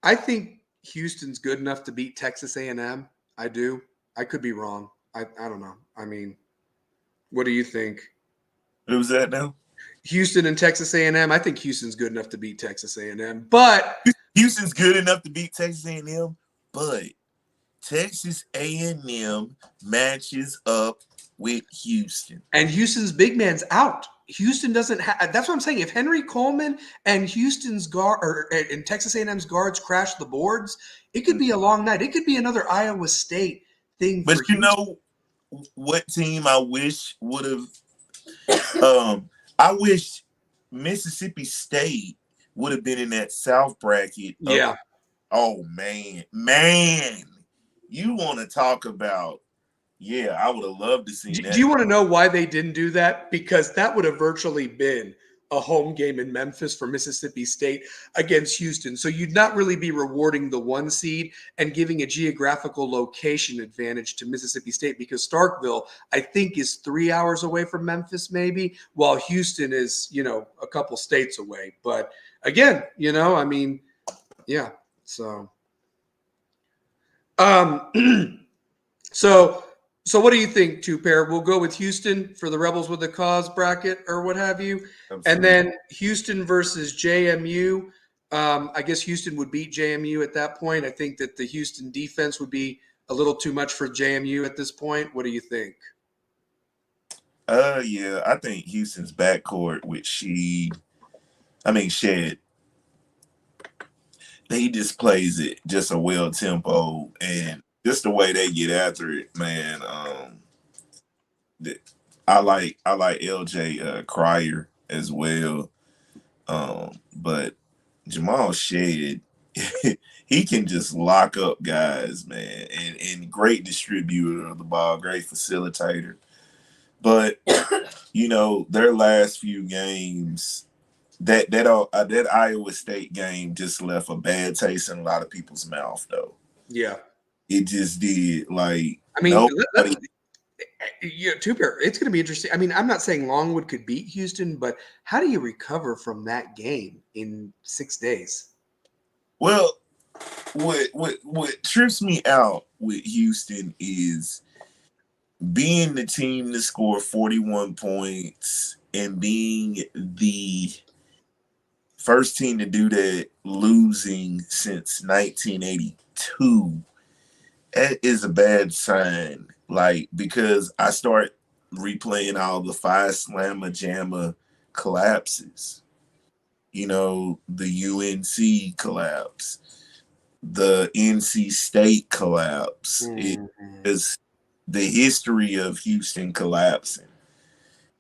I think Houston's good enough to beat Texas A&M. I do. I could be wrong. I don't know. I mean, what do you think? Who's that now? Houston and Texas A&M. I think Houston's good enough to beat Texas A&M, but Houston's good enough to beat Texas A&M, but Texas A&M matches up with Houston. and Houston's big man's out. Houston doesn't have. That's what I'm saying. If Henry Coleman and Houston's guard or and Texas A&M's guards crash the boards, it could be a long night. It could be another Iowa State thing But for you Houston. know what team I wish would have I wish Mississippi State would have been in that South bracket. Yeah. Oh man. You want to talk about I would have loved to see Do that. you want to know why they didn't do that? Because that would have virtually been a home game in Memphis for Mississippi State against Houston. So you'd not really be rewarding the one seed and giving a geographical location advantage to Mississippi State because Starkville, I think, is 3 hours away from Memphis, maybe, while Houston is, a couple states away. But again, I mean, yeah. So, um, So what do you think, two pair? We'll go with Houston for the Rebels with the Cause bracket or what have you. And Absolutely. then Houston versus JMU. I guess Houston would beat JMU at that point. I think that the Houston defense would be a little too much for JMU at this point. What do you think? Yeah, I think Houston's backcourt with Shed, he just plays it just a well tempo and just the way they get after it, man. I like LJ Cryer as well. But Jamal Shade, he can just lock up guys, man, and great distributor of the ball, great facilitator. But their last few games, that Iowa State game just left a bad taste in a lot of people's mouth, though. Yeah. It just did. Like I mean, nobody. two pair. It's going to be interesting. I mean, I'm not saying Longwood could beat Houston, but how do you recover from that game in 6 days? Well, what trips me out with Houston is being the team to score 41 points and being the first team to do that, losing since 1982. That is a bad sign. Like, because I start replaying all the Phi Slamma Jamma collapses. The UNC collapse, the NC State collapse. It is the history of Houston collapsing.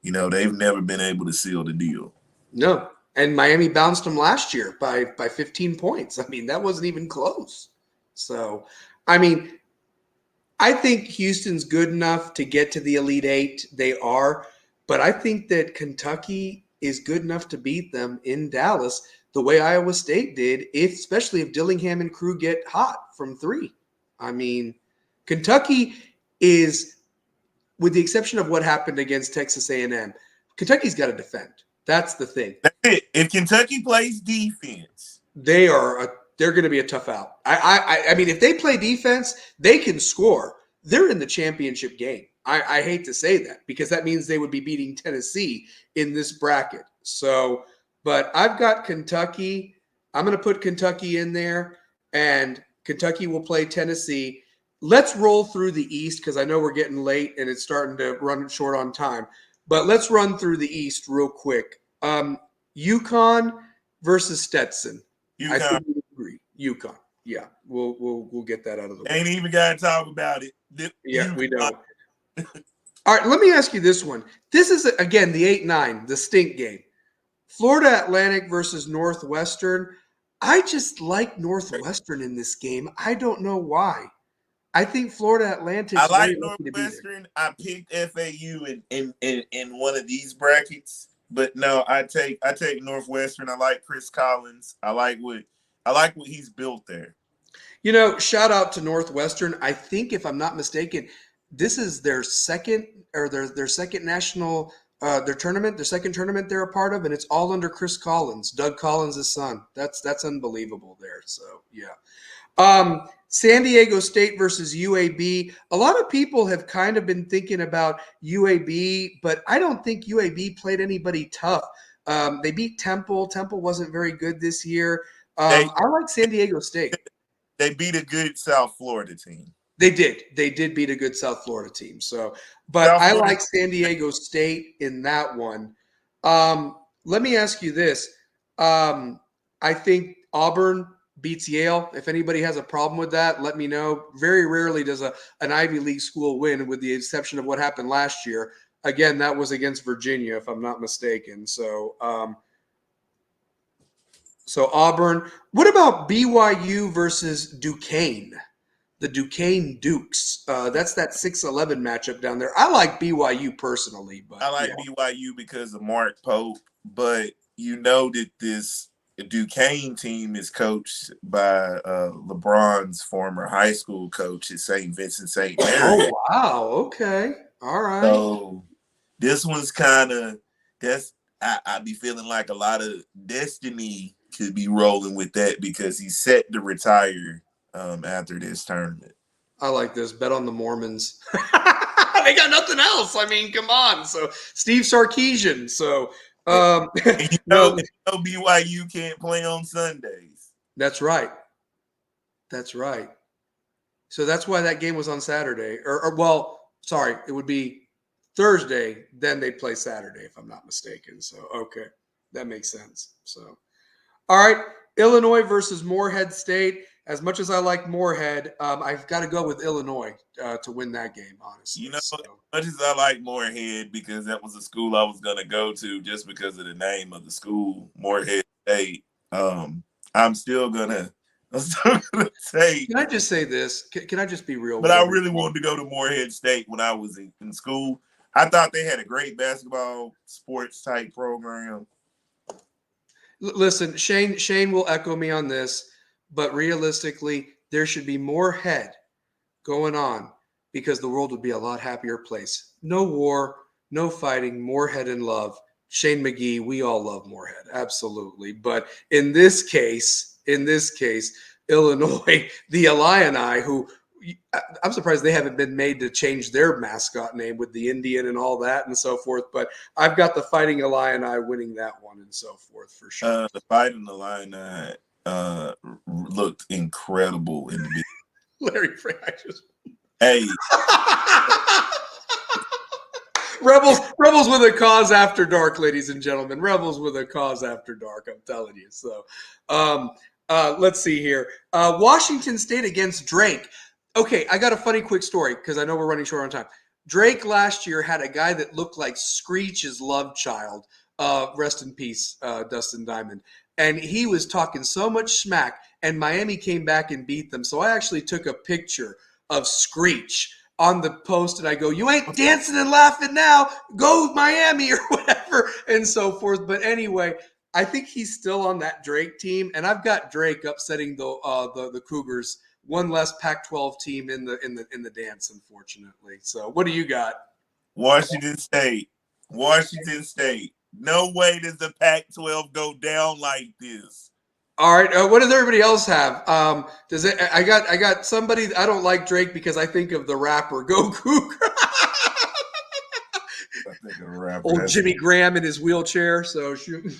They've never been able to seal the deal. No. And Miami bounced them last year by 15 points. I mean, that wasn't even close. So, I mean, I think Houston's good enough to get to the Elite Eight. They are. But I think that Kentucky is good enough to beat them in Dallas the way Iowa State did, especially if Dillingham and crew get hot from three. I mean, Kentucky is, with the exception of what happened against Texas A&M, Kentucky's got to defend. That's the thing. That's it. If Kentucky plays defense, They're going to be a tough out. I mean, if they play defense, they can score. They're in the championship game. I hate to say that because that means they would be beating Tennessee in this bracket. So, but I've got Kentucky. I'm going to put Kentucky in there, and Kentucky will play Tennessee. Let's roll through the East because I know we're getting late and it's starting to run short on time. But let's run through the East real quick. UConn versus Stetson. I UConn think we agree. UConn. Yeah, we'll get that out of the way. ain't even got to talk about it. Yeah, we don't. All right, let me ask you this one. This is again the 8-9, the stink game. Florida Atlantic versus Northwestern. I just like Northwestern in this game. I don't know why. I think Florida I Atlantic's very like lucky to be there. Northwestern. I picked FAU in one of these brackets, but no, I take Northwestern. I like Chris Collins. I like what he's built there. Shout out to Northwestern. I think, if I'm not mistaken, this is their second or their second national their second tournament they're a part of, and it's all under Chris Collins, Doug Collins' son. That's unbelievable there. So yeah. San Diego State versus UAB. A lot of people have kind of been thinking about UAB, but I don't think UAB played anybody tough. They beat Temple. Temple wasn't very good this year. They I like San Diego State. they beat a good South Florida team. They did. They did beat a good South Florida team. So, but South I Florida. like San Diego State in that one. Let me ask you this. I think Auburn beats Yale. If anybody has a problem with that, let me know. Very rarely does an Ivy League school win, with the exception of what happened last year. Again, that was against Virginia, if I'm not mistaken. So Auburn. What about BYU versus Duquesne? The Duquesne Dukes. That's that 6-11 matchup down there. I like BYU personally, but I like BYU because of Mark Pope, but you know that this Duquesne team is coached by LeBron's former high school coach at St. Vincent St. Mary. Oh wow, okay, all right. So this one's kind of I be feeling like a lot of destiny could be rolling with that because he's set to retire after this tournament. I like this. Bet on the Mormons. They got nothing else. I mean, come on. So Steve Sarkisian. So And no, BYU can't play on Sundays. that's right. That's right. So that's why that game was on Saturday. Or well, sorry, it would be Thursday. Then they play Saturday, if I'm not mistaken. So okay, that makes sense. So all right, Illinois versus Morehead State. As much as I like Morehead, I've got to go with Illinois to win that game, honestly. You know, as much as I like Morehead because that was a school I was going to go to just because of the name of the school, Morehead State. I'm still gonna say. Can I just say this? Can I just be real? But I really wanted to go to Morehead State when I was in school. I thought they had a great basketball sports type program. Listen, Shane will echo me on this, but realistically, there should be more head going on because the world would be a lot happier place. No war, no fighting, Morehead and love. Shane McGee, we all love Morehead, absolutely. But in this case, Illinois, the Illini, who I'm surprised they haven't been made to change their mascot name with the Indian and all that and so forth. But I've got the Fighting Illini winning that one and so forth for sure. The Fighting Illini looked incredible in the beginning. Larry Frank just. Hey. Rebels with a cause after dark, ladies and gentlemen. Rebels with a cause after dark, I'm telling you. So let's see here. Washington State against Drake. Okay, I got a funny quick story because I know we're running short on time. Drake last year had a guy that looked like Screech's love child. Rest in peace, Dustin Diamond. And he was talking so much smack, and Miami came back and beat them. So I actually took a picture of Screech on the post, and I go, "You ain't dancing and laughing now. Go Miami," or whatever, and so forth. But anyway, I think he's still on that Drake team, and I've got Drake upsetting the Cougars, one less Pac-12 team in the dance, unfortunately. So, what do you got? Washington State. No way does the Pac-12 go down like this. All right. What does everybody else have? Does it? I got somebody. I don't like Drake because I think of the rapper Go Cougar. I think of a rapper. Old Jimmy Graham in his wheelchair. So shoot.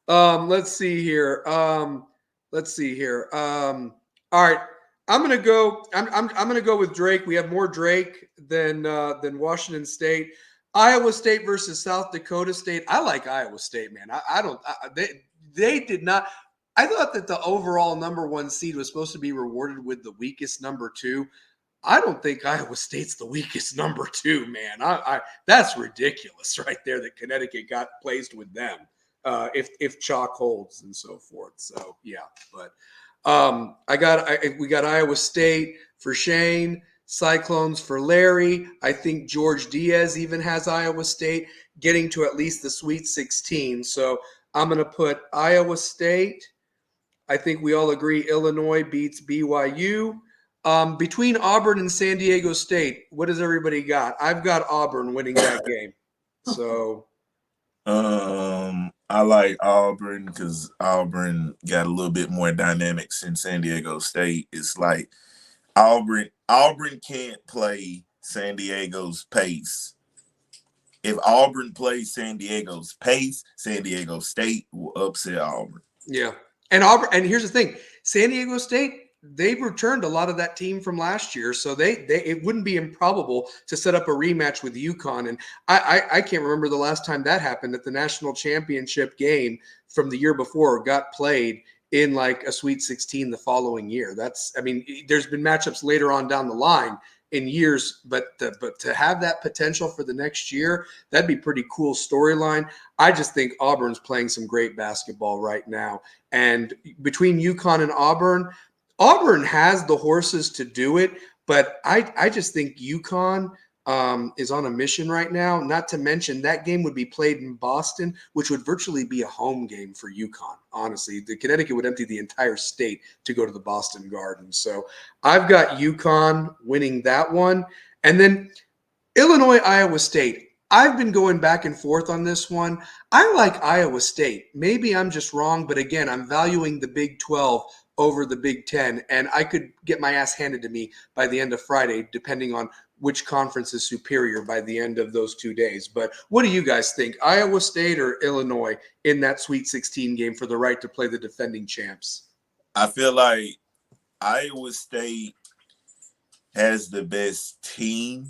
Let's see here. All right. I'm gonna go. I'm gonna go with Drake. We have more Drake than Washington State. Iowa State versus South Dakota State. I like Iowa State, man. They did not. I thought that the overall number one seed was supposed to be rewarded with the weakest number two. I don't think Iowa State's the weakest number 2, man. That's ridiculous right there that Connecticut got placed with them. If chalk holds and so forth. So yeah, but we got Iowa State for Shane, Cyclones for Larry. I think George Diaz even has Iowa State getting to at least the Sweet 16. So I'm going to put Iowa State. I think we all agree Illinois beats BYU. Between Auburn and San Diego State, what does everybody got? I've got Auburn winning that game. So I like Auburn because Auburn got a little bit more dynamics in San Diego State. It's like Auburn can't play San Diego's pace. If Auburn plays San Diego's pace, San Diego State will upset Auburn. Yeah. And Auburn, and here's the thing, San Diego State, they've returned a lot of that team from last year, so they it wouldn't be improbable to set up a rematch with UConn. And I can't remember the last time that happened, that the national championship game from the year before got played in like a Sweet 16 the following year. There's been matchups later on down the line in years, but to have that potential for the next year, that'd be pretty cool storyline. I just think Auburn's playing some great basketball right now. And between UConn and Auburn has the horses to do it, but I just think UConn is on a mission right now. Not to mention that game would be played in Boston, which would virtually be a home game for UConn. Honestly, the Connecticut would empty the entire state to go to the Boston Garden. So I've got UConn winning that one. And then Illinois, Iowa State. I've been going back and forth on this one. I like Iowa State. Maybe I'm just wrong, but again, I'm valuing the Big 12 over the Big 10, and I could get my ass handed to me by the end of Friday, depending on which conference is superior by the end of those 2 days. But what do you guys think? Iowa State or Illinois in that Sweet 16 game for the right to play the defending champs? I feel like Iowa State has the best team,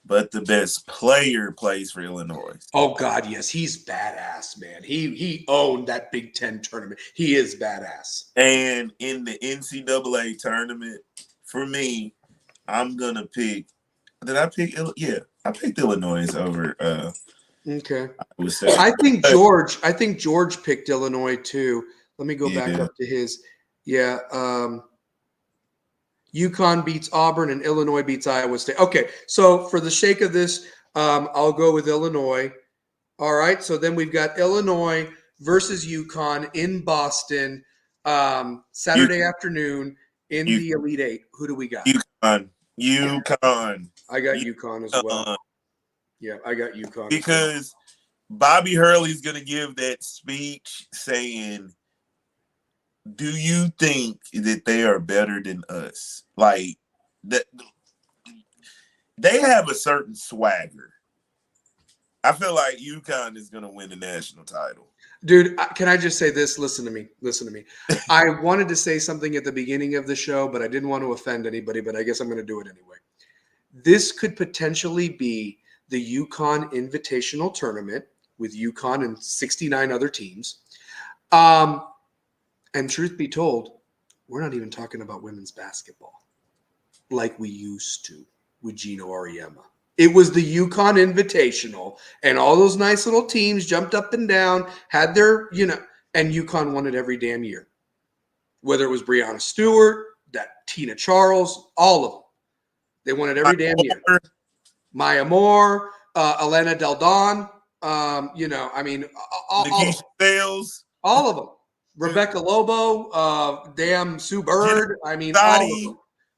but the best player plays for Illinois. Oh, God, yes. He's badass, man. He owned that Big Ten tournament. He is badass. And in the NCAA tournament, for me, I'm going to pick – did I pick – yeah, I picked Illinois over okay. I think George picked Illinois, too. Let me go back up to his – yeah, UConn beats Auburn and Illinois beats Iowa State. Okay, so for the sake of this, I'll go with Illinois. All right, so then we've got Illinois versus UConn in Boston Saturday afternoon in the Elite Eight. Who do we got? UConn. I got UConn as well. Yeah, I got UConn. Because Bobby Hurley's going to give that speech saying, do you think that they are better than us? Like, that they have a certain swagger. I feel like UConn is going to win the national title. Dude, can I just say this? Listen to me. I wanted to say something at the beginning of the show, but I didn't want to offend anybody, but I guess I'm going to do it anyway. This could potentially be the UConn Invitational Tournament with UConn and 69 other teams. And truth be told, we're not even talking about women's basketball like we used to with Gino Auriemma. It was the UConn Invitational, and all those nice little teams jumped up and down, had their, and UConn won it every damn year. Whether it was Breonna Stewart, that Tina Charles, all of them. They won it every damn year. Maya Moore, Elena Del Don, all of them. Rebecca Lobo, damn Sue Bird. I mean,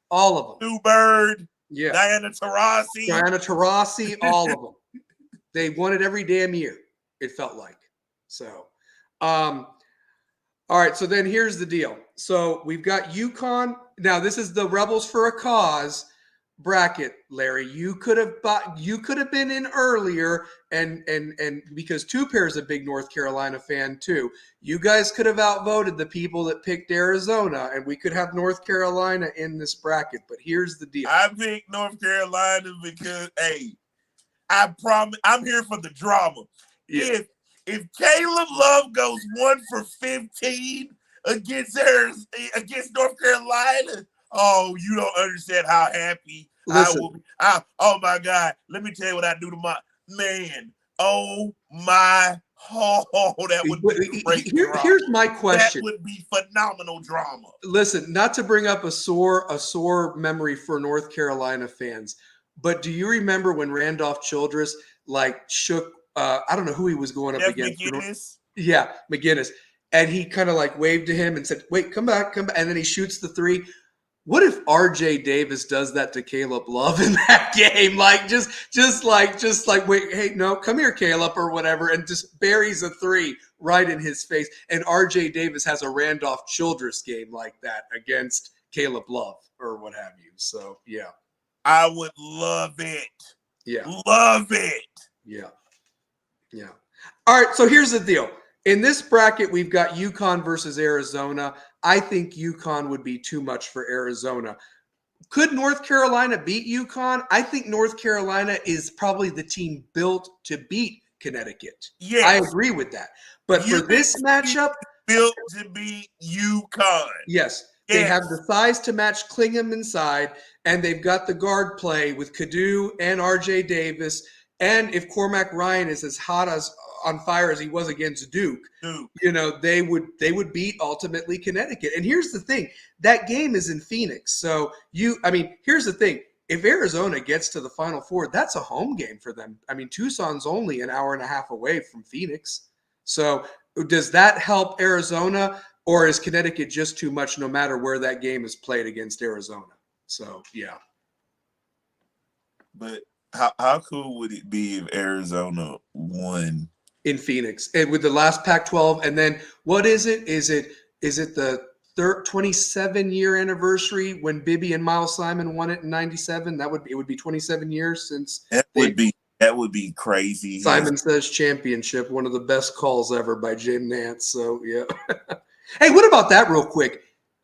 all of them. Sue Bird. Yeah. Diana Taurasi, all of them. They won it every damn year, it felt like. So, all right. So then here's the deal. So we've got UConn. Now, this is the Rebels for a Cause bracket, Larry. You could have been in earlier, and because Two Pair's a big North Carolina fan too. You guys could have outvoted the people that picked Arizona, and we could have North Carolina in this bracket. But here's the deal: I picked North Carolina because, hey, I promise I'm here for the drama. Yeah. If Caleb Love goes 1 for 15 against North Carolina, Oh, you don't understand how happy I Listen, will be. Oh my God. Let me tell you what I do to my man. Oh my, oh, that would be great drama. here's my That question. would be phenomenal drama. Listen, not to bring up a sore memory for North Carolina fans, but do you remember when Randolph Childress like shook? I don't know who he was going up Jeff against. McGinnis. Yeah, McGinnis, and he kind of like waved to him and said, "Wait, come back, come back," and then he shoots the three. What if RJ Davis does that to Caleb Love in that game? Like just like wait, hey, no, come here, Caleb, or whatever, and just buries a three right in his face. And RJ Davis has a Randolph Childress game like that against Caleb Love or what have you. So yeah. I would love it. Yeah. Love it. Yeah. Yeah. All right. So here's the deal. In this bracket, we've got UConn versus Arizona. I think UConn would be too much for Arizona. Could North Carolina beat UConn? I think North Carolina is probably the team built to beat Connecticut. Yes. I agree with that. But for this matchup, built to beat UConn. yes, they have the size to match Klingham inside, and they've got the guard play with Kadu and RJ Davis. And if Cormac Ryan is as hot as on fire as he was against Duke, you know, they would beat ultimately Connecticut. And here's the thing, that game is in Phoenix. So here's the thing. If Arizona gets to the Final Four, that's a home game for them. I mean, Tucson's only an hour and a half away from Phoenix. So does that help Arizona, or is Connecticut just too much no matter where that game is played against Arizona? So, yeah. But how cool would it be if Arizona won in Phoenix and with the last Pac-12? And then what is it? Is it the 27-year anniversary when Bibby and Miles Simon won it in '97? It would be 27 years since that would be crazy. Simon Says Championship, one of the best calls ever by Jim Nantz. So yeah. Hey, what about that real quick?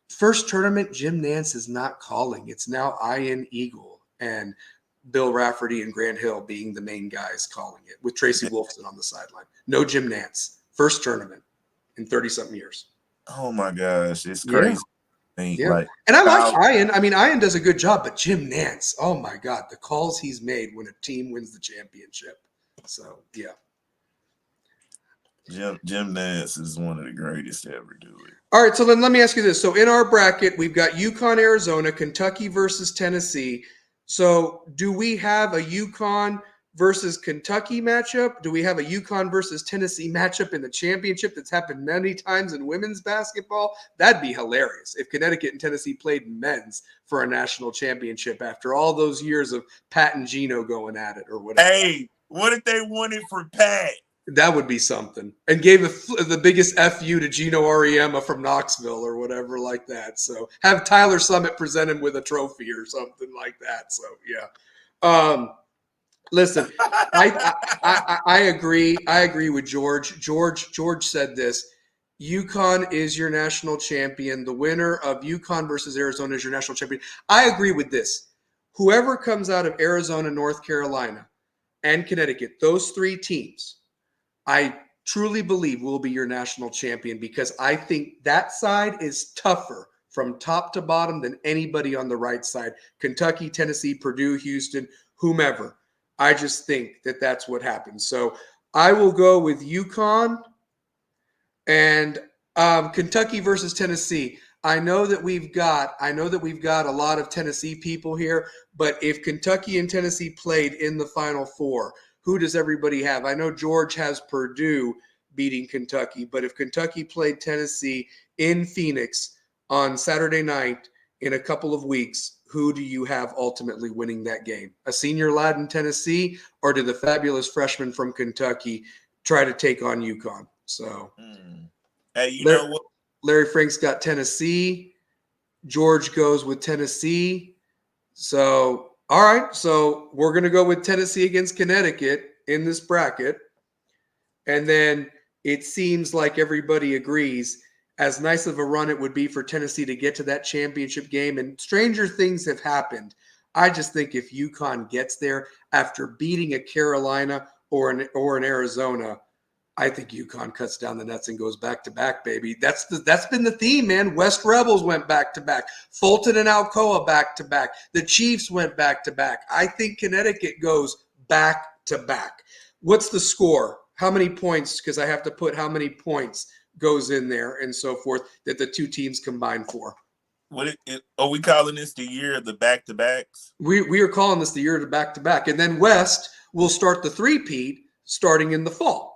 First tournament, Jim Nantz is not calling. It's now Ian Eagle and Bill Rafferty and Grant Hill being the main guys calling it, with Tracy Wolfson on the sideline. No Jim Nantz. First tournament in 30-something years. Oh my gosh, it's crazy. Yeah. Like, and I like Ian. I mean, Ian does a good job, but Jim Nantz, oh my God, the calls he's made when a team wins the championship. So yeah. Jim Nantz is one of the greatest to ever do it. All right, so then let me ask you this. So in our bracket, we've got UConn, Arizona, Kentucky versus Tennessee. So do we have a UConn versus Kentucky matchup? Do we have a UConn versus Tennessee matchup in the championship that's happened many times in women's basketball? That'd be hilarious if Connecticut and Tennessee played men's for a national championship after all those years of Pat and Gino going at it or whatever. Hey, what if they won it for Pat? That would be something. And gave the biggest FU to Gino Auriemma from Knoxville or whatever like that. So have Tyler Summit present him with a trophy or something like that. So, yeah. Listen, I agree. I agree with George. George said this. UConn is your national champion. The winner of UConn versus Arizona is your national champion. I agree with this. Whoever comes out of Arizona, North Carolina, and Connecticut, those three teams, I truly believe will be your national champion, because I think that side is tougher from top to bottom than anybody on the right side. Kentucky, Tennessee, Purdue, Houston, whomever. I just think that that's what happens. So I will go with UConn and Kentucky versus Tennessee. I know that we've got a lot of Tennessee people here, but if Kentucky and Tennessee played in the Final Four, who does everybody have? I know George has Purdue beating Kentucky, but if Kentucky played Tennessee in Phoenix on Saturday night in a couple of weeks, who do you have ultimately winning that game? A senior lad in Tennessee, or do the fabulous freshmen from Kentucky try to take on UConn? So, hey, you know what? Larry Frank's got Tennessee. George goes with Tennessee. So, all right. So we're going to go with Tennessee against Connecticut in this bracket. And then it seems like everybody agrees, as nice of a run it would be for Tennessee to get to that championship game, and stranger things have happened. I just think if UConn gets there after beating a Carolina or an Arizona, I think UConn cuts down the nets and goes back-to-back, baby. That's been the theme, man. West Rebels went back-to-back. Fulton and Alcoa back-to-back. The Chiefs went back-to-back. I think Connecticut goes back-to-back. What's the score? How many points? Because I have to put how many points goes in there and so forth that the two teams combine for. Are we calling this the year of the back-to-backs? We are calling this the year of the back-to-back. And then West will start the three-peat starting in the fall.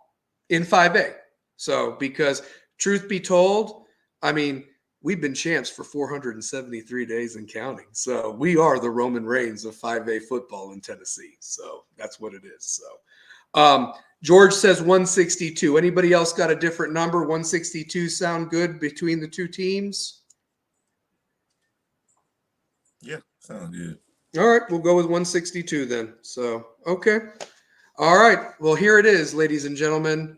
In 5A. So, because truth be told, I mean, we've been champs for 473 days and counting. So, we are the Roman Reigns of 5A football in Tennessee. So, that's what it is. So, George says 162. Anybody else got a different number? 162 sound good between the two teams? Yeah, sounds good. All right, we'll go with 162 then. So, okay. All right. Well, here it is, ladies and gentlemen.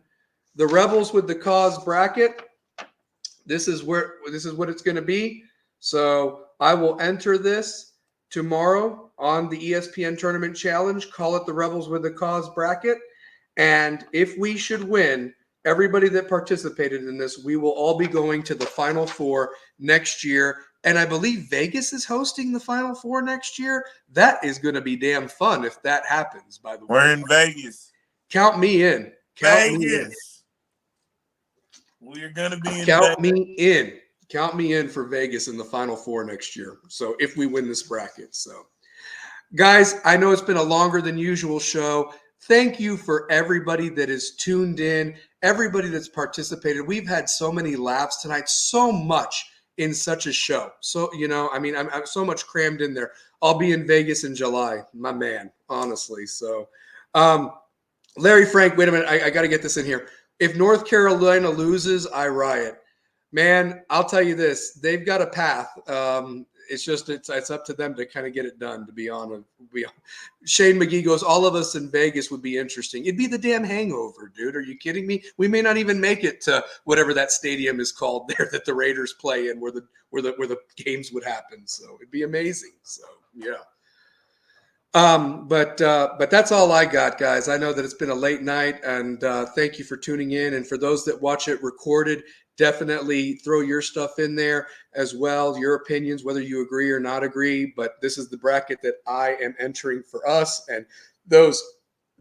The Rebels with the Cause bracket. This is what it's going to be. So I will enter this tomorrow on the ESPN Tournament Challenge. Call it the Rebels with the Cause bracket. And if we should win, everybody that participated in this, we will all be going to the Final Four next year. And I believe Vegas is hosting the Final Four next year. That is going to be damn fun if that happens, by the way. We're in Vegas. Count me in. Count me in. We're going to be in Count Vegas. me in. Count me in for Vegas in the Final Four next year. So if we win this bracket. So, guys, I know it's been a longer than usual show. Thank you for everybody that is tuned in, everybody that's participated. We've had so many laughs tonight, so much in such a show. So, I'm so much crammed in there. I'll be in Vegas in July, my man, honestly. So, Larry Frank, wait a minute. I got to get this in here. If North Carolina loses, I riot. Man, I'll tell you this. They've got a path. It's up to them to kind of get it done, to be honest. Shane McGee goes, all of us in Vegas would be interesting. It'd be the damn Hangover, dude. Are you kidding me? We may not even make it to whatever that stadium is called there that the Raiders play in, where the games would happen. So it'd be amazing. So yeah. But that's all I got, guys. I know that it's been a late night, and thank you for tuning in. And for those that watch it recorded, definitely throw your stuff in there as well, your opinions, whether you agree or not agree. But this is the bracket that I am entering for us, and those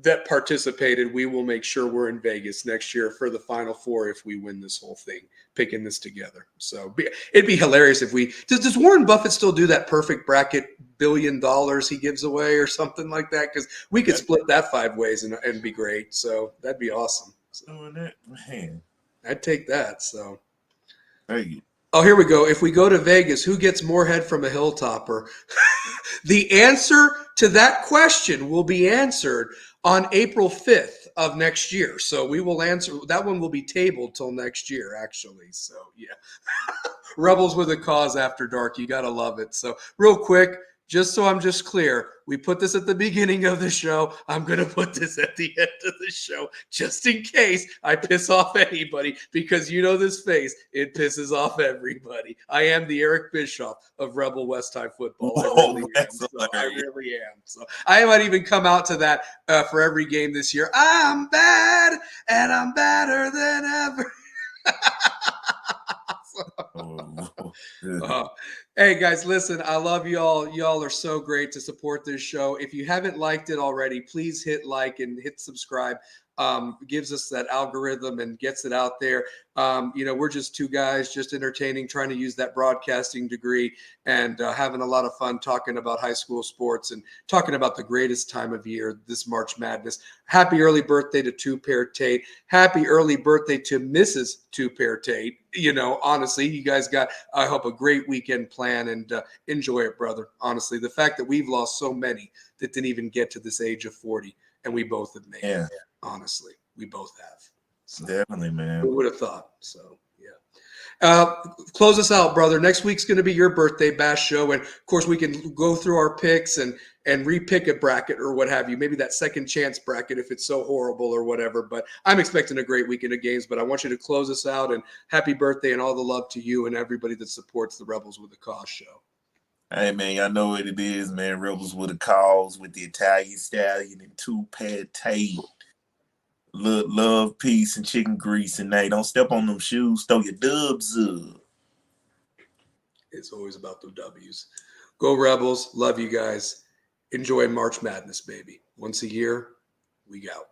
that participated, we will make sure we're in Vegas next year for the Final Four if we win this whole thing, picking this together. So it'd be hilarious if we does Warren Buffett still do that perfect bracket $1 billion he gives away or something like that? Because we could split that 5 ways and be great. So that'd be awesome. Doing that, man. I'd take that. So thank you. Oh, here we go. If we go to Vegas, who gets more head from a hilltopper? The answer to that question will be answered on April 5th of next year. So we will answer that one will be tabled till next year, actually. So yeah. Rebels with a Cause after dark. You got to love it. So real quick, just so I'm just clear, we put this at the beginning of the show. I'm going to put this at the end of the show just in case I piss off anybody, because you know this face, it pisses off everybody. I am the Eric Bischoff of Rebel West High football. I really am. So I might even come out to that for every game this year. I'm bad and I'm badder than ever. Hey guys, listen, I love y'all. Y'all are so great to support this show. If you haven't liked it already, please hit like and hit subscribe. Gives us that algorithm and gets it out there. We're just two guys just entertaining, trying to use that broadcasting degree and having a lot of fun talking about high school sports and talking about the greatest time of year, this March Madness. Happy early birthday to Two Pair Tate. Happy early birthday to Mrs. Two Pair Tate. Honestly, you guys got, I hope, a great weekend plan and enjoy it, brother. Honestly, the fact that we've lost so many that didn't even get to this age of 40 and we both have made it. Honestly, we both have. So, definitely, man. Who would have thought? So, yeah. Close us out, brother. Next week's going to be your birthday bash show. And, of course, we can go through our picks and re-pick a bracket or what have you. Maybe that second chance bracket if it's so horrible or whatever. But I'm expecting a great weekend of games. But I want you to close us out. And happy birthday and all the love to you and everybody that supports the Rebels with a Cause show. Hey, man, y'all know what it is, man. Rebels with a Cause with the Italian Stallion and Two Pair Tate. Love, peace, and chicken grease. And hey, don't step on them shoes. Throw your dubs up. It's always about the W's. Go Rebels. Love you guys. Enjoy March Madness, baby. Once a year, we go.